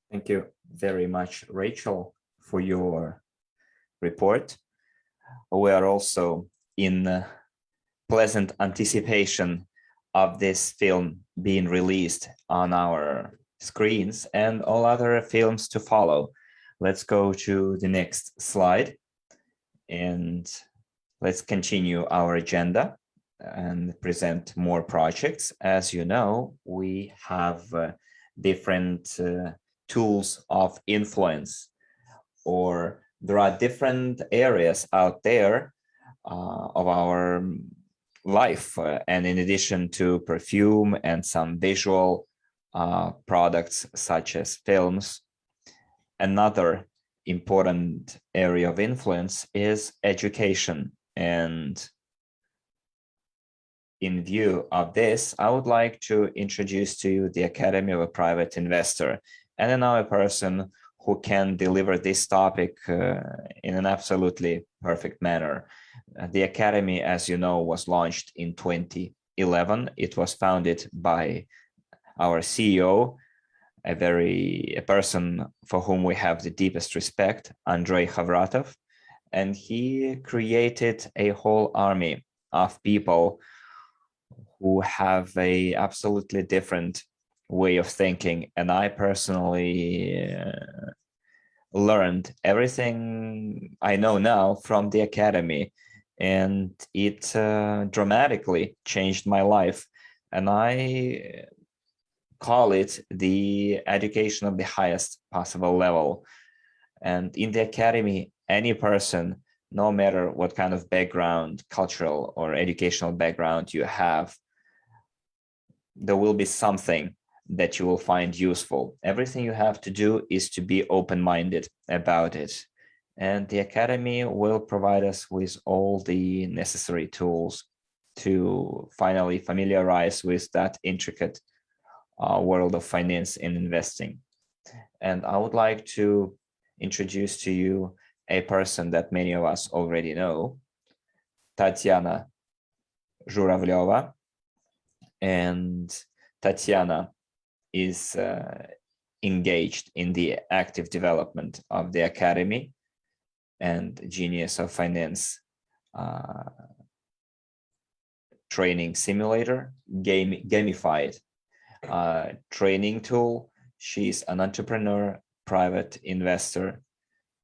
Thank you very much, Rachel, for your report. We are also in pleasant anticipation of this film being released on our screens and all other films to follow. Let's go to the next slide and let's continue our agenda and present more projects. As you know, we have different tools of influence, or there are different areas out there of our life. And in addition to perfume and some visual products such as films, another important area of influence is education. And in view of this, I would like to introduce to you the Academy of a Private Investor, and another person who can deliver this topic in an absolutely perfect manner. The Academy, as you know, was launched in 2011. It was founded by our CEO, a person for whom we have the deepest respect, Andrei Khavratov, and he created a whole army of people who have a absolutely different way of thinking. And I personally learned everything I know now from the Academy, and it dramatically changed my life. And I call it the education of the highest possible level. And in the academy, any person, no matter what kind of background, cultural or educational background you have, there will be something that you will find useful. Everything you have to do is to be open-minded about it. And the academy will provide us with all the necessary tools to finally familiarize with that intricate world of finance and investing. And I would like to introduce to you a person that many of us already know, Tatiana Zhuravlyova. And Tatiana is engaged in the active development of the Academy and Genius of Finance training simulator, gamified training tool. She's an entrepreneur, private investor.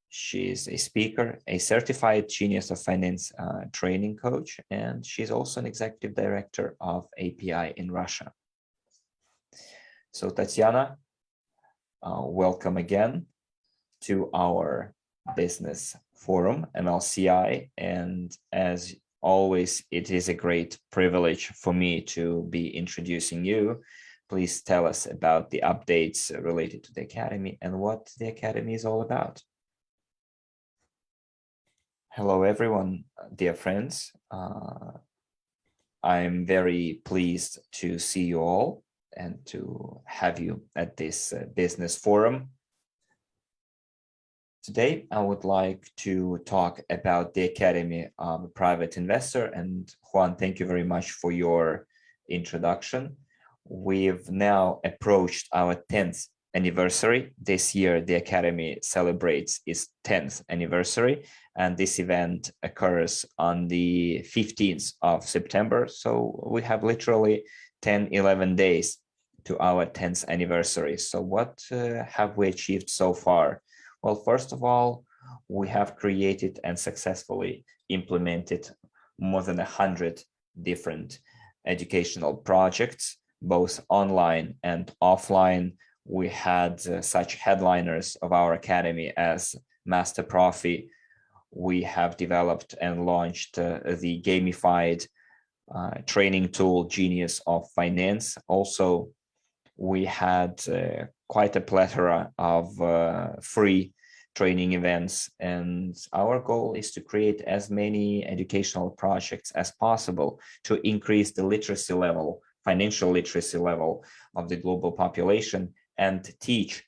She's a speaker, a certified Genius of Finance training coach, and she's also an executive director of API in Russia. So Tatiana, welcome again to our business forum, MLCI. And as always, it is a great privilege for me to be introducing you. Please tell us about the updates related to the Academy and what the Academy is all about. Hello, everyone, dear friends. I'm very pleased to see you all and to have you at this business forum. Today, I would like to talk about the Academy of a Private Investor. And Juan, thank you very much for your introduction. We've now approached our 10th anniversary. This year, the Academy celebrates its 10th anniversary, and this event occurs on the 15th of September. So we have literally 11 days to our 10th anniversary. So what have we achieved so far? Well, first of all, we have created and successfully implemented more than 100 different educational projects, both online and offline. We had such headliners of our academy as Master Profi. We have developed and launched the gamified training tool, Genius of Finance. Also, we had quite a plethora of free training events, and our goal is to create as many educational projects as possible to increase the literacy level, financial literacy level of the global population and teach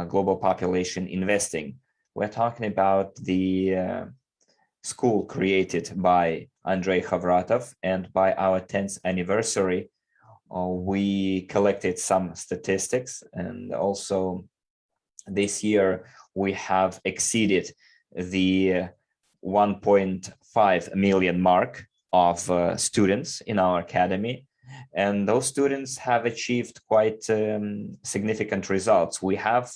global population investing. We're talking about the school created by Andrei Khavratov, and by our 10th anniversary, we collected some statistics, and also this year we have exceeded the 1.5 million mark of students in our academy, and those students have achieved quite significant results. We have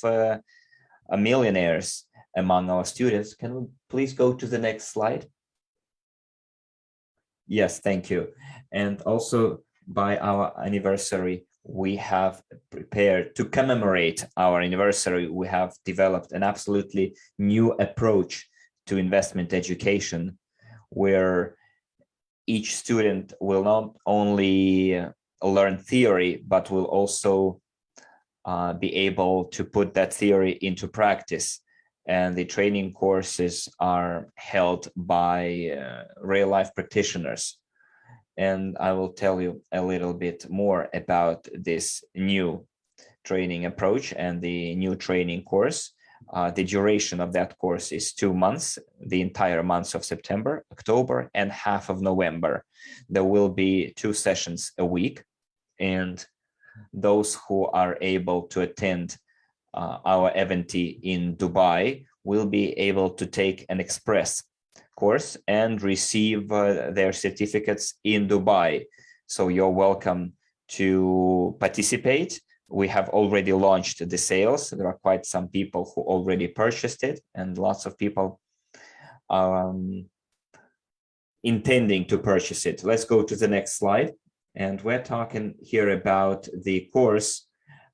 millionaires among our students. Can we please go to the next slide? Yes, thank you. And also, by our anniversary, we have prepared to commemorate our anniversary. We have developed an absolutely new approach to investment education, where each student will not only learn theory, but will also be able to put that theory into practice. And the training courses are held by real-life practitioners. And I will tell you a little bit more about this new training approach and the new training course. The duration of that course is 2 months, the entire months of September, October, and half of November. There will be 2 sessions a week, and those who are able to attend our event in Dubai will be able to take an express course and receive their certificates in Dubai. So you're welcome to participate. We have already launched the sales. There are quite some people who already purchased it, and lots of people are intending to purchase it. Let's go to the next slide. And we're talking here about the course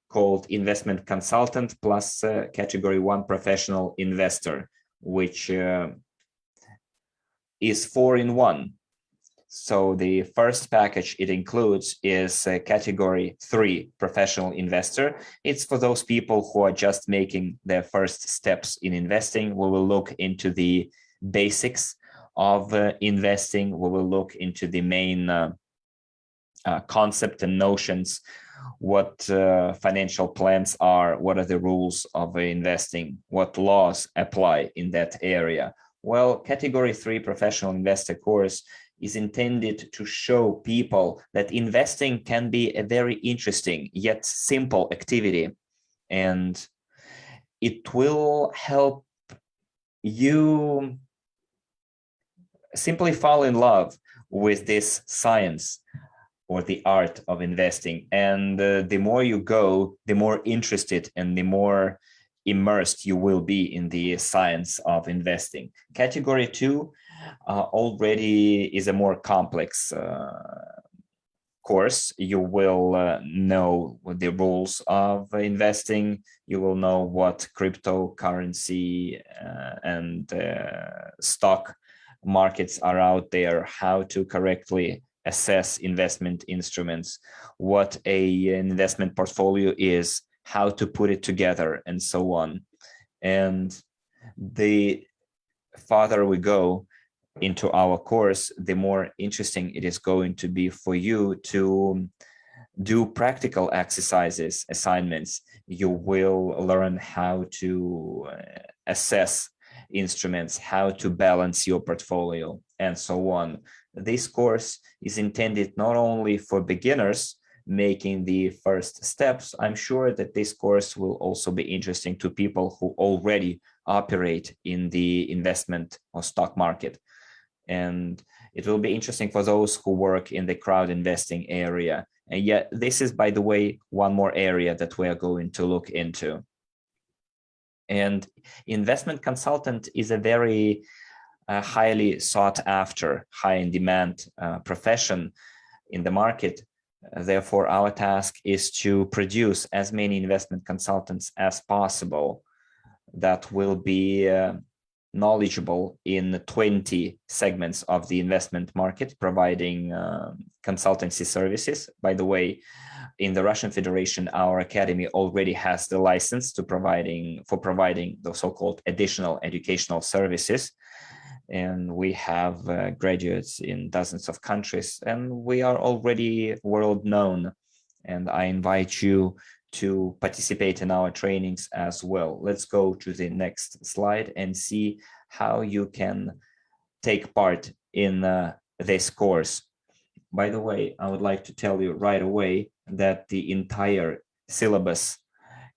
called investment consultant plus category 1 professional investor, which is 4-in-1. So the first package it includes is category 3 professional investor. It's for those people who are just making their first steps in investing. We will look into the basics of investing. We will look into the main concept and notions, what financial plans are, what are the rules of investing, what laws apply in that area. Well, category 3 professional investor course is intended to show people that investing can be a very interesting yet simple activity, and it will help you simply fall in love with this science or the art of investing. And the more you go, the more interested and the more immersed you will be in the science of investing. Category 2 already is a more complex course. You will know the rules of investing. You will know what cryptocurrency and stock markets are out there, how to correctly assess investment instruments, what an investment portfolio is, how to put it together, and so on. And the farther we go into our course, the more interesting it is going to be for you to do practical exercises, assignments. You will learn how to assess instruments, how to balance your portfolio, and so on. This course is intended not only for beginners making the first steps. I'm sure that this course will also be interesting to people who already operate in the investment or stock market. And it will be interesting for those who work in the crowd investing area. And yet, this is, by the way, one more area that we are going to look into. And investment consultant is a very highly sought after, high in demand profession in the market. Therefore, our task is to produce as many investment consultants as possible that will be knowledgeable in 20 segments of the investment market, providing consultancy services. By the way, in the Russian Federation, our academy already has the license to providing the so-called additional educational services. And we have graduates in dozens of countries, and we are already world known. And I invite you to participate in our trainings as well. Let's go to the next slide and see how you can take part in this course. By the way, I would like to tell you right away that the entire syllabus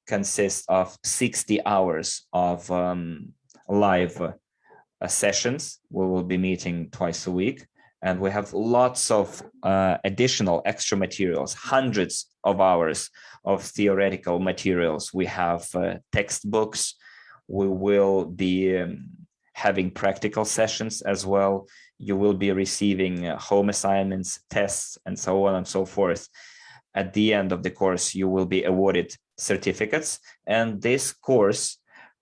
consists of 60 hours of live sessions. We will be meeting twice a week, and we have lots of additional extra materials, hundreds of hours of theoretical materials. We have textbooks. We will be having practical sessions as well. You will be receiving home assignments, tests, and so on and so forth. At the end of the course, you will be awarded certificates, and this course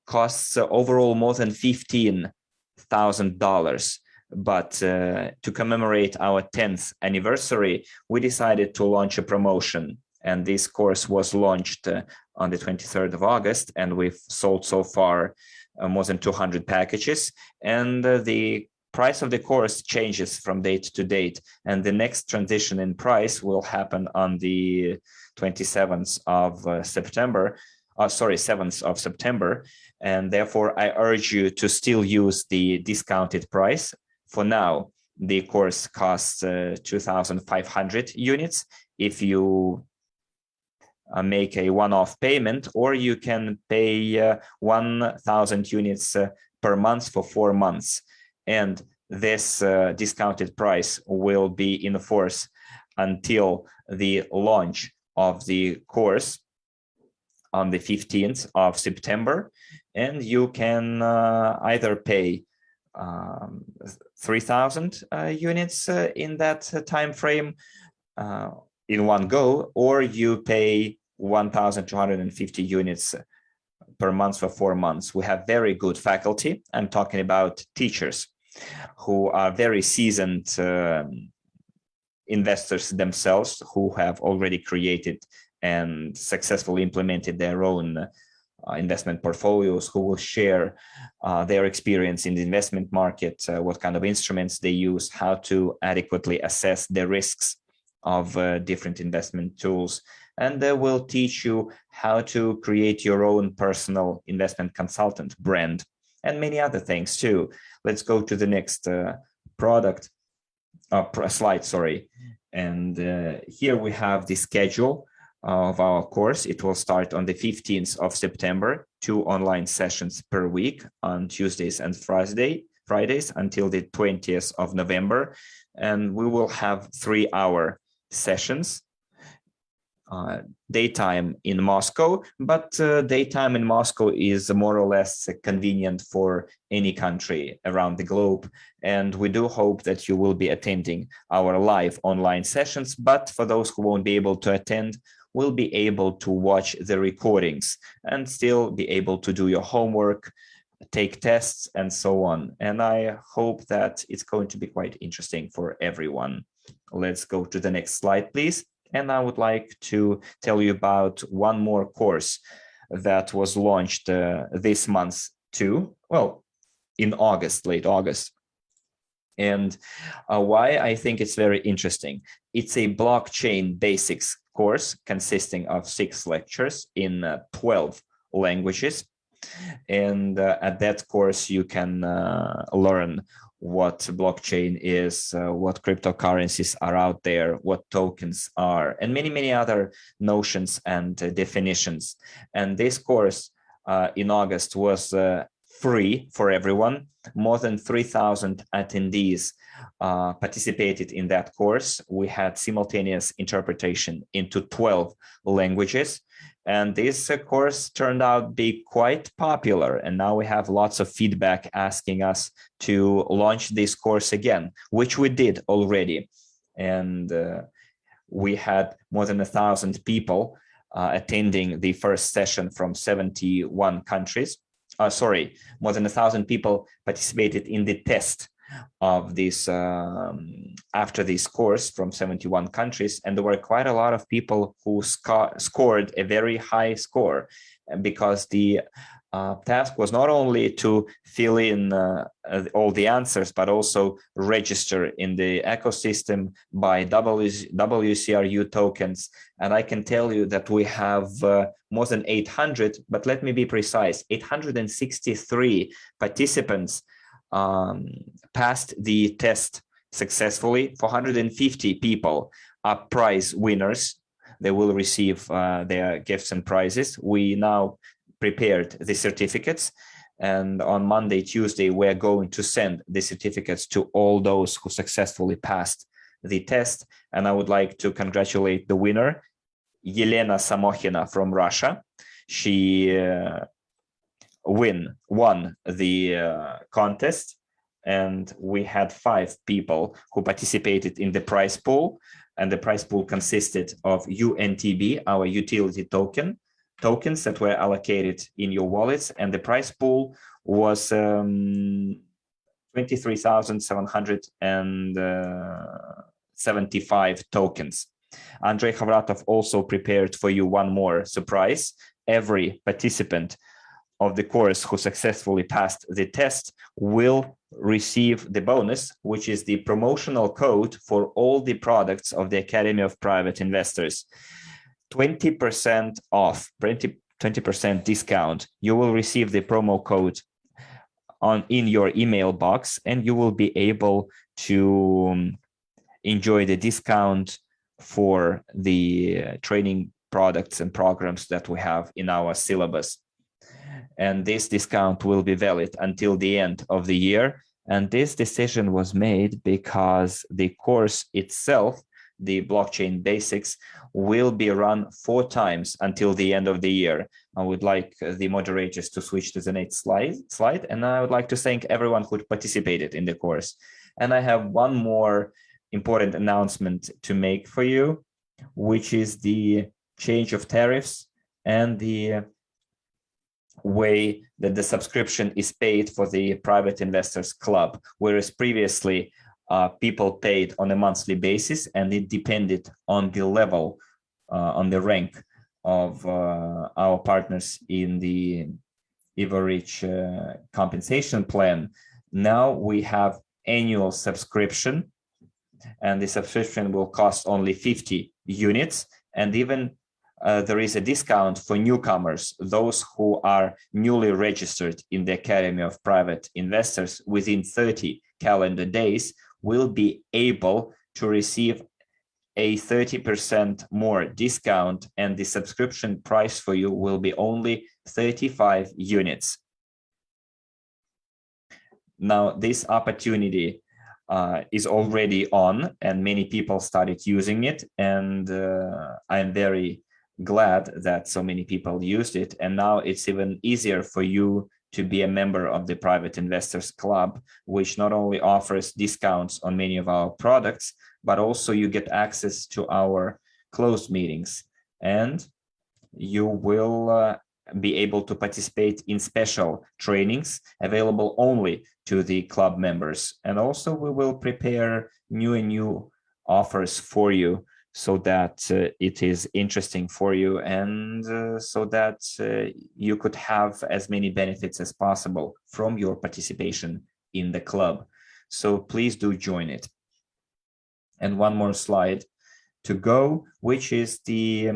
costs overall more than $15,000. But to commemorate our 10th anniversary, we decided to launch a promotion. And this course was launched on the 23rd of August, and we've sold so far more than 200 packages. And the price of the course changes from date to date. And the next transition in price will happen on the 27th of September. 7th of September. And therefore, I urge you to still use the discounted price. For now, the course costs 2,500 units if you make a one-off payment, or you can pay 1,000 units per month for 4 months. And this discounted price will be in force until the launch of the course on the 15th of September. And you can either pay 3,000 units in that time frame in one go, or you pay 1,250 units per month for 4 months. We have very good faculty. I'm talking about teachers who are very seasoned investors themselves, who have already created and successfully implemented their own investment portfolios, who will share their experience in the investment market, what kind of instruments they use, how to adequately assess the risks of different investment tools. And they will teach you how to create your own personal investment consultant brand and many other things too. Let's go to the next slide, sorry. And here we have the schedule of our course. It will start on the 15th of September, 2 online sessions per week on Tuesdays and Fridays until the 20th of November. And we will have 3-hour sessions, daytime in Moscow, but daytime in Moscow is more or less convenient for any country around the globe. And we do hope that you will be attending our live online sessions, but for those who won't be able to attend, will be able to watch the recordings and still be able to do your homework, take tests, and so on. And I hope that it's going to be quite interesting for everyone. Let's go to the next slide, please. And I would like to tell you about one more course that was launched this month too. Well, in August, late August. And why I think it's very interesting. It's a blockchain basics course consisting of 6 lectures in 12 languages. And at that course, you can learn what blockchain is, what cryptocurrencies are out there, what tokens are, and many, many other notions and definitions. And this course in August was free for everyone. More than 3,000 attendees participated in that course. We had simultaneous interpretation into 12 languages. And this course turned out to be quite popular. And now we have lots of feedback asking us to launch this course again, which we did already. And we had more than 1,000 people attending the first session from 71 countries. More than 1,000 people participated in the test of this after this course from 71 countries, and there were quite a lot of people who scored a very high score, because the task was not only to fill in all the answers, but also register in the ecosystem, buy WCRU tokens. And I can tell you that we have more than 800, but let me be precise, 863 participants passed the test successful. 450 people are prize winners. They will receive their gifts and prizes. We now prepared the certificates, and on Monday, Tuesday, we're going to send the certificates to all those who successfully passed the test. And I would like to congratulate the winner, Yelena Samokhina from Russia. She won the contest, and we had 5 people who participated in the prize pool, and the prize pool consisted of UNTB, our utility tokens that were allocated in your wallets, and the prize pool was 23,775 tokens. Andrei Khavratov also prepared for you one more surprise. Every participant of the course who successfully passed the test will receive the bonus, which is the promotional code for all the products of the Academy of Private Investors. 20% off, 20% discount. You will receive the promo code in your email box, and you will be able to enjoy the discount for the training products and programs that we have in our syllabus. And this discount will be valid until the end of the year. And this decision was made because the course itself, the blockchain basics, will be run 4 times until the end of the year. I would like the moderators to switch to the next slide. And I would like to thank everyone who participated in the course. And I have one more important announcement to make for you, which is the change of tariffs and the way that the subscription is paid for the private investors club, whereas previously people paid on a monthly basis and it depended on the level, on the rank of our partners in the Evorich compensation plan. Now we have annual subscription, and the subscription will cost only 50 units, and even there is a discount for newcomers, those who are newly registered in the Academy of Private Investors within 30 calendar days will be able to receive a 30% more discount, and the subscription price for you will be only 35 units. Now, this opportunity is already on, and many people started using it, and I'm very glad that so many people used it. And now it's even easier for you to be a member of the Private Investors Club, which not only offers discounts on many of our products, but also you get access to our closed meetings, and you will be able to participate in special trainings available only to the club members. And also we will prepare new offers for you so that it is interesting for you, and so that you could have as many benefits as possible from your participation in the club. So please do join it. And one more slide to go, which is the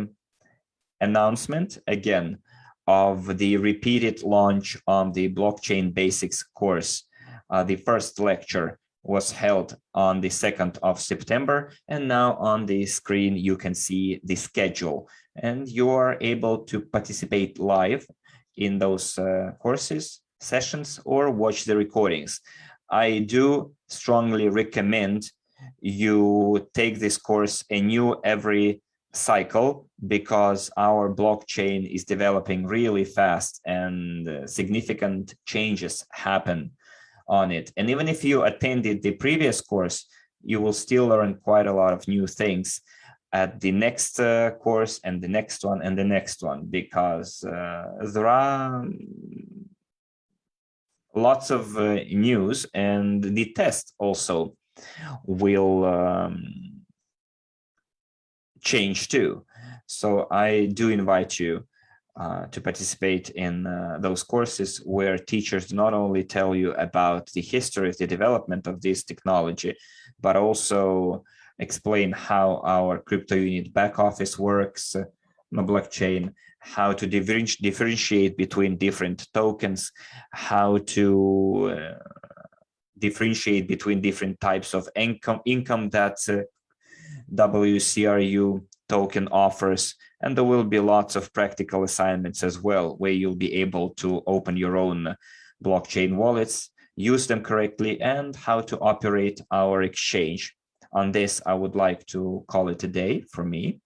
announcement again of the repeated launch on the blockchain basics course. The first lecture was held on the 2nd of September, and now on the screen you can see the schedule, and you are able to participate live in those courses, sessions, or watch the recordings. I do strongly recommend you take this course anew every cycle, because our blockchain is developing really fast and significant changes happen on it. And even if you attended the previous course, you will still learn quite a lot of new things at the next course and the next one and the next one, because there are lots of news, and the test also will change too. So I do invite you to participate in those courses where teachers not only tell you about the history of the development of this technology, but also explain how our Cryptounit back office works on the blockchain, how to differentiate between different tokens, how to differentiate between different types of income that WCRU token offers. And there will be lots of practical assignments as well, where you'll be able to open your own blockchain wallets, use them correctly, and how to operate our exchange. On this, I would like to call it a day for me.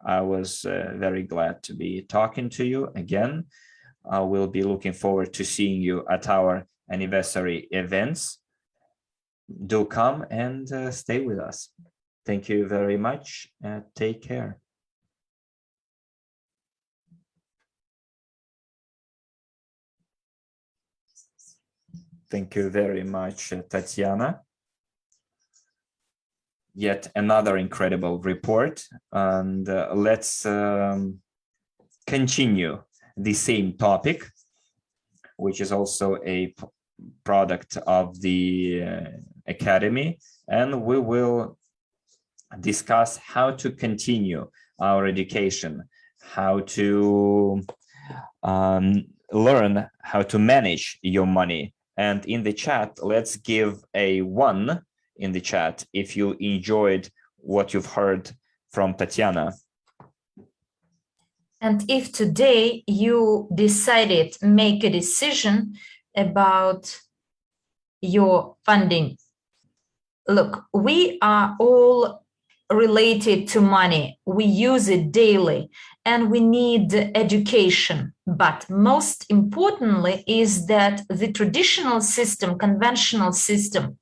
I was very glad to be talking to you again. I will be looking forward to seeing you at our anniversary events. Do come and stay with us. Thank you very much. Take care. Thank you very much, Tatiana. Yet another incredible report, and let's continue the same topic, which is also a product of the Academy, and we will discuss how to continue our education, how to learn how to manage your money. And in the chat, let's give a 1 in the chat if you enjoyed what you've heard from Tatiana. And if today you decided make a decision about your funding, look, we are all related to money. We use it daily and we need education. But most importantly is that the traditional system, conventional system,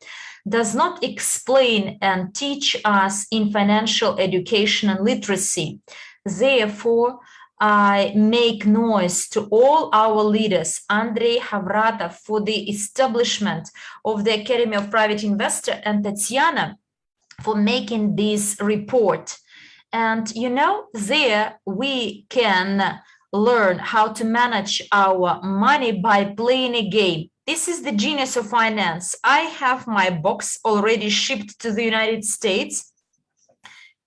does not explain and teach us in financial education and literacy Therefore, I make noise to all our leaders, Andrei Havratov for the establishment of the Academy of Private Investor and Tatiana for making this report. And you know, there we can learn how to manage our money by playing a game. This is the genius of finance. I have my box already shipped to the United States.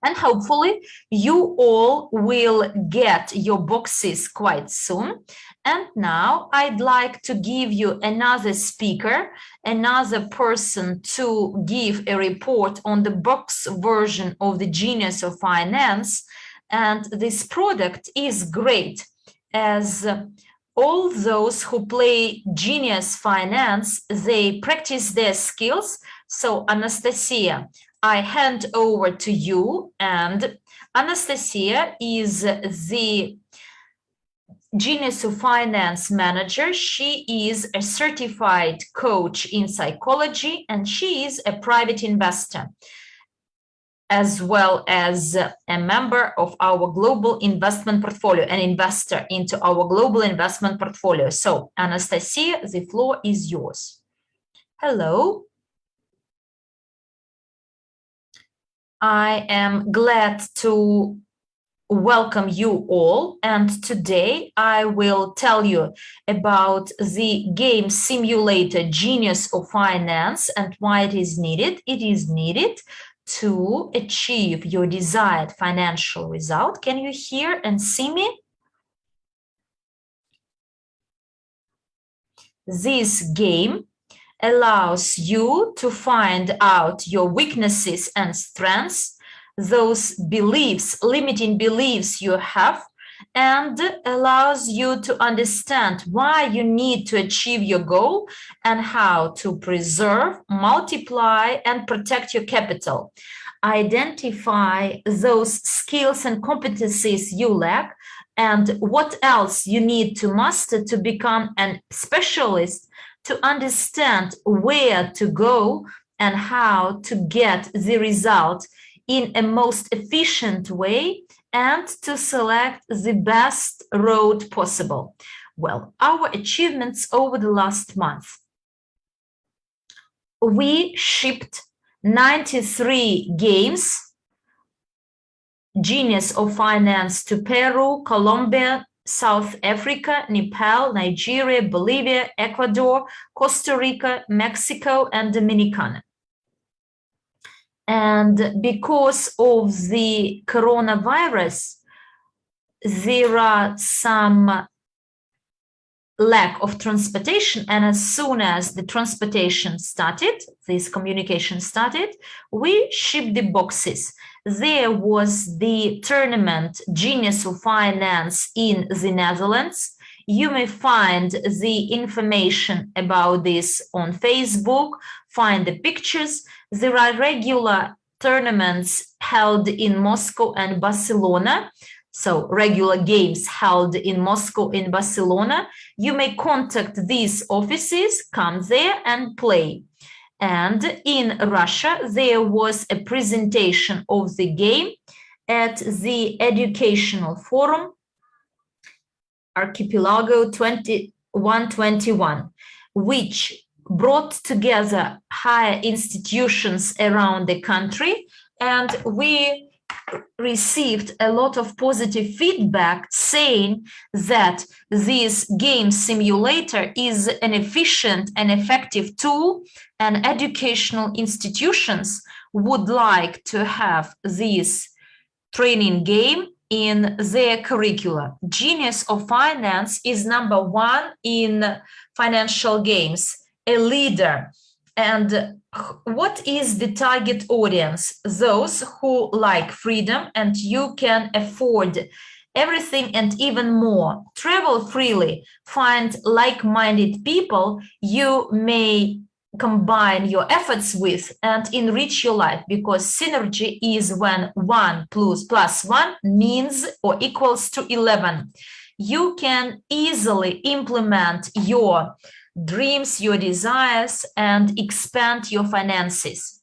And hopefully you all will get your boxes quite soon. And now I'd like to give you another speaker, another person to give a report on the box version of the Genius of Finance. And this product is great, as all those who play Genius Finance, they practice their skills. So Anastasia, I hand over to you, and Anastasia is the Genius of Finance manager. She is a certified coach in psychology, and she is a private investor, as well as a member of our global investment portfolio, an investor into our global investment portfolio. So Anastasia, the floor is yours. Hello. I am glad to welcome you all, and today I will tell you about the game simulator Genius of Finance and why it is needed. It is needed to achieve your desired financial result. Can you hear and see me? This game allows you to find out your weaknesses and strengths, those beliefs, limiting beliefs you have, and allows you to understand why you need to achieve your goal and how to preserve, multiply, and protect your capital. Identify those skills and competencies you lack and what else you need to master to become a specialist, to understand where to go and how to get the result in a most efficient way, and to select the best road possible. Well, our achievements over the last month. We shipped 93 games, Genius of Finance, to Peru, Colombia, South Africa, Nepal, Nigeria, Bolivia, Ecuador, Costa Rica, Mexico, and Dominicana. And because of the coronavirus, there are some lack of transportation, and as soon as the transportation started, this communication started, we shipped the boxes. There was the tournament Genius of Finance in the Netherlands. You may find the information about this on Facebook, find the pictures. There are regular tournaments held in Moscow and Barcelona. So regular games held in Moscow and Barcelona. You may contact these offices, come there and play. And in Russia, there was a presentation of the game at the Educational Forum, Archipelago 2121, which brought together higher institutions around the country, and we received a lot of positive feedback saying that this game simulator is an efficient and effective tool, and educational institutions would like to have this training game in their curricula. Genius of Finance is #1 in financial games, a leader. And what is the target audience? Those who like freedom, and you can afford everything and even more. Travel freely, find like-minded people you may combine your efforts with and enrich your life, because synergy is when 1 plus 1 means or equals to 11. You can easily implement your dreams, your desires, and expand your finances.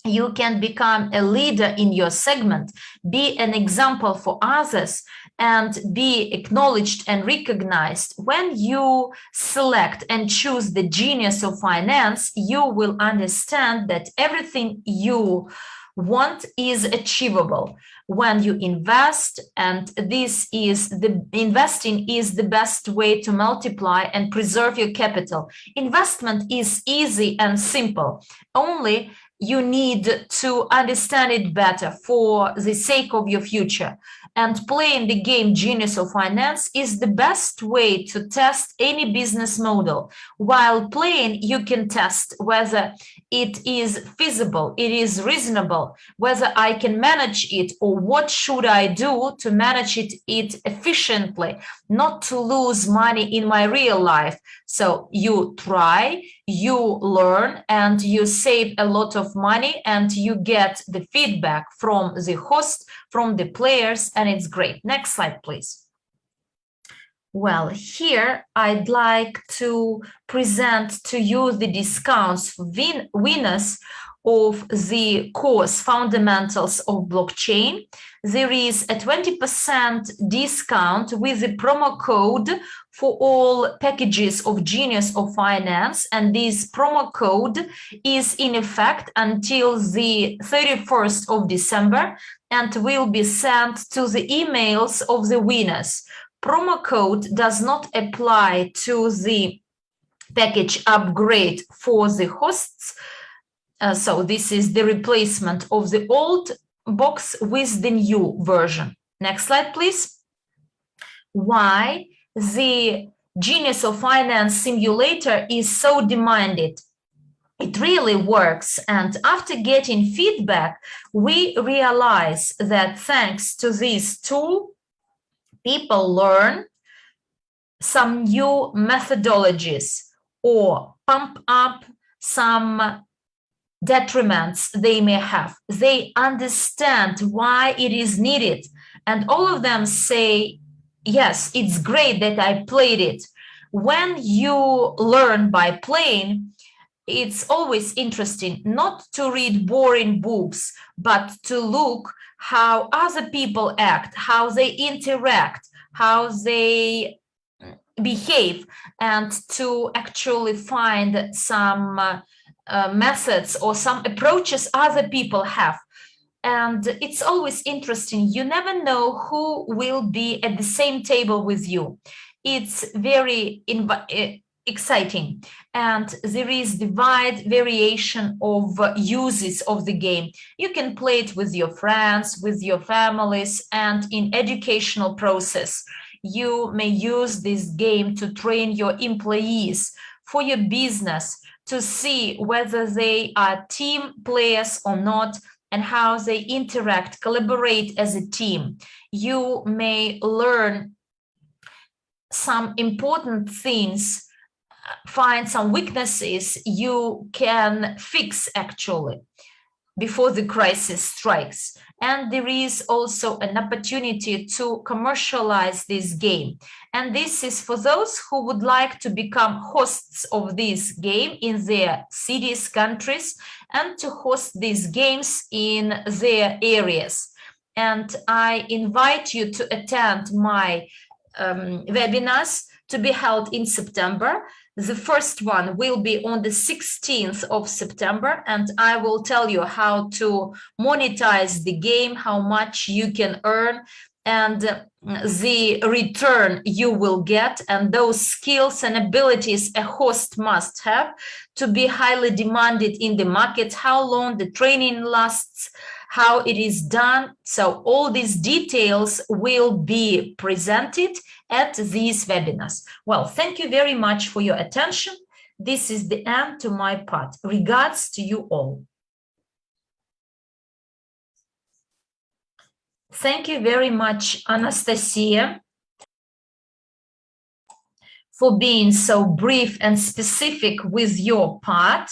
you can become a leader in your segment, be an example for others, and be acknowledged and recognized. When you select and choose the genius of finance, you will understand that everything you want is achievable when you invest, and investing is the best way to multiply and preserve your capital. Investment is easy and simple, only you need to understand it better for the sake of your future. And playing the game Genius of Finance is the best way to test any business model. While playing, you can test whether it is feasible, it is reasonable, whether I can manage it, or what should I do to manage it efficiently, not to lose money in my real life. So you try, you learn, and you save a lot of money, and you get the feedback from the host, from the players, and it's great. Next slide, please. Well, here I'd like to present to you the discounts for winners of the course Fundamentals of Blockchain. There is a 20% discount with the promo code for all packages of Genius of Finance, and this promo code is in effect until the 31st of December and will be sent to the emails of the winners. Promo code does not apply to the package upgrade for the hosts. So this is the replacement of the old box with the new version. Next slide, please. Why the Genius of Finance simulator is so demanded? It really works, and after getting feedback, we realize that thanks to this tool, people learn some new methodologies or pump up some detriments they may have. They understand why it is needed, and all of them say, yes, it's great that I played it. When you learn by playing, it's always interesting not to read boring books, but to look how other people act, how they interact, how they behave, and to actually find some methods or some approaches other people have. And it's always interesting. You never know who will be at the same table with you. It's very exciting, and there is the wide variation of uses of the game. You can play it with your friends, with your families, and in educational process. You may use this game to train your employees for your business, to see whether they are team players or not, and how they interact, collaborate as a team. You may learn some important things, find some weaknesses you can fix actually before the crisis strikes. And there is also an opportunity to commercialize this game. And this is for those who would like to become hosts of this game in their cities, countries, and to host these games in their areas. And I invite you to attend my webinars to be held in September. The first one will be on the 16th of September, and I will tell you how to monetize the game, how much you can earn, and the return you will get, and those skills and abilities a host must have to be highly demanded in the market, how long the training lasts, how it is done. So all these details will be presented at these webinars. Well, thank you very much for your attention. This is the end to my part. Regards to you all. Thank you very much, Anastasia, for being so brief and specific with your part.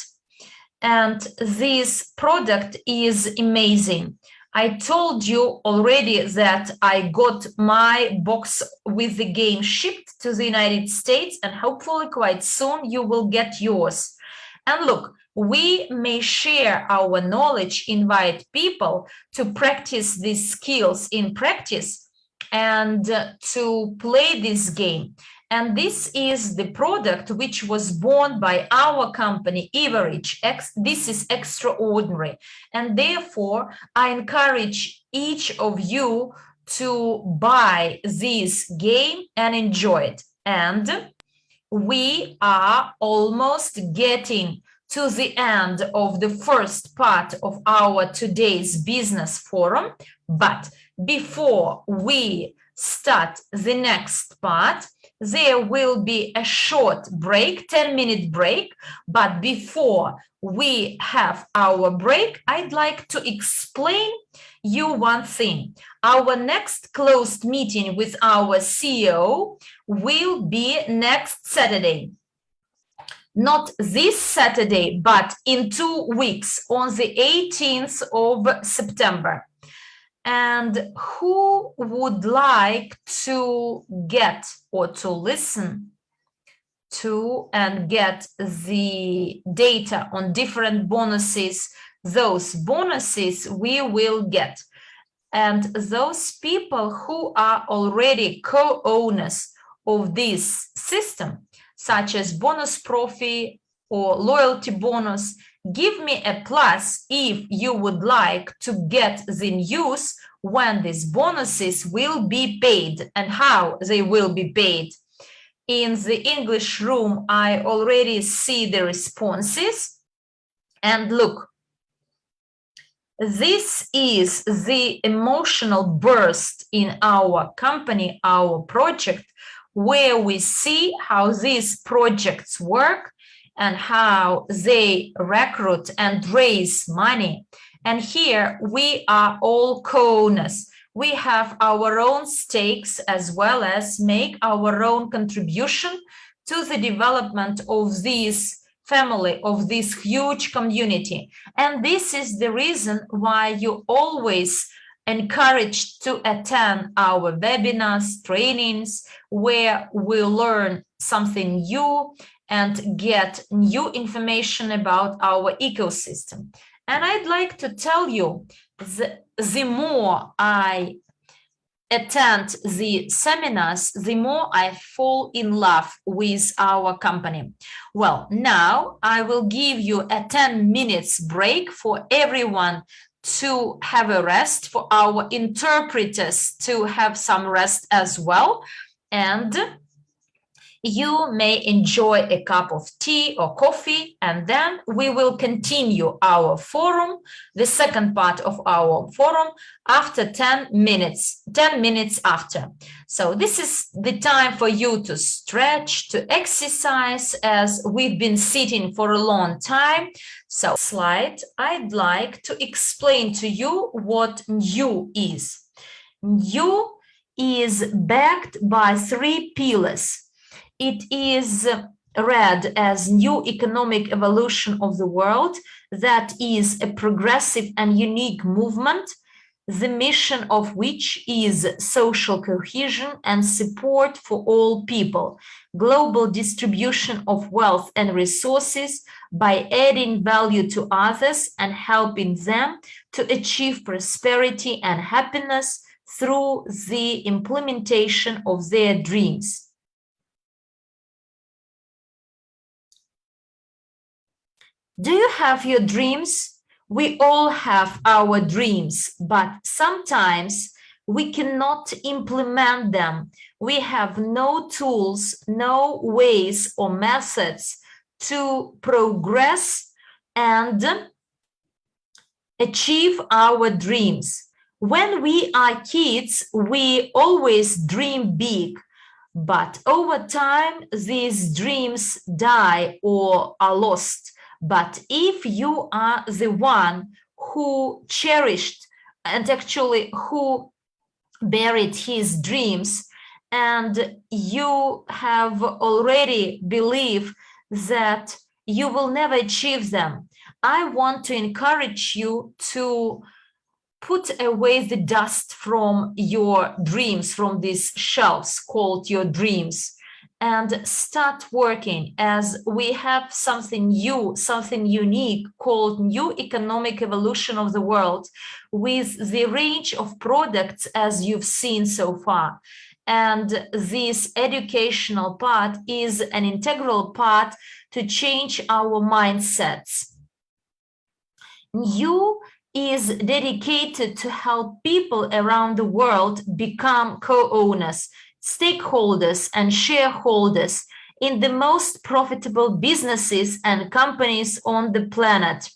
And this product is amazing. I told you already that I got my box with the game shipped to the United States, and hopefully quite soon you will get yours. And look, we may share our knowledge, invite people to practice these skills in practice and to play this game. And this is the product which was born by our company, Evorich. This is extraordinary. And therefore, I encourage each of you to buy this game and enjoy it. And we are almost getting to the end of the first part of our today's business forum. But before we start the next part, there will be a short break, 10-minute break. But before we have our break, I'd like to explain you one thing. Our next closed meeting with our CEO will be next Saturday. Not this Saturday, but in 2 weeks, on the 18th of September. And who would like to get or to listen to and get the data on different bonuses? Those bonuses we will get. And those people who are already co-owners of this system, such as bonus profi or loyalty bonus, give me a plus if you would like to get the news when these bonuses will be paid and how they will be paid. In the English room, I already see the responses. And look, this is the emotional burst in our company, our project, where we see how these projects work and how they recruit and raise money. And here we are all co-owners. We have our own stakes as well as make our own contribution to the development of this family, of this huge community. And this is the reason why you always encouraged to attend our webinars, trainings, where we learn something new and get new information about our ecosystem. And I'd like to tell you, the more I attend the seminars, the more I fall in love with our company. Well, now I will give you a 10 minutes break for everyone to have a rest, for our interpreters to have some rest as well. And you may enjoy a cup of tea or coffee, and then we will continue our forum, the second part of our forum, after 10 minutes after. So this is the time for you to stretch, to exercise, as we've been sitting for a long time. So slide, I'd like to explain to you what NEEW is. NEEW is backed by 3 pillars. It is read as New Economic Evolution of the World, that is a progressive and unique movement, the mission of which is social cohesion and support for all people, global distribution of wealth and resources by adding value to others and helping them to achieve prosperity and happiness through the implementation of their dreams. Do you have your dreams? We all have our dreams, but sometimes we cannot implement them. We have no tools, no ways or methods to progress and achieve our dreams. When we are kids, we always dream big, but over time, these dreams die or are lost. But if you are the one who cherished and actually who buried his dreams, and you have already believed that you will never achieve them, I want to encourage you to put away the dust from your dreams, from these shelves called your dreams, and start working, as we have something new, something unique called New Economic Evolution of the World, with the range of products as you've seen so far. And this educational part is an integral part to change our mindsets. NEEW is dedicated to help people around the world become co-owners, stakeholders, and shareholders in the most profitable businesses and companies on the planet.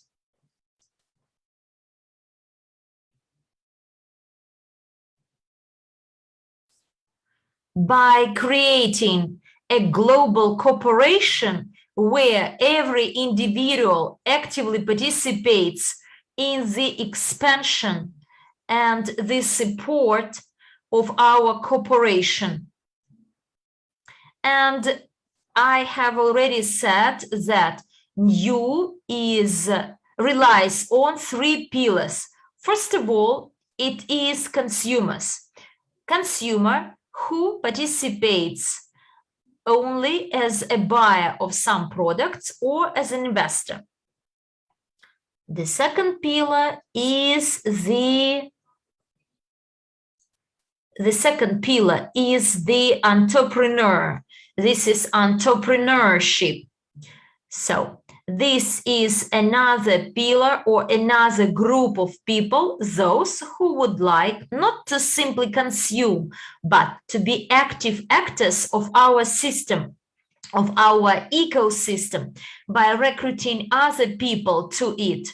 By creating a global corporation where every individual actively participates in the expansion and the support of our corporation. And I have already said that NEEW relies on 3 pillars. First of all, it is consumers. Consumer who participates only as a buyer of some products or as an investor. The second pillar is the entrepreneur. This is entrepreneurship. So this is another pillar or another group of people, those who would like not to simply consume, but to be active actors of our system, of our ecosystem, by recruiting other people to it.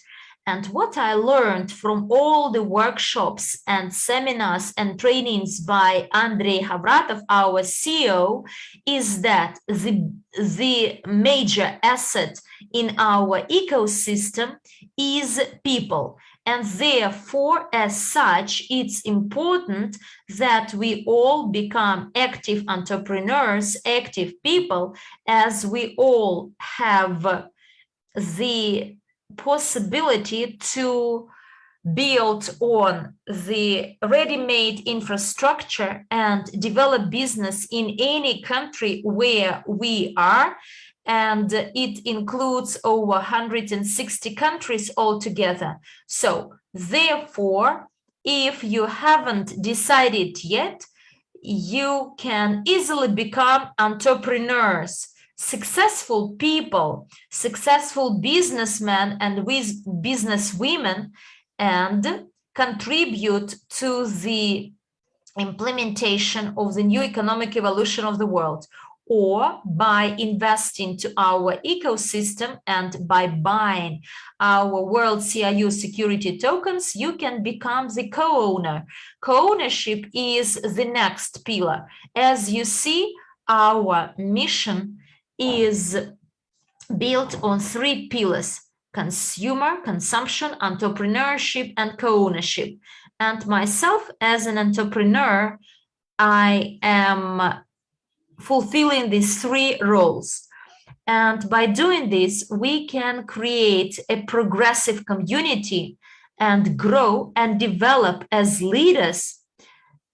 And what I learned from all the workshops and seminars and trainings by Andrei Havratov, our CEO, is that the major asset in our ecosystem is people. And therefore, as such, it's important that we all become active entrepreneurs, active people, as we all have the possibility to build on the ready-made infrastructure and develop business in any country where we are. And it includes over 160 countries altogether. So therefore, if you haven't decided yet, you can easily become entrepreneurs, successful people, successful businessmen and businesswomen, and contribute to the implementation of the new economic evolution of the world, or by investing to our ecosystem and by buying our WCRU security tokens, you can become the co-owner. Co-ownership is the next pillar. As you see, our mission is built on 3 pillars: consumer, consumption, entrepreneurship, and co-ownership. And myself, as an entrepreneur, I am fulfilling these 3 roles. And by doing this, we can create a progressive community and grow and develop as leaders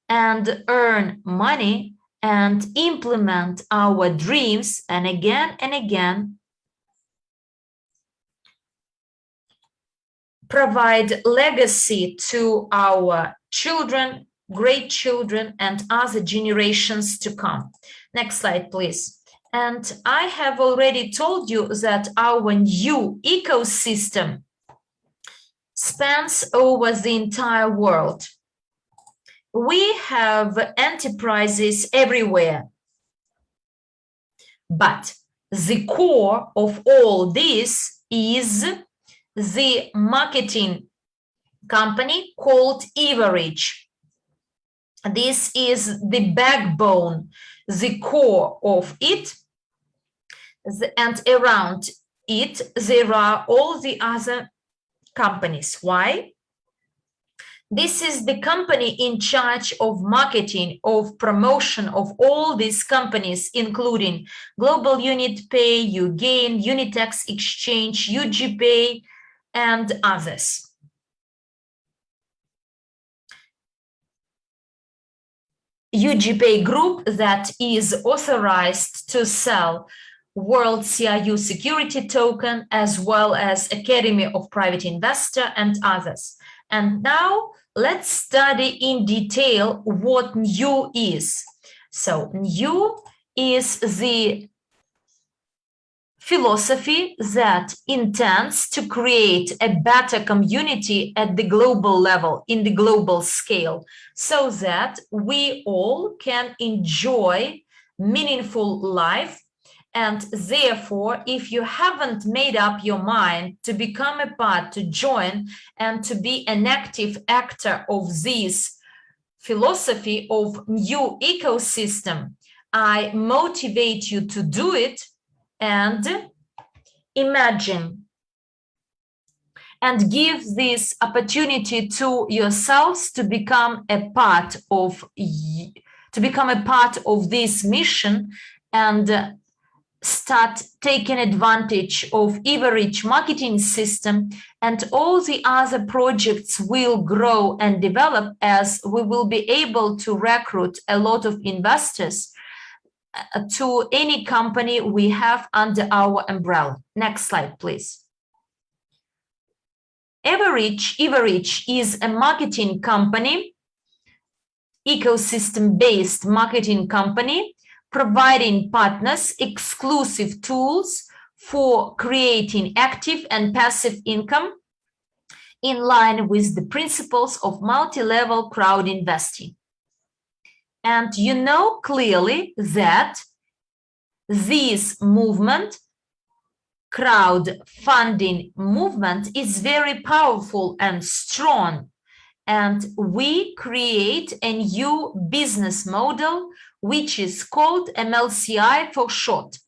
and earn money and implement our dreams, and again, provide legacy to our children, great children, and other generations to come. Next slide, please. And I have already told you that our new ecosystem spans over the entire world. We have enterprises everywhere, but the core of all this is the marketing company called Evorich. This is the backbone, the core of it, and around it there are all the other companies. Why? This is the company in charge of marketing, of promotion of all these companies, including Global Unitpay, uGain, Unitex Exchange, Ugpay, and others. Ugpay group that is authorized to sell WCRU security token, as well as Academy of Private Investor and others. And now let's study in detail what NEEW is. So NEEW is the philosophy that intends to create a better community at the global level, in the global scale, so that we all can enjoy meaningful life. And therefore, if you haven't made up your mind to become a part, to join, and to be an active actor of this philosophy of new ecosystem, I motivate you to do it. And imagine and give this opportunity to yourselves to become a part of this mission and start taking advantage of Evorich marketing system, and all the other projects will grow and develop as we will be able to recruit a lot of investors to any company we have under our umbrella. Next slide, please. Evorich is a marketing company, ecosystem-based marketing company, providing partners exclusive tools for creating active and passive income in line with the principles of multi-level crowd investing. And you know clearly that this movement, crowdfunding movement, is very powerful and strong. And we create a new business model, which is called MLCI for short.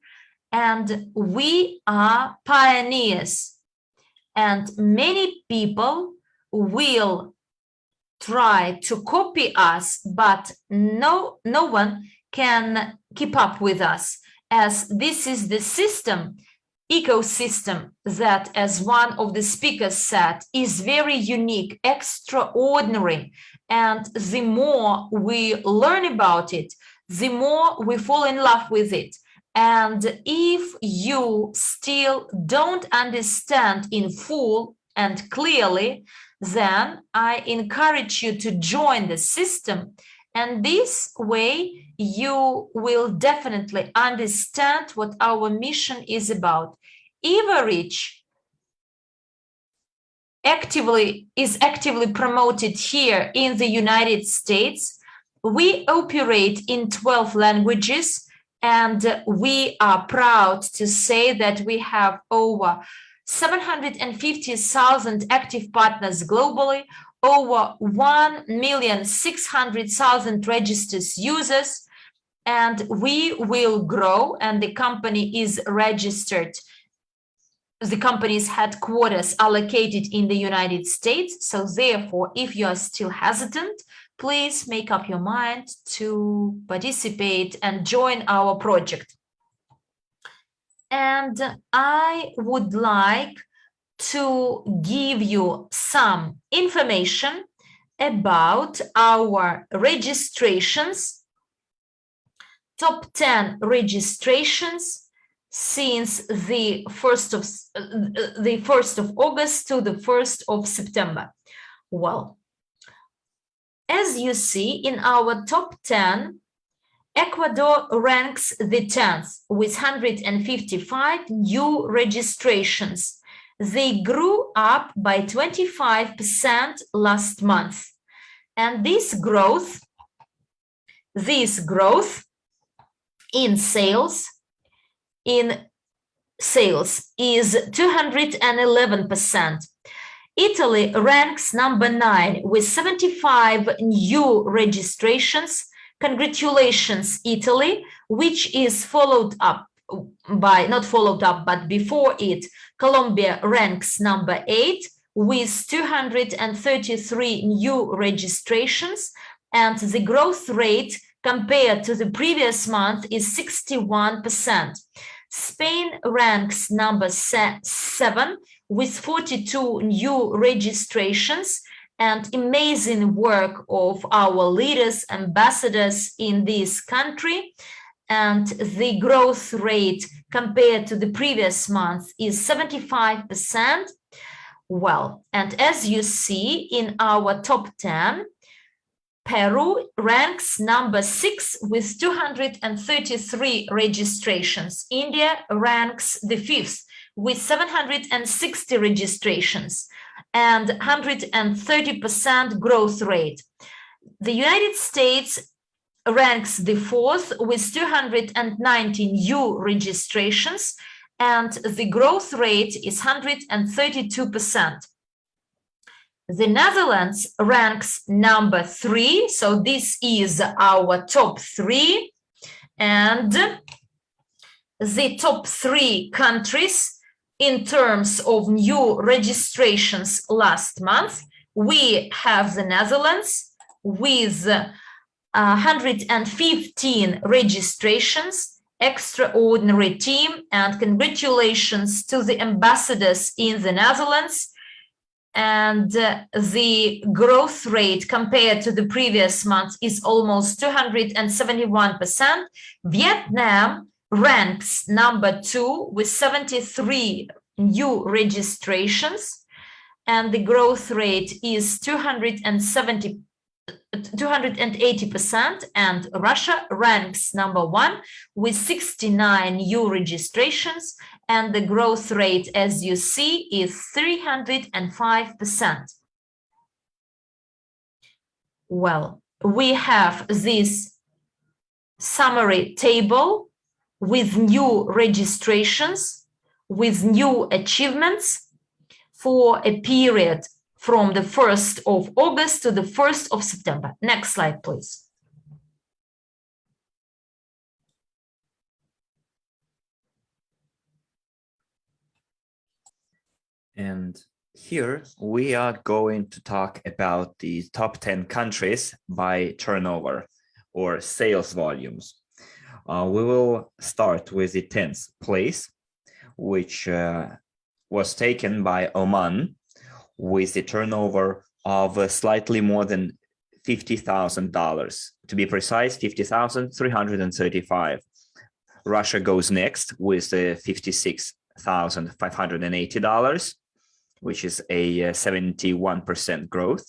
And we are pioneers. And many people will try to copy us, but no one can keep up with us, as this is the ecosystem that, as one of the speakers said, is very unique, extraordinary. And the more we learn about it, the more we fall in love with it. And if you still don't understand in full and clearly, then I encourage you to join the system. And this way you will definitely understand what our mission is about. Evorich is actively promoted here in the United States. We operate in 12 languages, and we are proud to say that we have over 750,000 active partners globally, over 1,600,000 registered users, and we will grow, and the company is registered. The company's headquarters are located in the United States. So therefore, if you are still hesitant, please make up your mind to participate and join our project. And I would like to give you some information about our registrations, top 10 registrations since the 1st of August to the 1st of September. Well, as you see in our top 10, Ecuador ranks the 10th with 155 new registrations. They grew up by 25% last month. And this growth in sales is 211%. Italy ranks number 9 with 75 new registrations. Congratulations, Italy, which is followed up by, not followed up, but before it, Colombia ranks number 8 with 233 new registrations, and the growth rate compared to the previous month is 61%. Spain ranks number 7 with 42 new registrations, and amazing work of our leaders, ambassadors in this country. And the growth rate compared to the previous month is 75%. Well, and as you see in our top 10, Peru ranks number 6 with 233 registrations. India ranks the 5th with 760 registrations and 130% growth rate. The United States ranks the 4th with 290 new registrations, and the growth rate is 132%. The Netherlands ranks number 3, so this is our top 3, and the top 3 countries in terms of new registrations last month. We have the Netherlands with 115 registrations, extraordinary team, and congratulations to the ambassadors in the Netherlands. And the growth rate compared to the previous month is almost 271%. Vietnam ranks number 2 with 73 new registrations, and the growth rate is 280%, and Russia ranks number 1 with 69 new registrations, and the growth rate, as you see, is 305%. Well, we have this summary table with new registrations, with new achievements for a period from the 1st of August to the 1st of September. Next slide, please. And here we are going to talk about the top 10 countries by turnover or sales volumes. We will start with the 10th place, which was taken by Oman with a turnover of slightly more than $50,000. To be precise, $50,335. Russia goes next with $56,580, which is a 71% growth.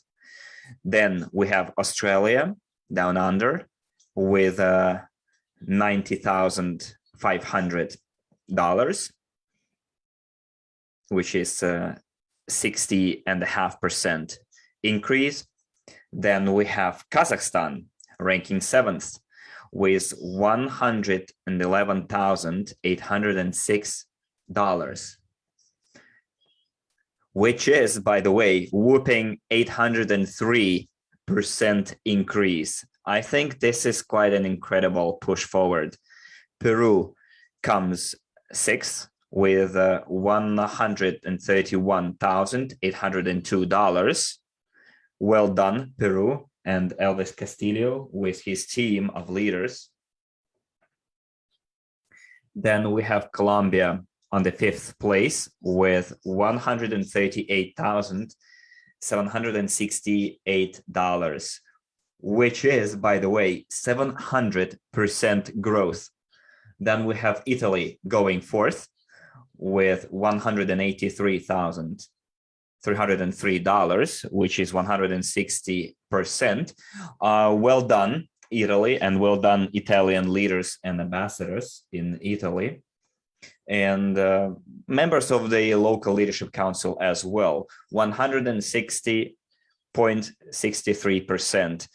Then we have Australia down under with $90,500, which is 60.5% increase. Then we have Kazakhstan ranking 7th with $111,806, which is, by the way, whooping 803% increase. I think this is quite an incredible push forward. Peru comes 6th with $131,802. Well done, Peru, and Elvis Castillo with his team of leaders. Then we have Colombia on the 5th place with $138,768, which is, by the way, 700% growth. Then we have Italy going 4th with $183,303, which is 160%. Well done, Italy, and well done, Italian leaders and ambassadors in Italy, and members of the local leadership council as well, 160.63%.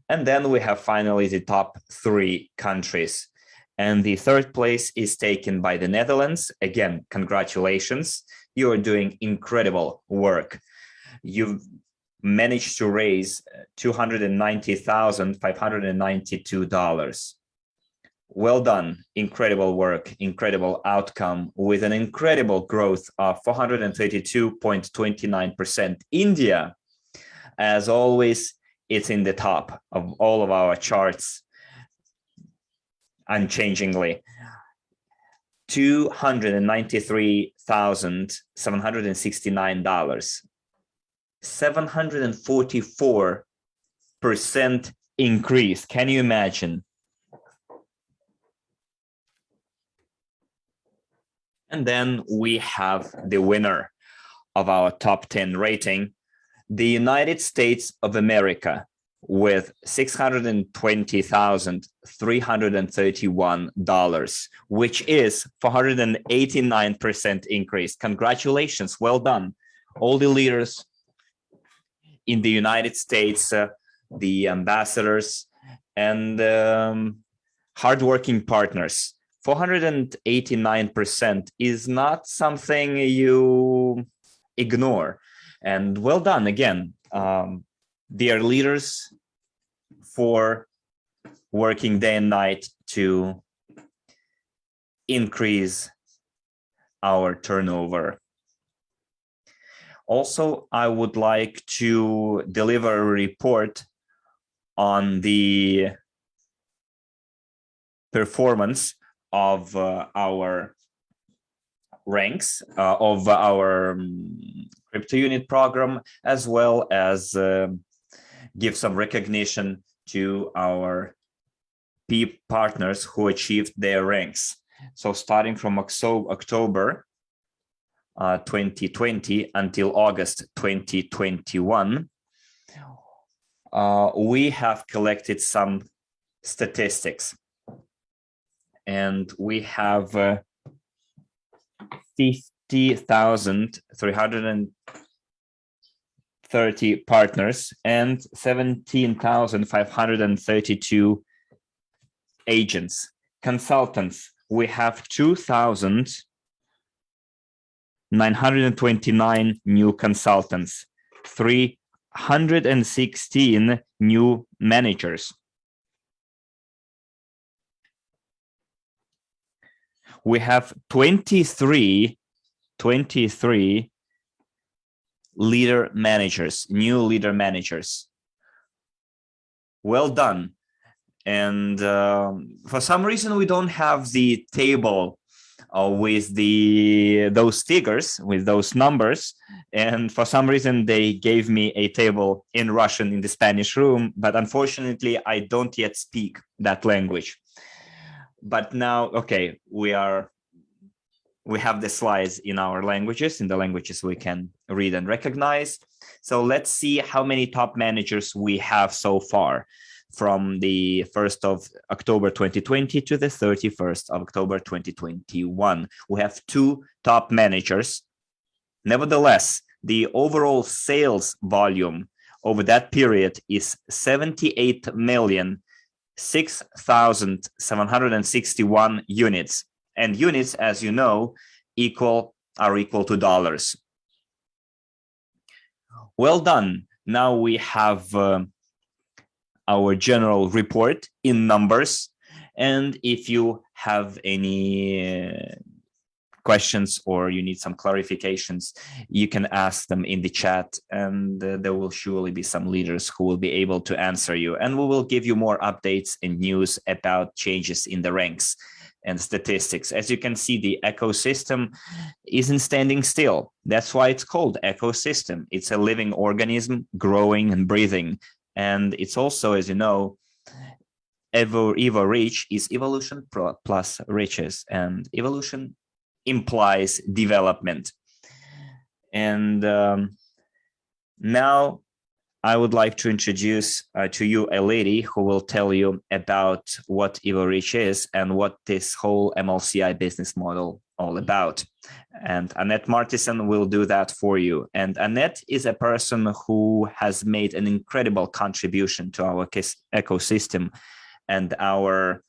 And then we have finally the top 3 countries. And the 3rd place is taken by the Netherlands. Again, congratulations. You are doing incredible work. You've managed to raise $290,592. Well done. Incredible work, incredible outcome with an incredible growth of 432.29%. India, as always, it's in the top of all of our charts unchangingly. $293,769. 744% increase. Can you imagine? And then we have the winner of our top 10 rating, the United States of America, with $620,331, which is 489% increase. Congratulations, well done. All the leaders in the United States, the ambassadors, and hardworking partners. 489% is not something you ignore. And well done again, dear leaders, for working day and night to increase our turnover. Also, I would like to deliver a report on the performance of our ranks of our Cryptounit program, as well as give some recognition to our P partners who achieved their ranks. So starting from October 2020 until August 2021, we have collected some statistics, and we have 50,330 partners and 17,532 agents. Consultants, we have 2,929 new consultants, 316 new managers. We have 23 leader managers, new leader managers. Well done. And for some reason, we don't have the table with those figures, with those numbers. And for some reason, they gave me a table in Russian in the Spanish room, but unfortunately, I don't yet speak that language. But now, okay, we have the slides in our languages, in the languages we can read and recognize. So let's see how many top managers we have so far from the 1st of October 2020 to the 31st of October 2021. We have 2 top managers. Nevertheless, the overall sales volume over that period is 78,006,761 units. And units, as you know, are equal to dollars. Well done. Now we have our general report in numbers. And if you have any questions or you need some clarifications, you can ask them in the chat, and there will surely be some leaders who will be able to answer you. And we will give you more updates and news about changes in the ranks and statistics. As you can see, the ecosystem isn't standing still. That's why it's called ecosystem. It's a living organism growing and breathing. And it's also, as you know, EVORICH is evolution plus riches, and evolution implies development. And now I would like to introduce to you a lady who will tell you about what Evorich is and what this whole MLCI business model all about. And Annette Martison will do that for you. And Annette is a person who has made an incredible contribution to our ecosystem and to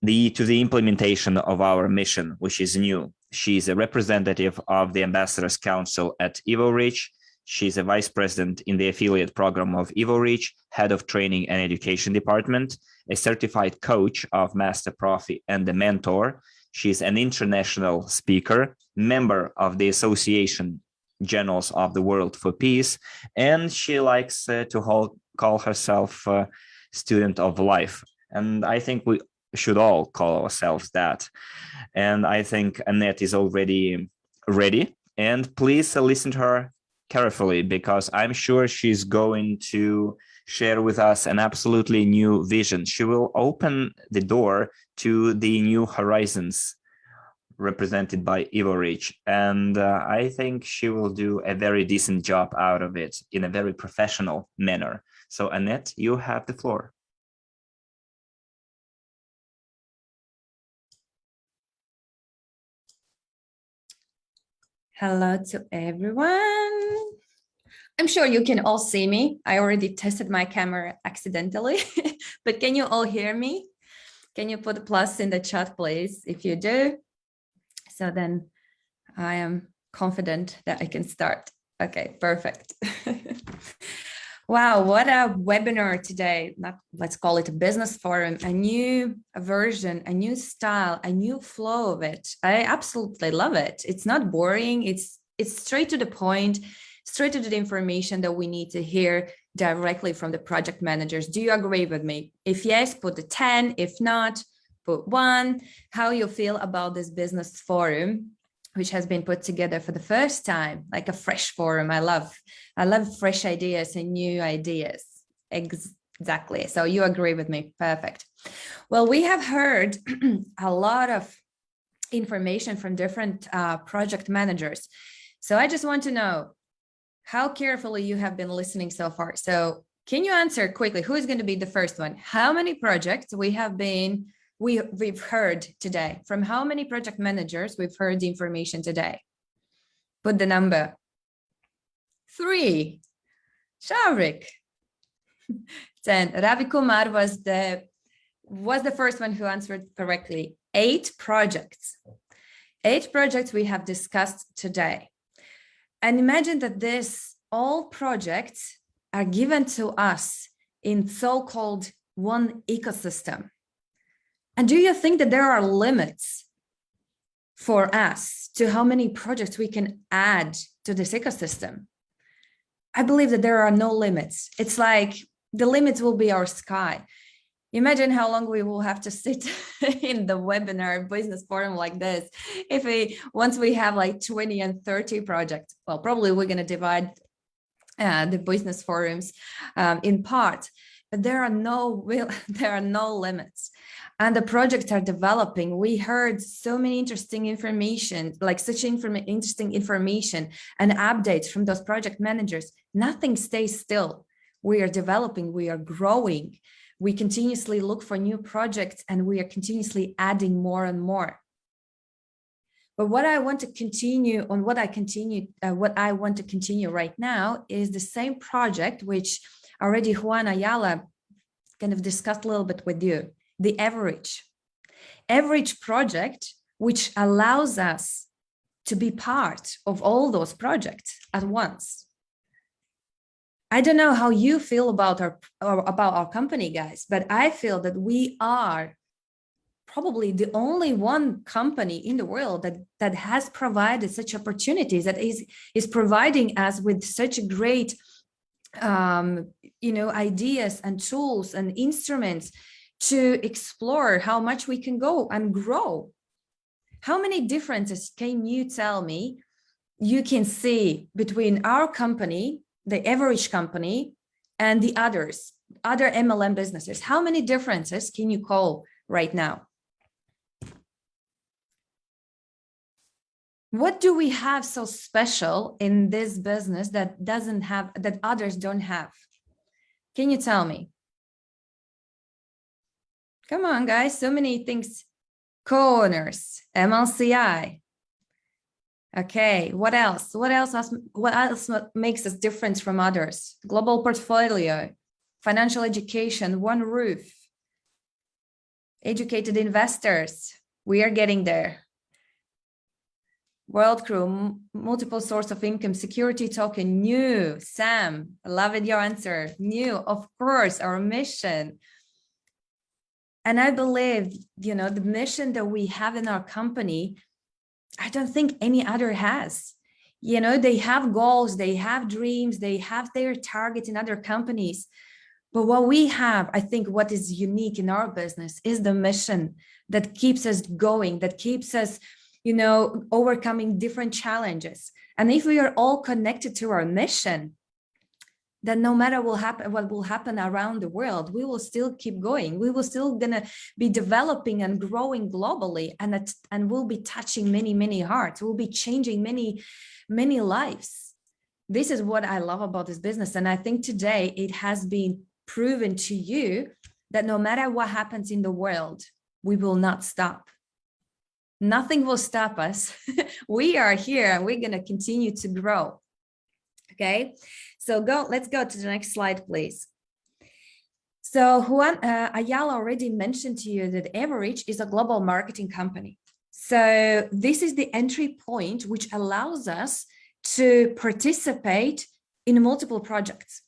the implementation of our mission, which is NEEW. She's a representative of the Ambassadors Council at Evorich. She's a vice president in the affiliate program of Evorich, head of training and education department, a certified coach of Master Profi and a mentor. She's an international speaker, member of the Association Journals of the World for Peace, and she likes to call herself a student of life. And I think we should all call ourselves that. And I think Annette is already ready. And please listen to her carefully, because I'm sure she's going to share with us an absolutely new vision. She will open the door to the new horizons represented by Evorich, and I think she will do a very decent job out of it in a very professional manner. So Annette, you have the floor. Hello to everyone. I'm sure you can all see me. I already tested my camera accidentally, but can you all hear me? Can you put a plus in the chat, please, if you do? So then I am confident that I can start. Okay, perfect. Wow, what a webinar today. Let's call it a business forum, a new version, a new style, a new flow of it. I absolutely love it. It's not boring. It's straight to the point, straight to the information that we need to hear directly from the project managers. Do you agree with me? If yes, put a 10. If not, put 1. How you feel about this business forum, which has been put together for the first time, like a fresh forum. I love fresh ideas and new ideas. Exactly. So you agree with me. Perfect. Well, we have heard a lot of information from different project managers. So I just want to know how carefully you have been listening so far. So can you answer quickly, who is going to be the first one? How many projects we've heard today? From how many project managers we've heard the information today? Put the number. 3. Shavrik. 10. Ravi Kumar was the first one who answered correctly. 8 projects. 8 projects we have discussed today. And imagine that all projects are given to us in so-called one ecosystem. And do you think that there are limits for us to how many projects we can add to this ecosystem? I believe that there are no limits. It's like the limits will be our sky. Imagine how long we will have to sit in the webinar business forum like this. Once we have like 20 and 30 projects, well, probably we're going to divide the business forums in parts, but there are no limits. And the projects are developing. We heard so many interesting information, like such interesting information and updates from those project managers. Nothing stays still. We are developing, we are growing. We continuously look for new projects and we are continuously adding more and more. But what I want to continue right now is the same project, which already Juan Ayala kind of discussed a little bit with you. The Evorich project, which allows us to be part of all those projects at once. I don't know how you feel about our company, guys, but I feel that we are probably the only one company in the world that has provided such opportunities, that is providing us with such great ideas and tools and instruments to explore how much we can go and grow. How many differences can you tell me you can see between our company, the Evorich Company, and the other MLM businesses? How many differences can you call right now? What do we have so special in this business that others don't have? Can you tell me? Come on, guys, so many things. Co-owners, MLCI. Okay, what else? What else makes us different from others? Global portfolio, financial education, one roof, educated investors. We are getting there. World crew, multiple source of income, security token, NEEW. Sam, I love it, your answer. NEEW, of course, our mission. And I believe, the mission that we have in our company, I don't think any other has. They have goals, they have dreams, they have their targets in other companies. But what we have, I think what is unique in our business is the mission that keeps us going, that keeps us, overcoming different challenges. And if we are all connected to our mission, then no matter what will happen around the world, we will still keep going. We will still gonna be developing and growing globally, and we'll be touching many, many hearts. We'll be changing many, many lives. This is what I love about this business. And I think today it has been proven to you that no matter what happens in the world, we will not stop. Nothing will stop us. We are here and we're gonna continue to grow. Okay, so let's go to the next slide, please. So Juan Ayala already mentioned to you that Evorich is a global marketing company. So this is the entry point which allows us to participate in multiple projects,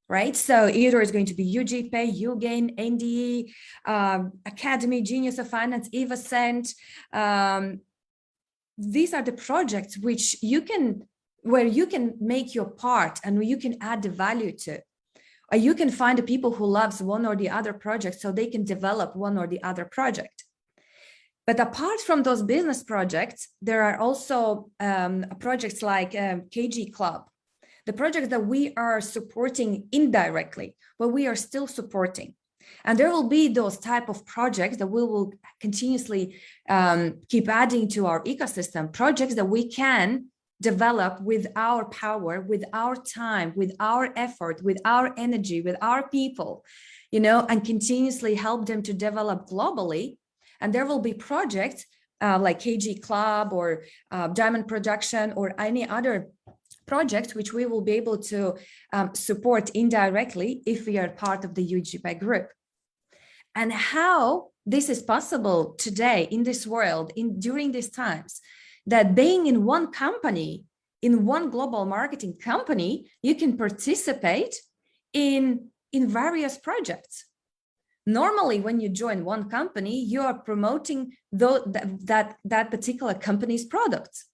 right? So either it's going to be Ugpay, uGain, NDE, Academy, Genius of Finance, Evoscent. These are the projects which where you can make your part and you can add the value to. Or you can find the people who loves one or the other project so they can develop one or the other project. But apart from those business projects, there are also projects like KG Club, the projects that we are supporting indirectly, but we are still supporting. And there will be those type of projects that we will continuously keep adding to our ecosystem, projects that we can develop with our power, with our time, with our effort, with our energy, with our people, and continuously help them to develop globally. And there will be projects like KG Club or Diamond Production or any other projects which we will be able to support indirectly if we are part of the Ugpay group. And how this is possible today in this world, during these times, that being in one company, in one global marketing company, you can participate in various projects. Normally, when you join one company, you are promoting that particular company's products.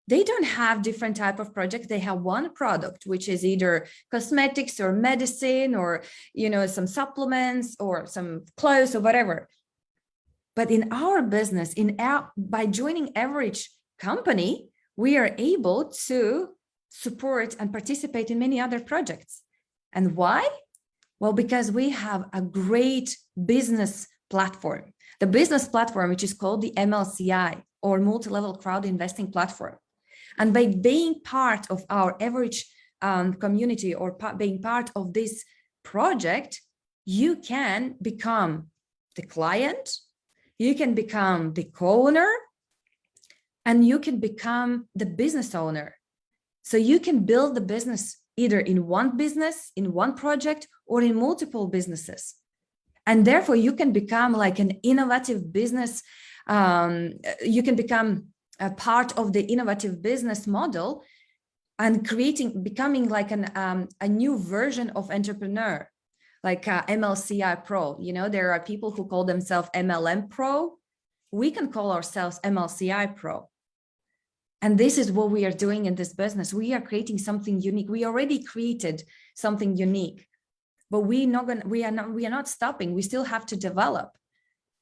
They don't have different type of projects. They have one product, which is either cosmetics or medicine or some supplements or some clothes or whatever. But in our business, by joining Evorich Company, we are able to support and participate in many other projects. And why? Well, because we have a great business platform. The business platform, which is called the MLCI, or multi-level crowd investing platform. And by being part of our Evorich community or being part of this project, you can become the client, you can become the co-owner, and you can become the business owner. So you can build the business either in one business, in one project, or in multiple businesses. And therefore you can become like an innovative business. You can become a part of the innovative business model and becoming like a new version of entrepreneur, like MLCI Pro. There are people who call themselves MLM Pro. We can call ourselves MLCI Pro. And this is what we are doing in this business. We are creating something unique. We already created something unique, but we are not stopping. We still have to develop.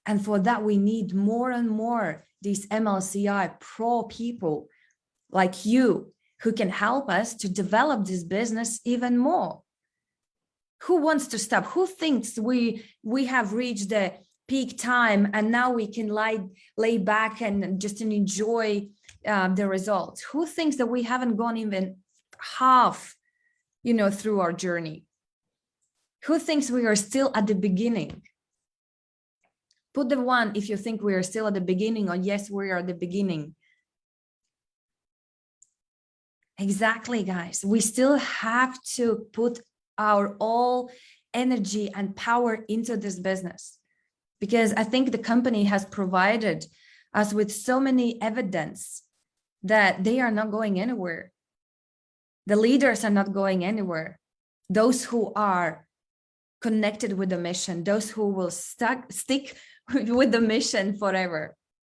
And for that, we need more and more these MLCI Pro people like you who can help us to develop this business even more. Who wants to stop? Who thinks we have reached the peak time and now we can lay back and just enjoy the results? Who thinks that we haven't gone even half, through our journey? Who thinks we are still at the beginning? Put the one if you think we are still at the beginning, or yes, we are at the beginning. Exactly, guys. We still have to put our all energy and power into this business, because I think the company has provided us with so many evidence that they are not going anywhere. The leaders are not going anywhere. Those who are connected with the mission, those who will stick with the mission forever.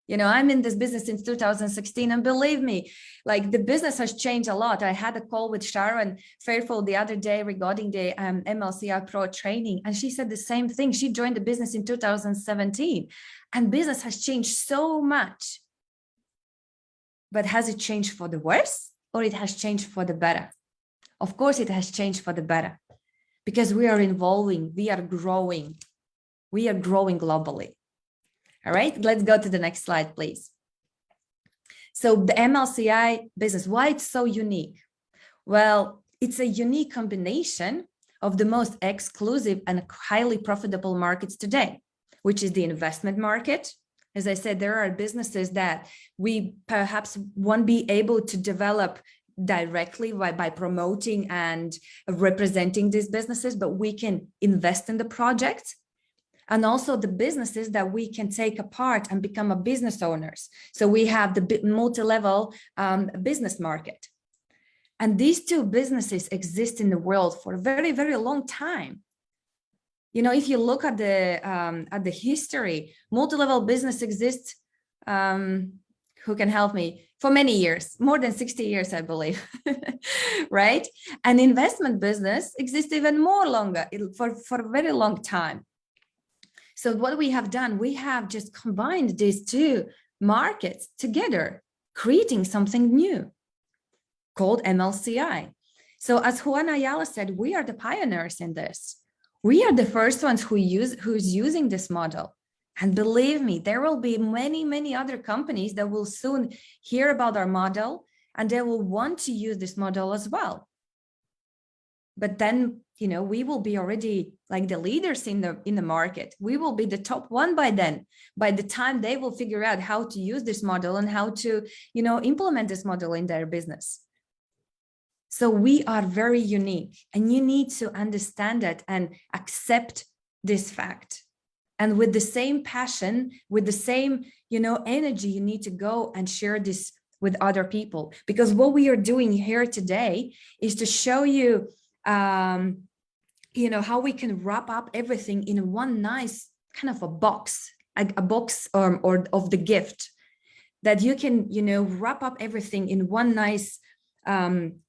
You know, I'm in this business since 2016, and believe me, like the business has changed a lot. I had a call with Sharon Fairfield the other day regarding the MLCI Pro training, and she said the same thing. She joined the business in 2017, and business has changed so much. But has it changed for the worse, or it has changed for the better? Of course, it has changed for the better, because we are evolving, we are growing globally. All right, let's go to the next slide, please. So the MLCI business, why it's so unique? Well, it's a unique combination of the most exclusive and highly profitable markets today, which is the investment market. As I said, there are businesses that we perhaps won't be able to develop directly by promoting and representing these businesses, but we can invest in the project. And also the businesses that we can take apart and become a business owners. So we have the multi-level business market. And these two businesses exist in the world for a very, very long time. You know, if you look at the history, multi-level business exists, who can help me, for many years, more than 60 years, I believe, right? And investment business exists even more longer, for a very long time. So what we have done, we have just combined these two markets together, creating something new called MLCI. So as Juan Ayala said, we are the pioneers in this. We are the first ones who's using this model. And believe me, there will be many, many other companies that will soon hear about our model, and they will want to use this model as well. But then, you know, we will be already like the leaders in the market. We will be the top one by then, by the time they will figure out how to use this model and how to, you know, implement this model in their business. So we are very unique, and you need to understand that and accept this fact. And with the same passion, with the same, you know, energy, you need to go and share this with other people. Because what we are doing here today is to show you, you know, how we can wrap up everything in one nice kind of a box or of the gift, that you can, you know, wrap up everything in one nice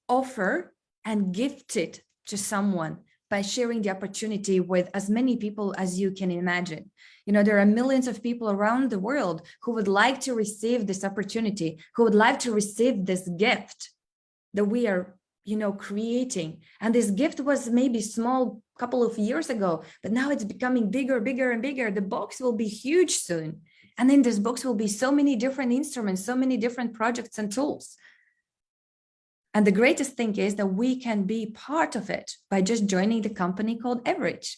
offer and gift it to someone by sharing the opportunity with as many people as you can imagine. You know, there are millions of people around the world who would like to receive this opportunity, who would like to receive this gift that we are, you know, creating. And this gift was maybe small a couple of years ago, but now it's becoming bigger, bigger, and bigger. The box will be huge soon. And in this box will be so many different instruments, so many different projects and tools. And the greatest thing is that we can be part of it by just joining the company called Evorich.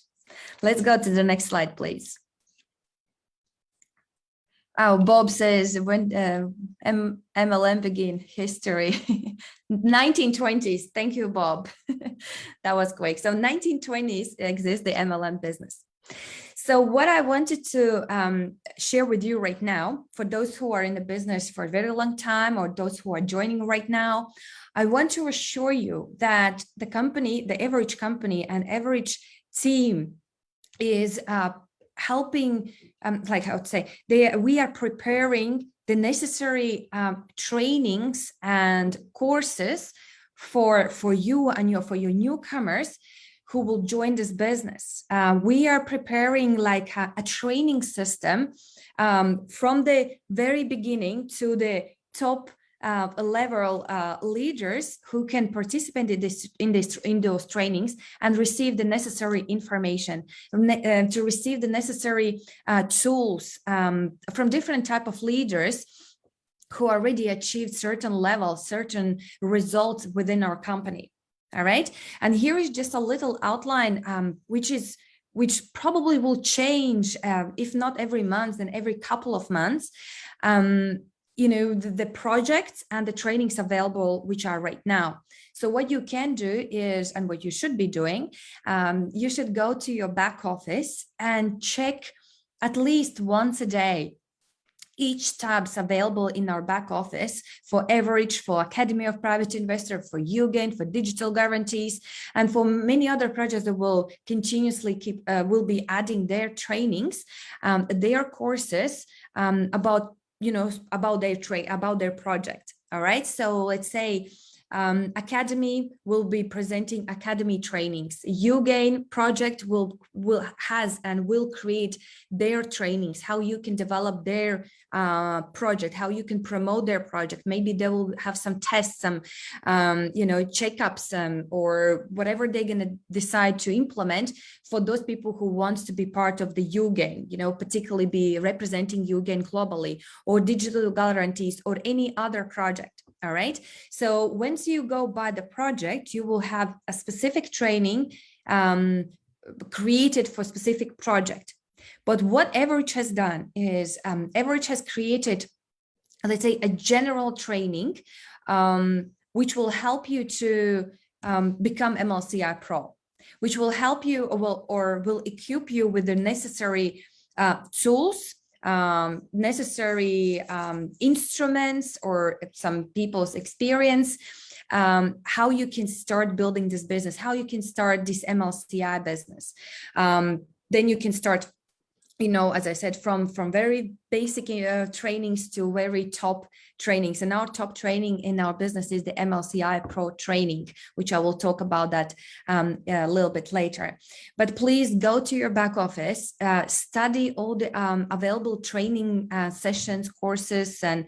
Let's go to the next slide, please. Oh, Bob says, when MLM began, history, 1920s. Thank you, Bob. That was quick. So 1920s exists the MLM business. So what I wanted to share with you right now, for those who are in the business for a very long time, or those who are joining right now, I want to assure you that the company, the Evorich Company and Evorich team is helping, like I would say, we are preparing the necessary trainings and courses for you and for your newcomers who will join this business. We are preparing like a training system from the very beginning to the top level leaders who can participate in those trainings and receive the necessary information, to receive the necessary tools from different type of leaders who already achieved certain levels, certain results within our company. All right, and here is just a little outline, which probably will change, if not every month, then every couple of months. You know, the projects and the trainings available, which are right now. So what you can do is, and what you should be doing, you should go to your back office and check at least once a day each tabs available in our back office for Evorich, for Academy of Private Investor, for uGain, for digital guarantees, and for many other projects that will continuously will be adding their trainings, their courses about about their project. All right, so let's say Academy will be presenting academy trainings. uGain project will create their trainings, how you can develop their project, how you can promote their project. Maybe they will have some tests, some checkups, or whatever they're going to decide to implement for those people who wants to be part of the uGain, particularly be representing uGain globally, or digital guarantees, or any other project. All right, so once you go by the project, you will have a specific training created for specific project. But what Evorich has done is Evorich has created, let's say, a general training which will help you to become MLCI Pro, which will help you or will equip you with the necessary tools, necessary instruments, or some people's experience, how you can start building this business, how you can start this MLCI business. Then you can start, as I said, from very basic trainings to very top trainings. And our top training in our business is the MLCI Pro training, which I will talk about that a little bit later. But please go to your back office, study all the available training sessions, courses, and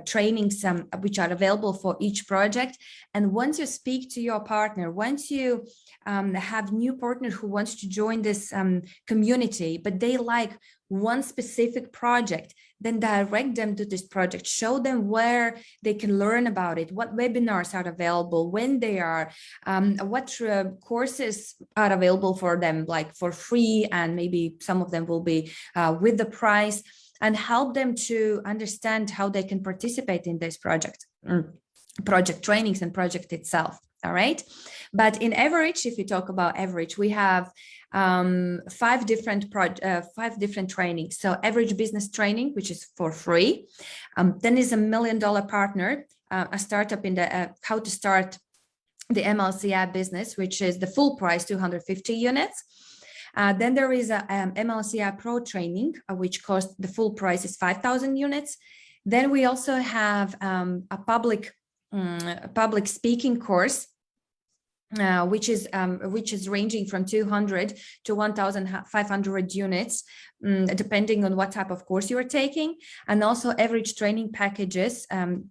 trainings which are available for each project. And once you speak to your partner, once you have new partner who wants to join this community, but they like one specific project, then direct them to this project, show them where they can learn about it, what webinars are available, when they are, what courses are available for them, like for free, and maybe some of them will be with the price, and help them to understand how they can participate in this project trainings and project itself. All right, but in Evorich, if you talk about Evorich, we have 5 different trainings. So Evorich business training, which is for free. Then is $1 million partner, a startup in the how to start the MLCI business, which is the full price, 250 units. Then there is a MLCI Pro training, which costs the full price is 5,000 units. Then we also have a public speaking course, which is ranging from 200 to 1,500 units, depending on what type of course you are taking. And also average training packages.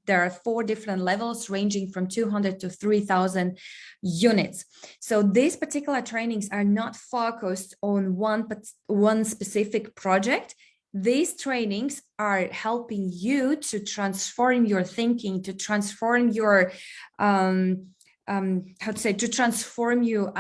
There are 4 different levels ranging from 200 to 3,000 units. So these particular trainings are not focused on one specific project. These trainings are helping you to transform your thinking, to transform your to transform you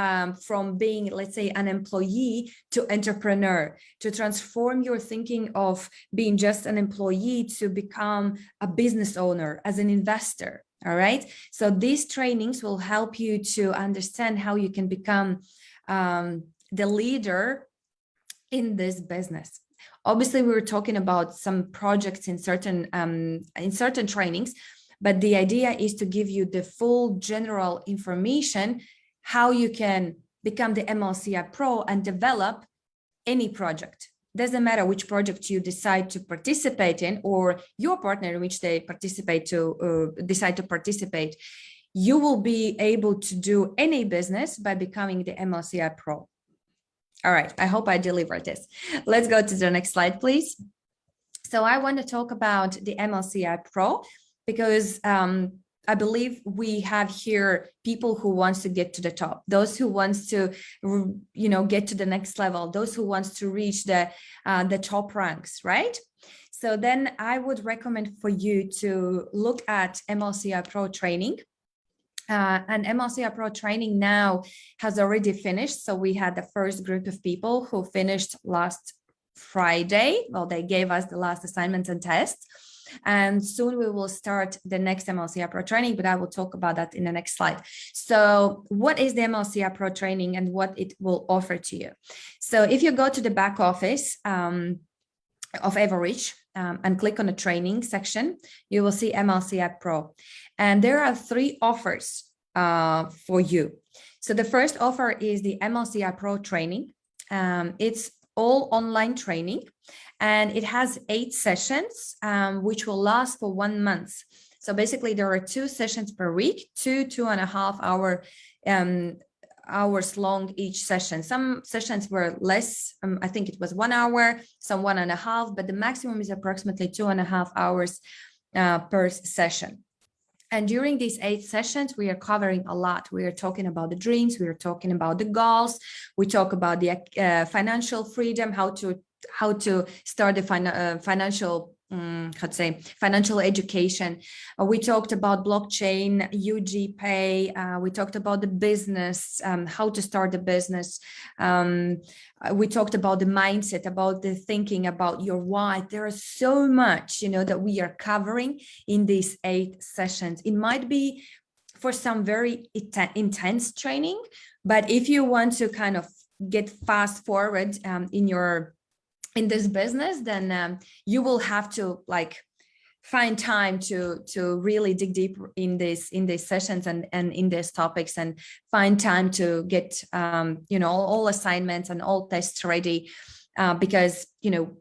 from being, let's say, an employee to entrepreneur, to transform your thinking of being just an employee to become a business owner, as an investor. All right. So these trainings will help you to understand how you can become the leader in this business. Obviously, we were talking about some projects in certain trainings, but the idea is to give you the full general information, how you can become the MLCI Pro and develop any project. Doesn't matter which project you decide to participate in, or your partner in which they decide to participate. You will be able to do any business by becoming the MLCI Pro. All right, I hope I delivered this. Let's go to the next slide, please. So I want to talk about the MLCI Pro, because I believe we have here people who wants to get to the top, those who wants to, get to the next level, those who wants to reach the top ranks, right? So then I would recommend for you to look at MLCI Pro training. And MLCI Pro training now has already finished. So we had the first group of people who finished last Friday. Well, they gave us the last assignments and tests. And soon we will start the next MLCI Pro training, but I will talk about that in the next slide. So what is the MLCI Pro training and what it will offer to you? So if you go to the back office of Evorich and click on the training section, you will see MLCI Pro. And there are 3 offers for you. So the first offer is the MLCI Pro training. It's all online training, and it has 8 sessions, which will last for 1 month. So basically there are 2 sessions per week, 2.5 hours long each session. Some sessions were less, I think it was 1 hour, some 1.5, but the maximum is approximately 2.5 hours per session. And during these 8 sessions, we are covering a lot. We are talking about the dreams, we are talking about the goals, we talk about the financial freedom, how to start the financial financial education. We talked about blockchain, Ugpay. We talked about the business, how to start the business. We talked about the mindset, about the thinking, about your why. There is so much, that we are covering in these 8 sessions. It might be for some very intense training, but if you want to kind of get fast forward in this business, then you will have to find time to really dig deep in these sessions and in these topics, and find time to get all assignments and all tests ready, because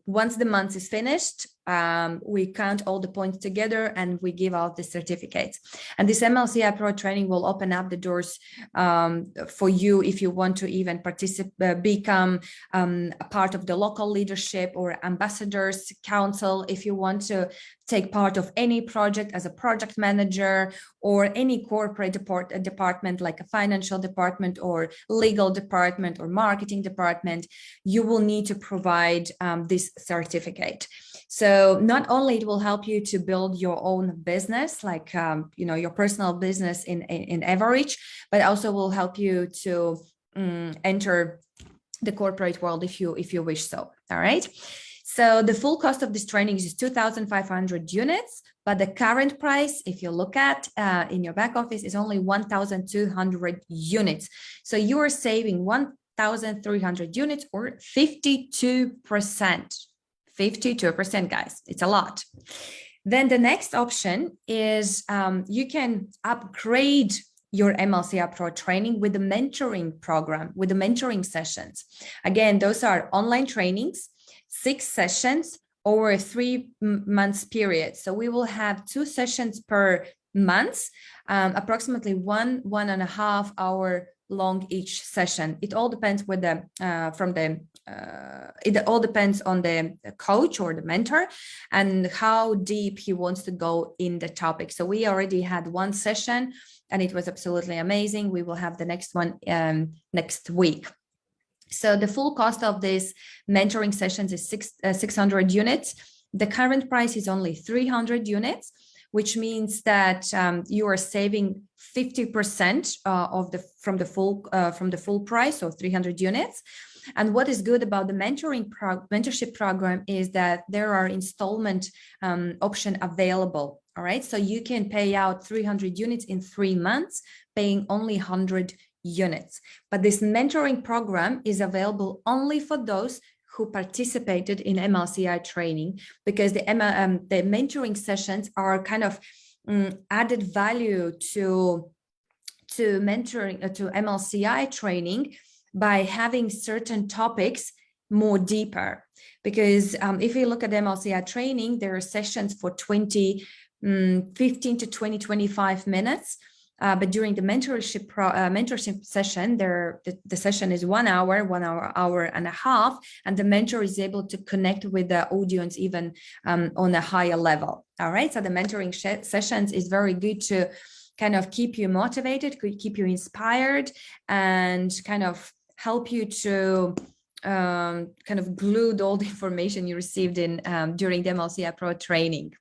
once the month is finished, we count all the points together and we give out the certificates. And this MLCI Pro training will open up the doors for you if you want to even become a part of the local leadership or ambassadors council, if you want to take part of any project as a project manager, or any corporate department like a financial department or legal department or marketing department, you will need to provide this certificate. So not only it will help you to build your own business, like your personal business in Evorich, but also will help you to enter the corporate world if you wish so. All right. So the full cost of this training is 2,500 units, but the current price, if you look at in your back office, is only 1,200 units. So you are saving 1,300 units, or 52%. 52%, guys. It's a lot. Then the next option is you can upgrade your MLCI Pro training with the mentoring program, with the mentoring sessions. Again, those are online trainings, 6 sessions over a 3 months period. So we will have 2 sessions per month, approximately 1.5 hour long each session. It all depends with it all depends on the coach or the mentor and how deep he wants to go in the topic. So we already had 1 session and it was absolutely amazing. We will have the next one next week. So the full cost of these mentoring sessions is 600 units. The current price is only 300 units, which means that you are saving 50% from the full price of 300 units. And what is good about the mentorship program is that there are installment option available. All right, so you can pay out 300 units in 3 months, paying only 100 units. But this mentoring program is available only for those who participated in MLCI training, because the mentoring sessions are kind of added value to mentoring to MLCI training by having certain topics more deeper. Because if you look at MLCI training, there are sessions for 15 to 25 minutes. But during the mentorship session, the session is 1 hour, 1 hour and a half, and the mentor is able to connect with the audience even on a higher level. All right, so the mentoring sessions is very good to kind of keep you motivated, could keep you inspired, and kind of help you to kind of glue all the information you received in during the MLCI Pro training.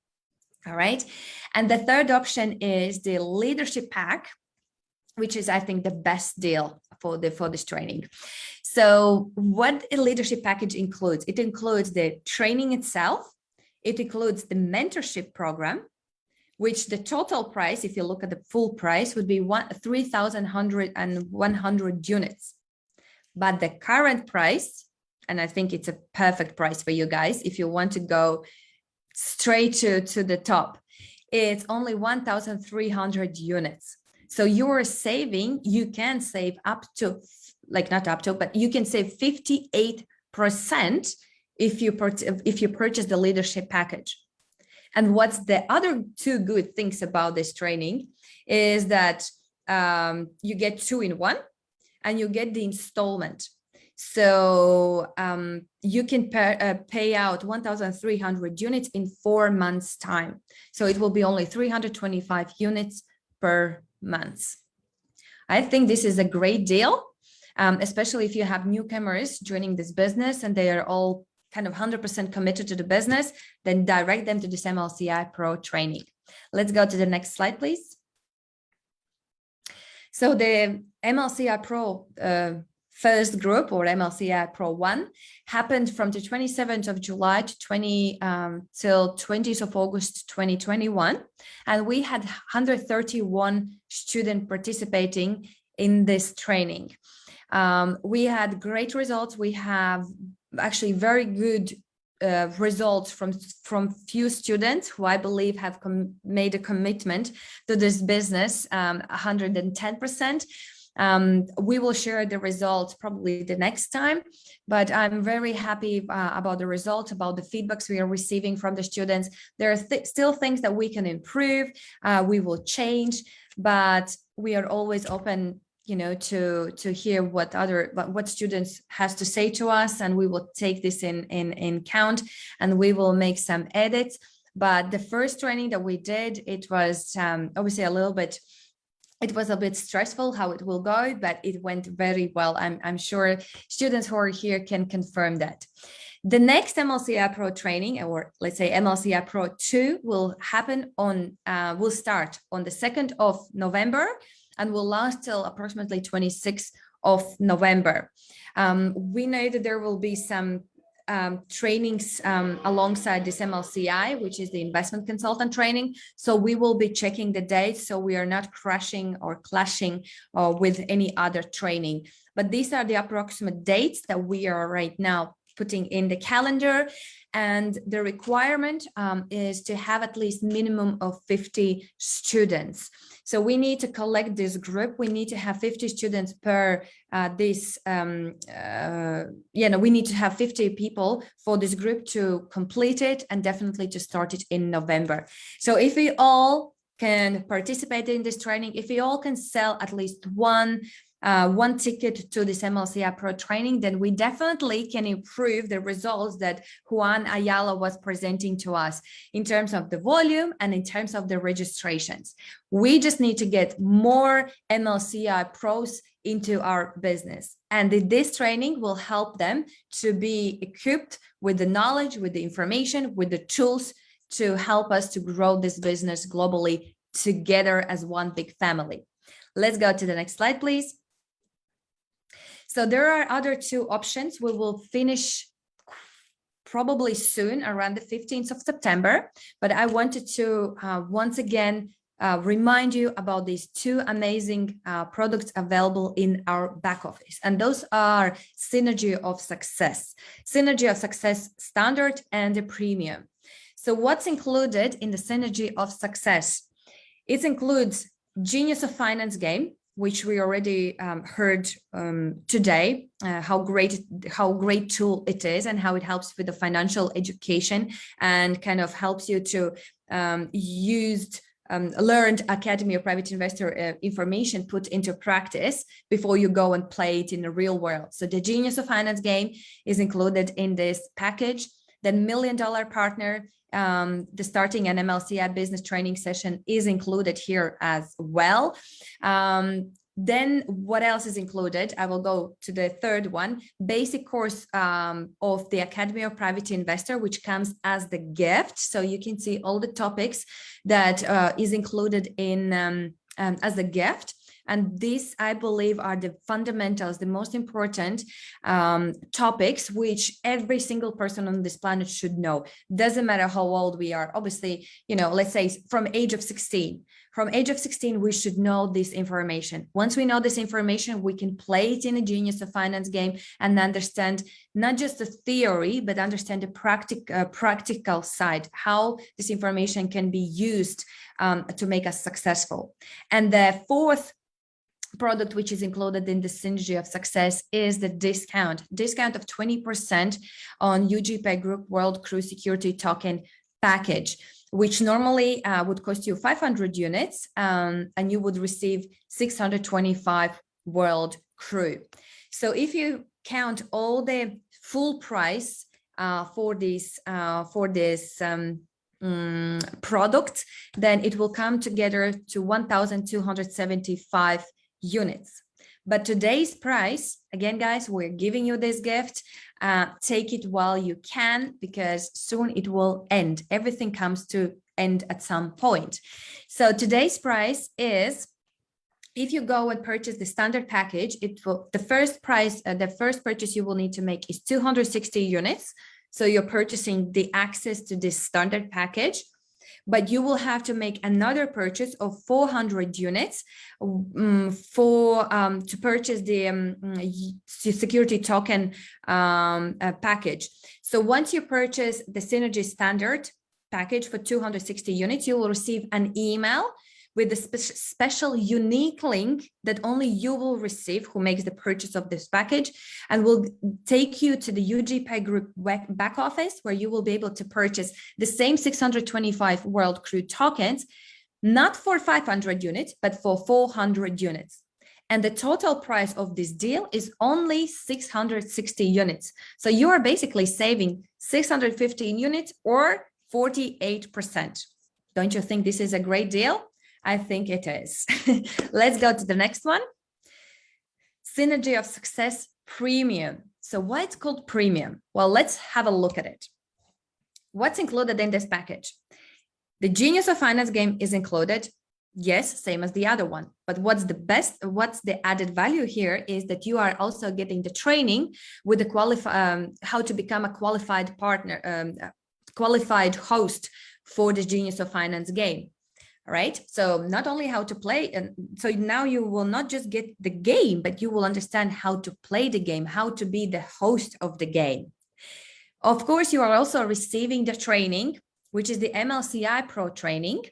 All right. And the third option is the leadership pack, which is, I think, the best deal for this training. So what a leadership package includes, it includes the training itself. It includes the mentorship program, which the total price, if you look at the full price, would be 3,100 units. But the current price, and I think it's a perfect price for you guys, if you want to go straight to the top, it's only 1,300 units. So you're saving, you can save up to, like not up to, but you can save 58% if you purchase the leadership package. And what's the other two good things about this training is that you get 2-in-1 and you get the installment. So you can pay out 1,300 units in 4 months' time. So it will be only 325 units per month. I think this is a great deal, especially if you have newcomers joining this business and they are all kind of 100% committed to the business, then direct them to this MLCI Pro training. Let's go to the next slide, please. So the MLCI Pro first group, or MLCI Pro 1, happened from the 27th of July to till 20th of August 2021. And we had 131 students participating in this training. We had great results. We have actually very good results from few students who I believe have made a commitment to this business, 110%. We will share the results probably the next time, but I'm very happy about the results, about the feedbacks we are receiving from the students. There are still things that we can improve, we will change, but we are always open, you know, to hear what students has to say to us, and we will take this in count, and we will make some edits. But the first training that we did, it was obviously it was a bit stressful how it will go, but it went very well. I'm sure students who are here can confirm that. The next MLCI Pro training, or let's say MLCI Pro 2, will happen will start on the 2nd of November and will last till approximately 26th of November. We know that there will be some trainings alongside this MLCI, which is the investment consultant training. So we will be checking the dates, so we are not crashing or clashing with any other training. But these are the approximate dates that we are right now putting in the calendar. And the requirement is to have at least minimum of 50 students. So we need to collect this group. We need to have 50 students per we need to have 50 people for this group to complete it, and definitely to start it in November. So if we all can participate in this training, if we all can sell at least one ticket to this MLCI Pro training, then we definitely can improve the results that Juan Ayala was presenting to us in terms of the volume and in terms of the registrations. We just need to get more MLCI Pros into our business. And this training will help them to be equipped with the knowledge, with the information, with the tools to help us to grow this business globally together as one big family. Let's go to the next slide, please. So there are other two options. We will finish probably soon, around the 15th of September, but I wanted to once again remind you about these two amazing products available in our back office. And those are Synergy of Success Standard and the Premium. So what's included in the Synergy of Success? It includes Genius of Finance game, which we already heard today, how great tool it is and how it helps with the financial education and kind of helps you to learned Academy of Private Investor information put into practice before you go and play it in the real world. So the Genius of Finance game is included in this package. Then $1 Million Partner, the starting an MLCI business training session is included here as well. Then what else is included? I will go to the third one, basic course of the Academy of Private Investor, which comes as the gift. So you can see all the topics that is included in as a gift. And these, I believe, are the fundamentals, the most important topics, which every single person on this planet should know. Doesn't matter how old we are. Obviously, let's say from age of 16. From age of 16, we should know this information. Once we know this information, we can play it in a Genius of Finance game and understand not just the theory, but understand the practical side, how this information can be used to make us successful. And the fourth product which is included in the synergy of success is the discount of 20% on Ugpay Group World Crew Security Token package, which normally would cost you 500 units, and you would receive 625 World Crew. So if you count all the full price for this product, then it will come together to 1,275 units. But today's price, again, guys, we're giving you this gift. Take it while you can, because soon it will end. Everything comes to end at some point. So today's price is, if you go and purchase the standard package, it will, the first purchase you will need to make is 260 units. So you're purchasing the access to this standard package, but you will have to make another purchase of 400 units to purchase the security token package. So once you purchase the Synergy standard package for 260 units, you will receive an email with a special unique link that only you will receive, who makes the purchase of this package, and will take you to the Ugpay Group back office, where you will be able to purchase the same 625 World Crew tokens, not for 500 units, but for 400 units. And the total price of this deal is only 660 units. So you are basically saving 615 units or 48%. Don't you think this is a great deal? I think it is. Let's go to the next one. Synergy of Success Premium. So why it's called Premium? Well, let's have a look at it. What's included in this package? The Genius of Finance game is included. Yes, same as the other one. But what's the added value here is that you are also getting the training with the how to become a qualified partner, qualified host for the Genius of Finance game. Right? So not only how to play, and so now you will not just get the game, but you will understand how to play the game, how to be the host of the game. Of course, you are also receiving the training, which is the MLCI Pro training,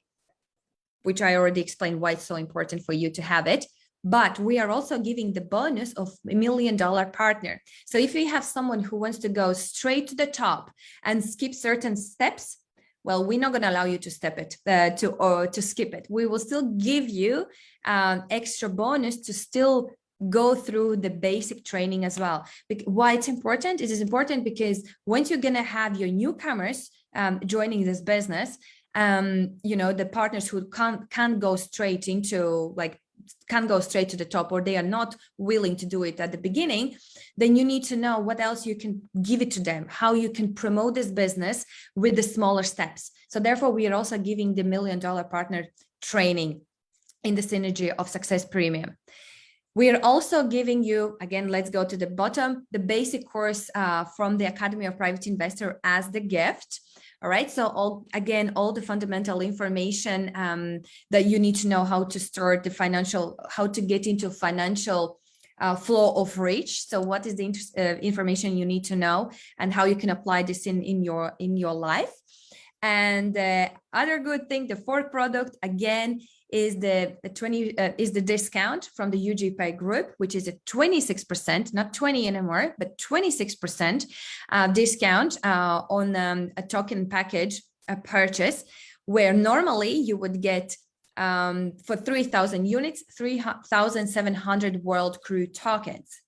which I already explained why it's so important for you to have it. But we are also giving the bonus of $1 million partner. So if you have someone who wants to go straight to the top and skip certain steps, well, we're not going to allow you to skip it. We will still give you extra bonus to still go through the basic training as well. Why it's important? It is important because once you're going to have your newcomers joining this business, the partners who can't go straight into can't go straight to the top, or they are not willing to do it at the beginning, then you need to know what else you can give it to them, how you can promote this business with the smaller steps. So therefore, we are also giving the $1 million partner training in the Synergy of Success Premium. We are also giving you, again, let's go to the bottom, the basic course from the Academy of Private Investor as the gift. All right, so all the fundamental information that you need to know, how to start the financial, how to get into financial flow of reach. So what is the information you need to know, and how you can apply this in your life. And the other good thing, the fourth product, again, is the discount from the Ugpay Group, which is a 26%, not 20 anymore, but 26% discount on a token package purchase, where normally you would get for 3,000 units, 3,700 World Crew tokens.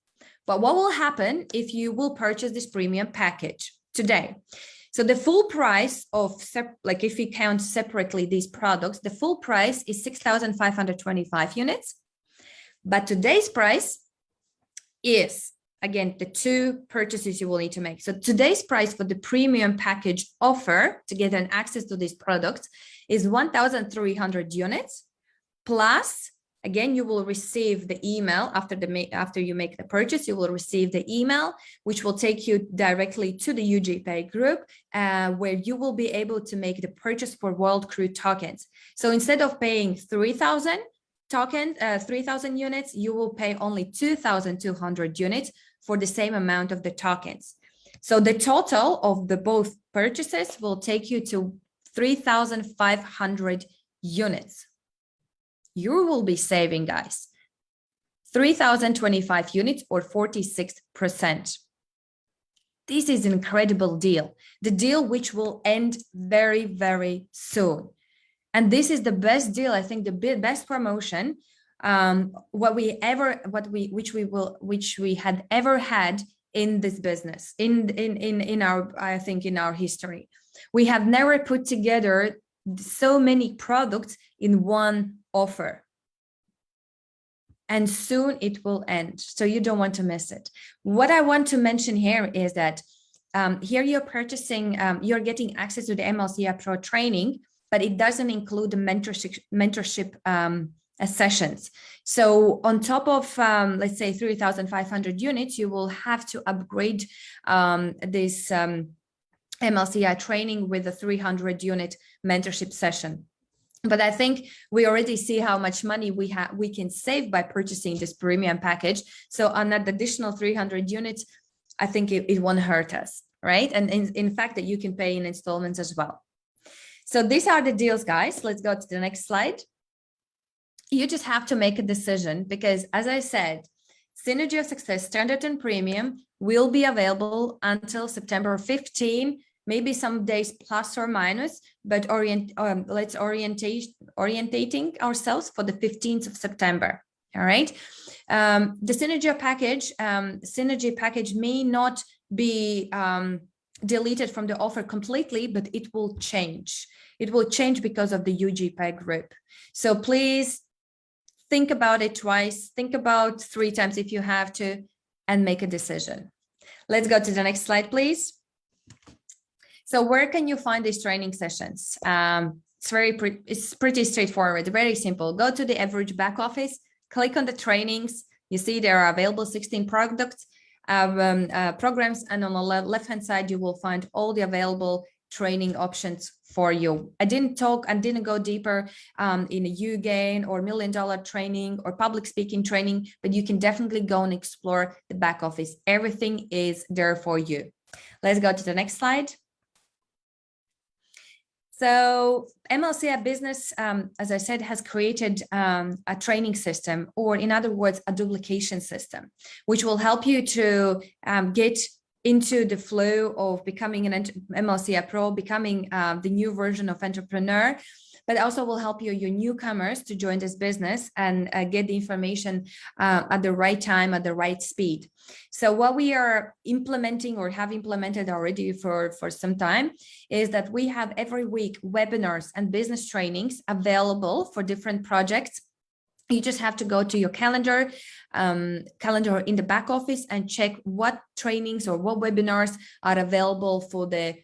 But what will happen if you will purchase this premium package today? So the full price of, if you count separately these products, the full price is 6,525 units. But today's price is, again, the two purchases you will need to make. So today's price for the premium package offer to get an access to these products is 1,300 units. Plus, again, you will receive the email after you make the purchase. You will receive the email, which will take you directly to the Ugpay Group, where you will be able to make the purchase for World Crew tokens. So instead of paying 3,000 units, you will pay only 2,200 units for the same amount of the tokens. So the total of the both purchases will take you to 3,500 units. You will be saving, guys, 3,025 units or 46%. This is an incredible deal, the deal which will end very, very soon. And this is the best deal, I think, the best promotion which we had ever had in this business, in our history. We have never put together so many products in one offer. And soon it will end, so you don't want to miss it. What I want to mention here is that here you're purchasing, you're getting access to the MLCI Pro training, but it doesn't include the mentorship sessions. So on top of, let's say 3,500 units, you will have to upgrade this MLCI training with a 300 unit mentorship session. But I think we already see how much money we can save by purchasing this premium package. So on that additional 300 units, I think it won't hurt us, right? And in fact, that you can pay in installments as well. So these are the deals, guys. Let's go to the next slide. You just have to make a decision because, as I said, Synergy of Success Standard and Premium will be available until September 15. Maybe some days plus or minus, but let's orientating ourselves for the 15th of September. All right. The Synergy package may not be deleted from the offer completely, but it will change. It will change because of the Ugpay group. So please think about it twice. Think about 3 times if you have to, and make a decision. Let's go to the next slide, please. So where can you find these training sessions? It's pretty straightforward, very simple. Go to the Evorich back office, click on the trainings. You see there are available 16 products, programs, and on the left-hand side, you will find all the available training options for you. I didn't go deeper in a uGain or $1 Million training or public speaking training, but you can definitely go and explore the back office. Everything is there for you. Let's go to the next slide. So MLCI Business, as I said, has created a training system, or in other words, a duplication system, which will help you to get into the flow of becoming an MLCI Pro, becoming the new version of entrepreneur, but also will help your newcomers to join this business and get the information at the right time, at the right speed. So what we are implementing or have implemented already for some time is that we have every week webinars and business trainings available for different projects. You just have to go to your calendar in the back office and check what trainings or what webinars are available for the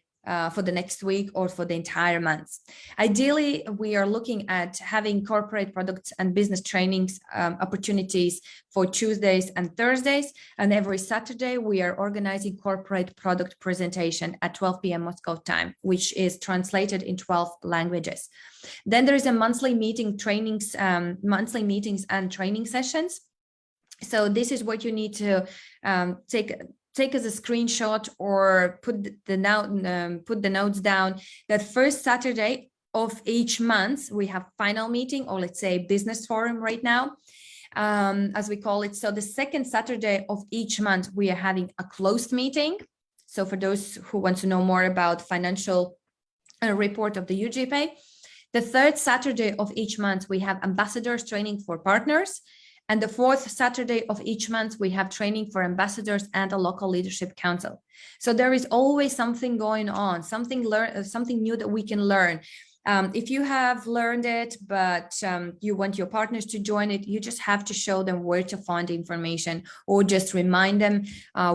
next week or for the entire month. Ideally, we are looking at having corporate products and business trainings opportunities for Tuesdays and Thursdays. And every Saturday, we are organizing corporate product presentation at 12 p.m. Moscow time, which is translated in 12 languages. Then there is a monthly meetings and training sessions. So this is what you need to take as a screenshot or put the notes down. That first Saturday of each month, we have final meeting, or let's say business forum right now, as we call it. So the second Saturday of each month, we are having a closed meeting. So for those who want to know more about financial report of the Ugpay, the third Saturday of each month, we have ambassadors training for partners. And the fourth Saturday of each month, we have training for ambassadors and a local leadership council. So there is always something going on, something new that we can learn. If you have learned it, but you want your partners to join it, you just have to show them where to find the information, or just remind them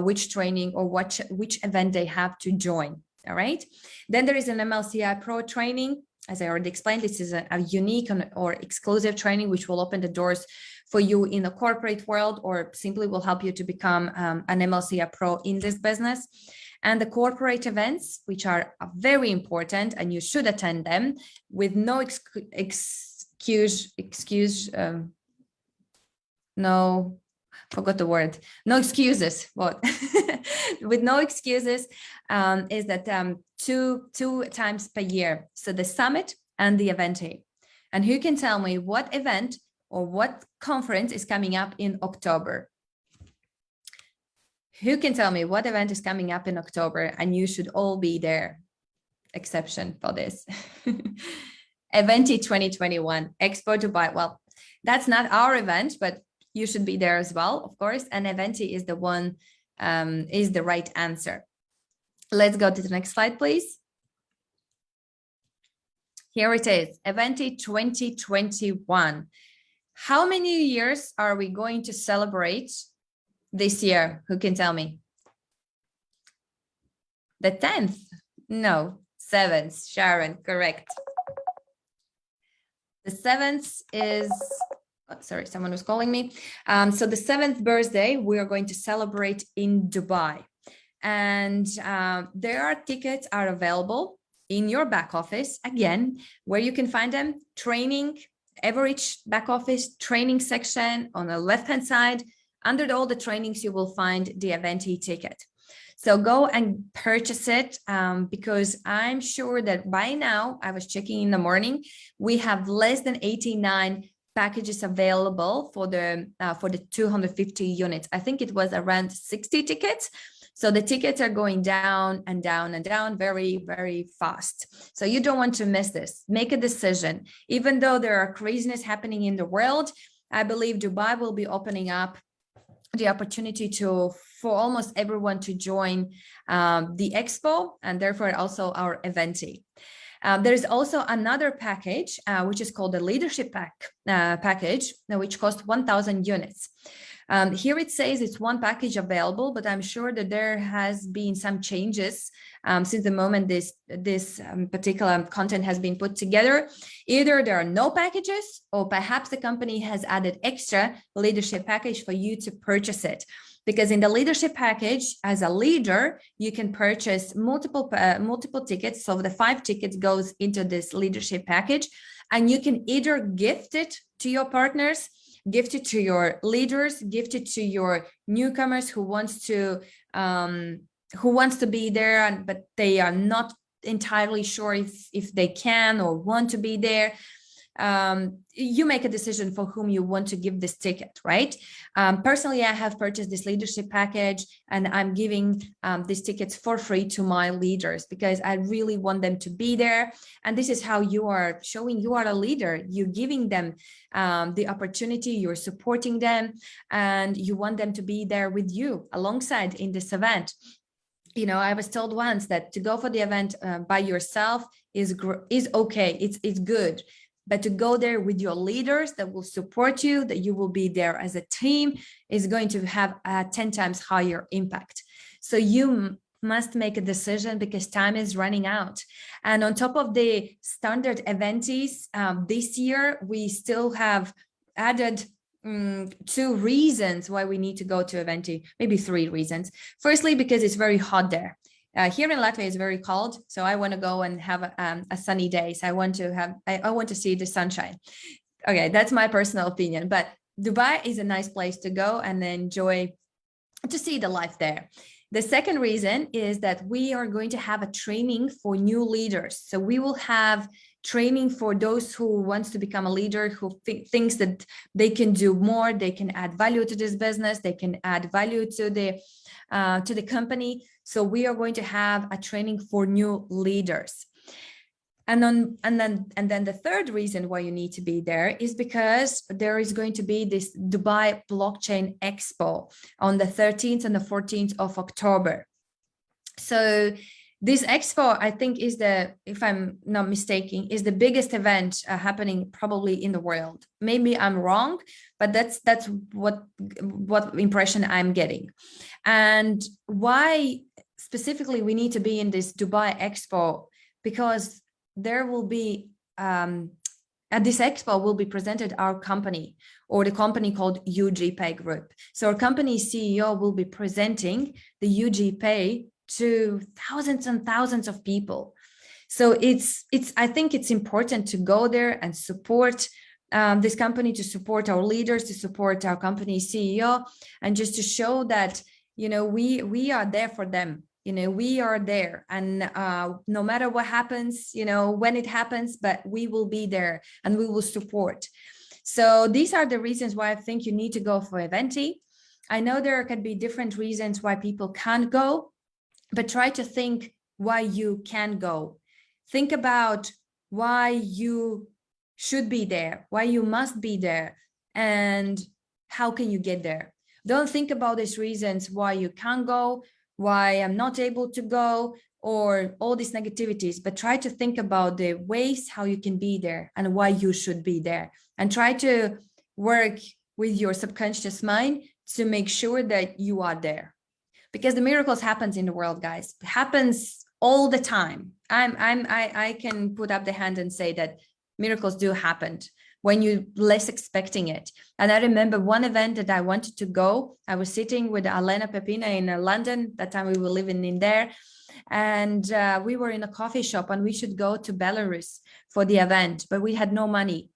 which training or which event they have to join. All right. Then there is an MLCI Pro training. As I already explained, this is a unique or exclusive training, which will open the doors for you in the corporate world, or simply will help you to become an MLCI Pro in this business. And the corporate events, which are very important, and you should attend them with no no excuses. What? With no excuses, is that two times per year. So the summit and the eventing. And who can tell me what event or what conference is coming up in October? Who can tell me what event is coming up in October and you should all be there? Exception for this. Eventi 2021, Expo Dubai. Well, that's not our event, but you should be there as well, of course. And Eventi is the one, is the right answer. Let's go to the next slide, please. Here it is, Eventi 2021. How many years are we going to celebrate this year? Who can tell me? The 10th? No, 7th. Sharon, correct. The 7th is, oh, sorry, someone was calling me. So the 7th birthday, we are going to celebrate in Dubai. And there are tickets are available in your back office. Again, where you can find them, training, Evorich back office training section on the left-hand side. Under all the trainings, you will find the Eventi ticket. So go and purchase it because I'm sure that by now, I was checking in the morning, we have less than 89 packages available for the 250 units. I think it was around 60 tickets. So the tickets are going down and down and down very, very fast. So you don't want to miss this. Make a decision. Even though there are craziness happening in the world, I believe Dubai will be opening up the opportunity for almost everyone to join the expo and therefore also our Eventi. There is also another package, which is called the leadership package, which costs 1,000 units. Here it says it's one package available, but I'm sure that there has been some changes since the moment this particular content has been put together. Either there are no packages, or perhaps the company has added extra leadership package for you to purchase it. Because in the leadership package, as a leader, you can purchase multiple tickets. So the 5 tickets goes into this leadership package, and you can either gift it to your partners, gift it to your leaders, gift it to your newcomers who wants to be there, but they are not entirely sure if they can or want to be there. You make a decision for whom you want to give this ticket, right? Personally, I have purchased this leadership package and I'm giving these tickets for free to my leaders because I really want them to be there. And this is how you are showing you are a leader. You're giving them the opportunity, you're supporting them, and you want them to be there with you alongside in this event. You know, I was told once that to go for the event by yourself is okay, it's good. But to go there with your leaders that will support you, that you will be there as a team, is going to have a 10 times higher impact. So you must make a decision because time is running out. And on top of the standard eventees, this year, we still have added 2 reasons why we need to go to Eventi, maybe 3 reasons. Firstly, because it's very hot there. Here in Latvia, it's very cold, so I want to go and have a sunny day. So I want to see the sunshine. Okay, that's my personal opinion. But Dubai is a nice place to go and enjoy to see the life there. The second reason is that we are going to have a training for new leaders. So we will have training for those who wants to become a leader, who thinks that they can do more, they can add value to this business, they can add value to the company. So we are going to have a training for new leaders. And then the third reason why you need to be there is because there is going to be this Dubai Blockchain Expo on the 13th and the 14th of October. So this expo, I think, is if I'm not mistaken, is the biggest event happening probably in the world. Maybe I'm wrong, but that's what impression I'm getting. And why specifically we need to be in this Dubai Expo, because there will be at this expo will be presented our company, or the company called Ugpay Group. So our company CEO will be presenting the Ugpay to thousands and thousands of people. So I think it's important to go there and support this company, to support our leaders, to support our company CEO, and just to show that, you know, we are there for them. You know, we are there, and no matter what happens, you know, when it happens, but we will be there and we will support. So these are the reasons why I think you need to go for Eventi. I know there can be different reasons why people can't go, but try to think why you can go. Think about why you should be there, why you must be there, and how can you get there. Don't think about these reasons why you can't go, why I'm not able to go, or all these negativities, but try to think about the ways how you can be there and why you should be there, and try to work with your subconscious mind to make sure that you are there. Because the miracles happens in the world, guys. It happens all the time. I can put up the hand and say that miracles do happen when you less expecting it. And I remember one event that I wanted to go. I was sitting with Alena Pepina in London. That time we were living in there. And we were in a coffee shop and we should go to Belarus for the event, but we had no money.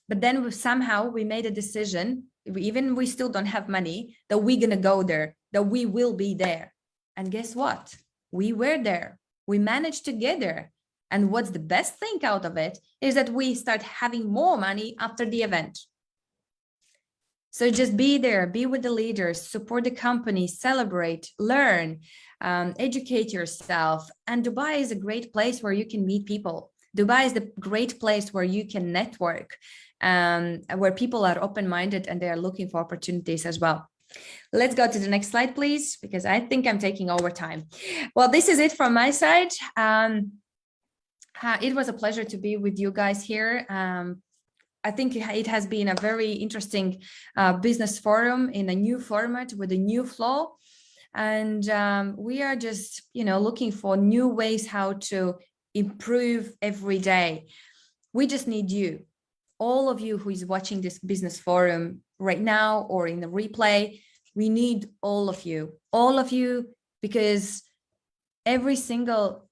But then somehow we made a decision, even we still don't have money, that we're going to go there, that we will be there. And guess what? We were there. We managed to get there. And what's the best thing out of it is that we start having more money after the event. So just be there, be with the leaders, support the company, celebrate, learn, educate yourself. And Dubai is a great place where you can meet people. Dubai is the great place where you can network, where people are open-minded and they are looking for opportunities as well. Let's go to the next slide, please, because I think I'm taking over time. Well, this is it from my side. It was a pleasure to be with you guys here. I think it has been a very interesting business forum in a new format with a new flow. And we are just, looking for new ways how to improve every day. We just need you, all of you who is watching this business forum right now or in the replay. We need all of you, because every single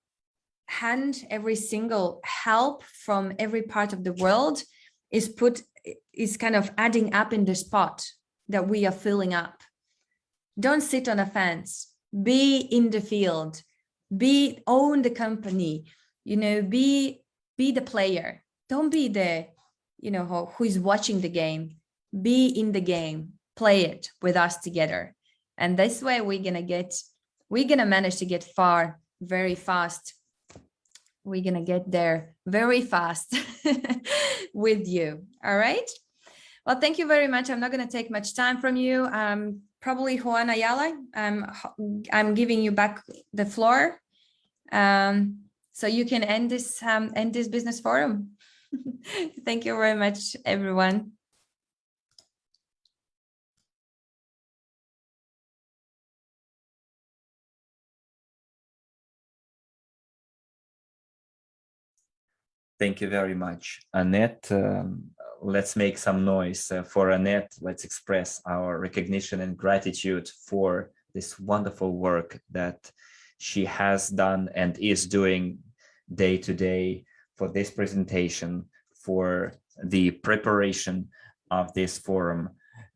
hand, every single help from every part of the world is kind of adding up in the pot that we are filling up. Don't sit on a fence, be in the field, own the company, be the player. Don't be the, who is watching the game. Be in the game, play it with us together. And this way we're gonna manage to get far very fast. We're gonna get there very fast with you. All right. Well, thank you very much. I'm not gonna take much time from you. Probably Juan Ayala, I'm giving you back the floor. So you can end this business forum. Thank you very much, everyone. Thank you very much, Annette. Let's make some noise for Annette. Let's express our recognition and gratitude for this wonderful work that she has done and is doing day to day for this presentation, for the preparation of this forum.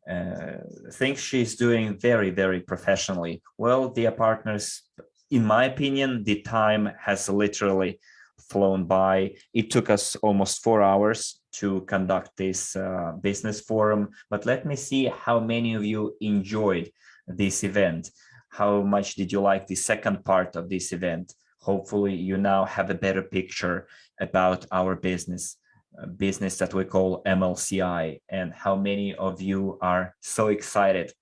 I think she's doing very, very professionally. Well, dear partners, in my opinion, the time has literally flown by. It took us almost 4 hours to conduct this business forum, but let me see how many of you enjoyed this event. How much did you like the second part of this event? Hopefully you now have a better picture about our business that we call MLCI, and how many of you are so excited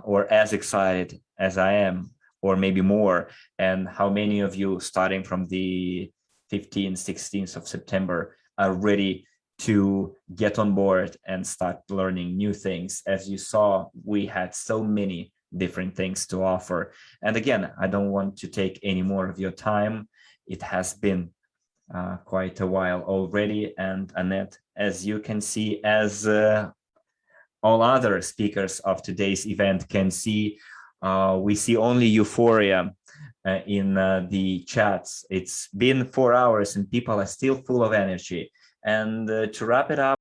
or as excited as I am, or maybe more, and how many of you starting from the 15th, 16th of September are ready to get on board and start learning new things. As you saw, we had so many different things to offer. And again, I don't want to take any more of your time. It has been quite a while already. And Annette, as you can see, as all other speakers of today's event can see, we see only euphoria in the chats. It's been 4 hours and people are still full of energy. And to wrap it up,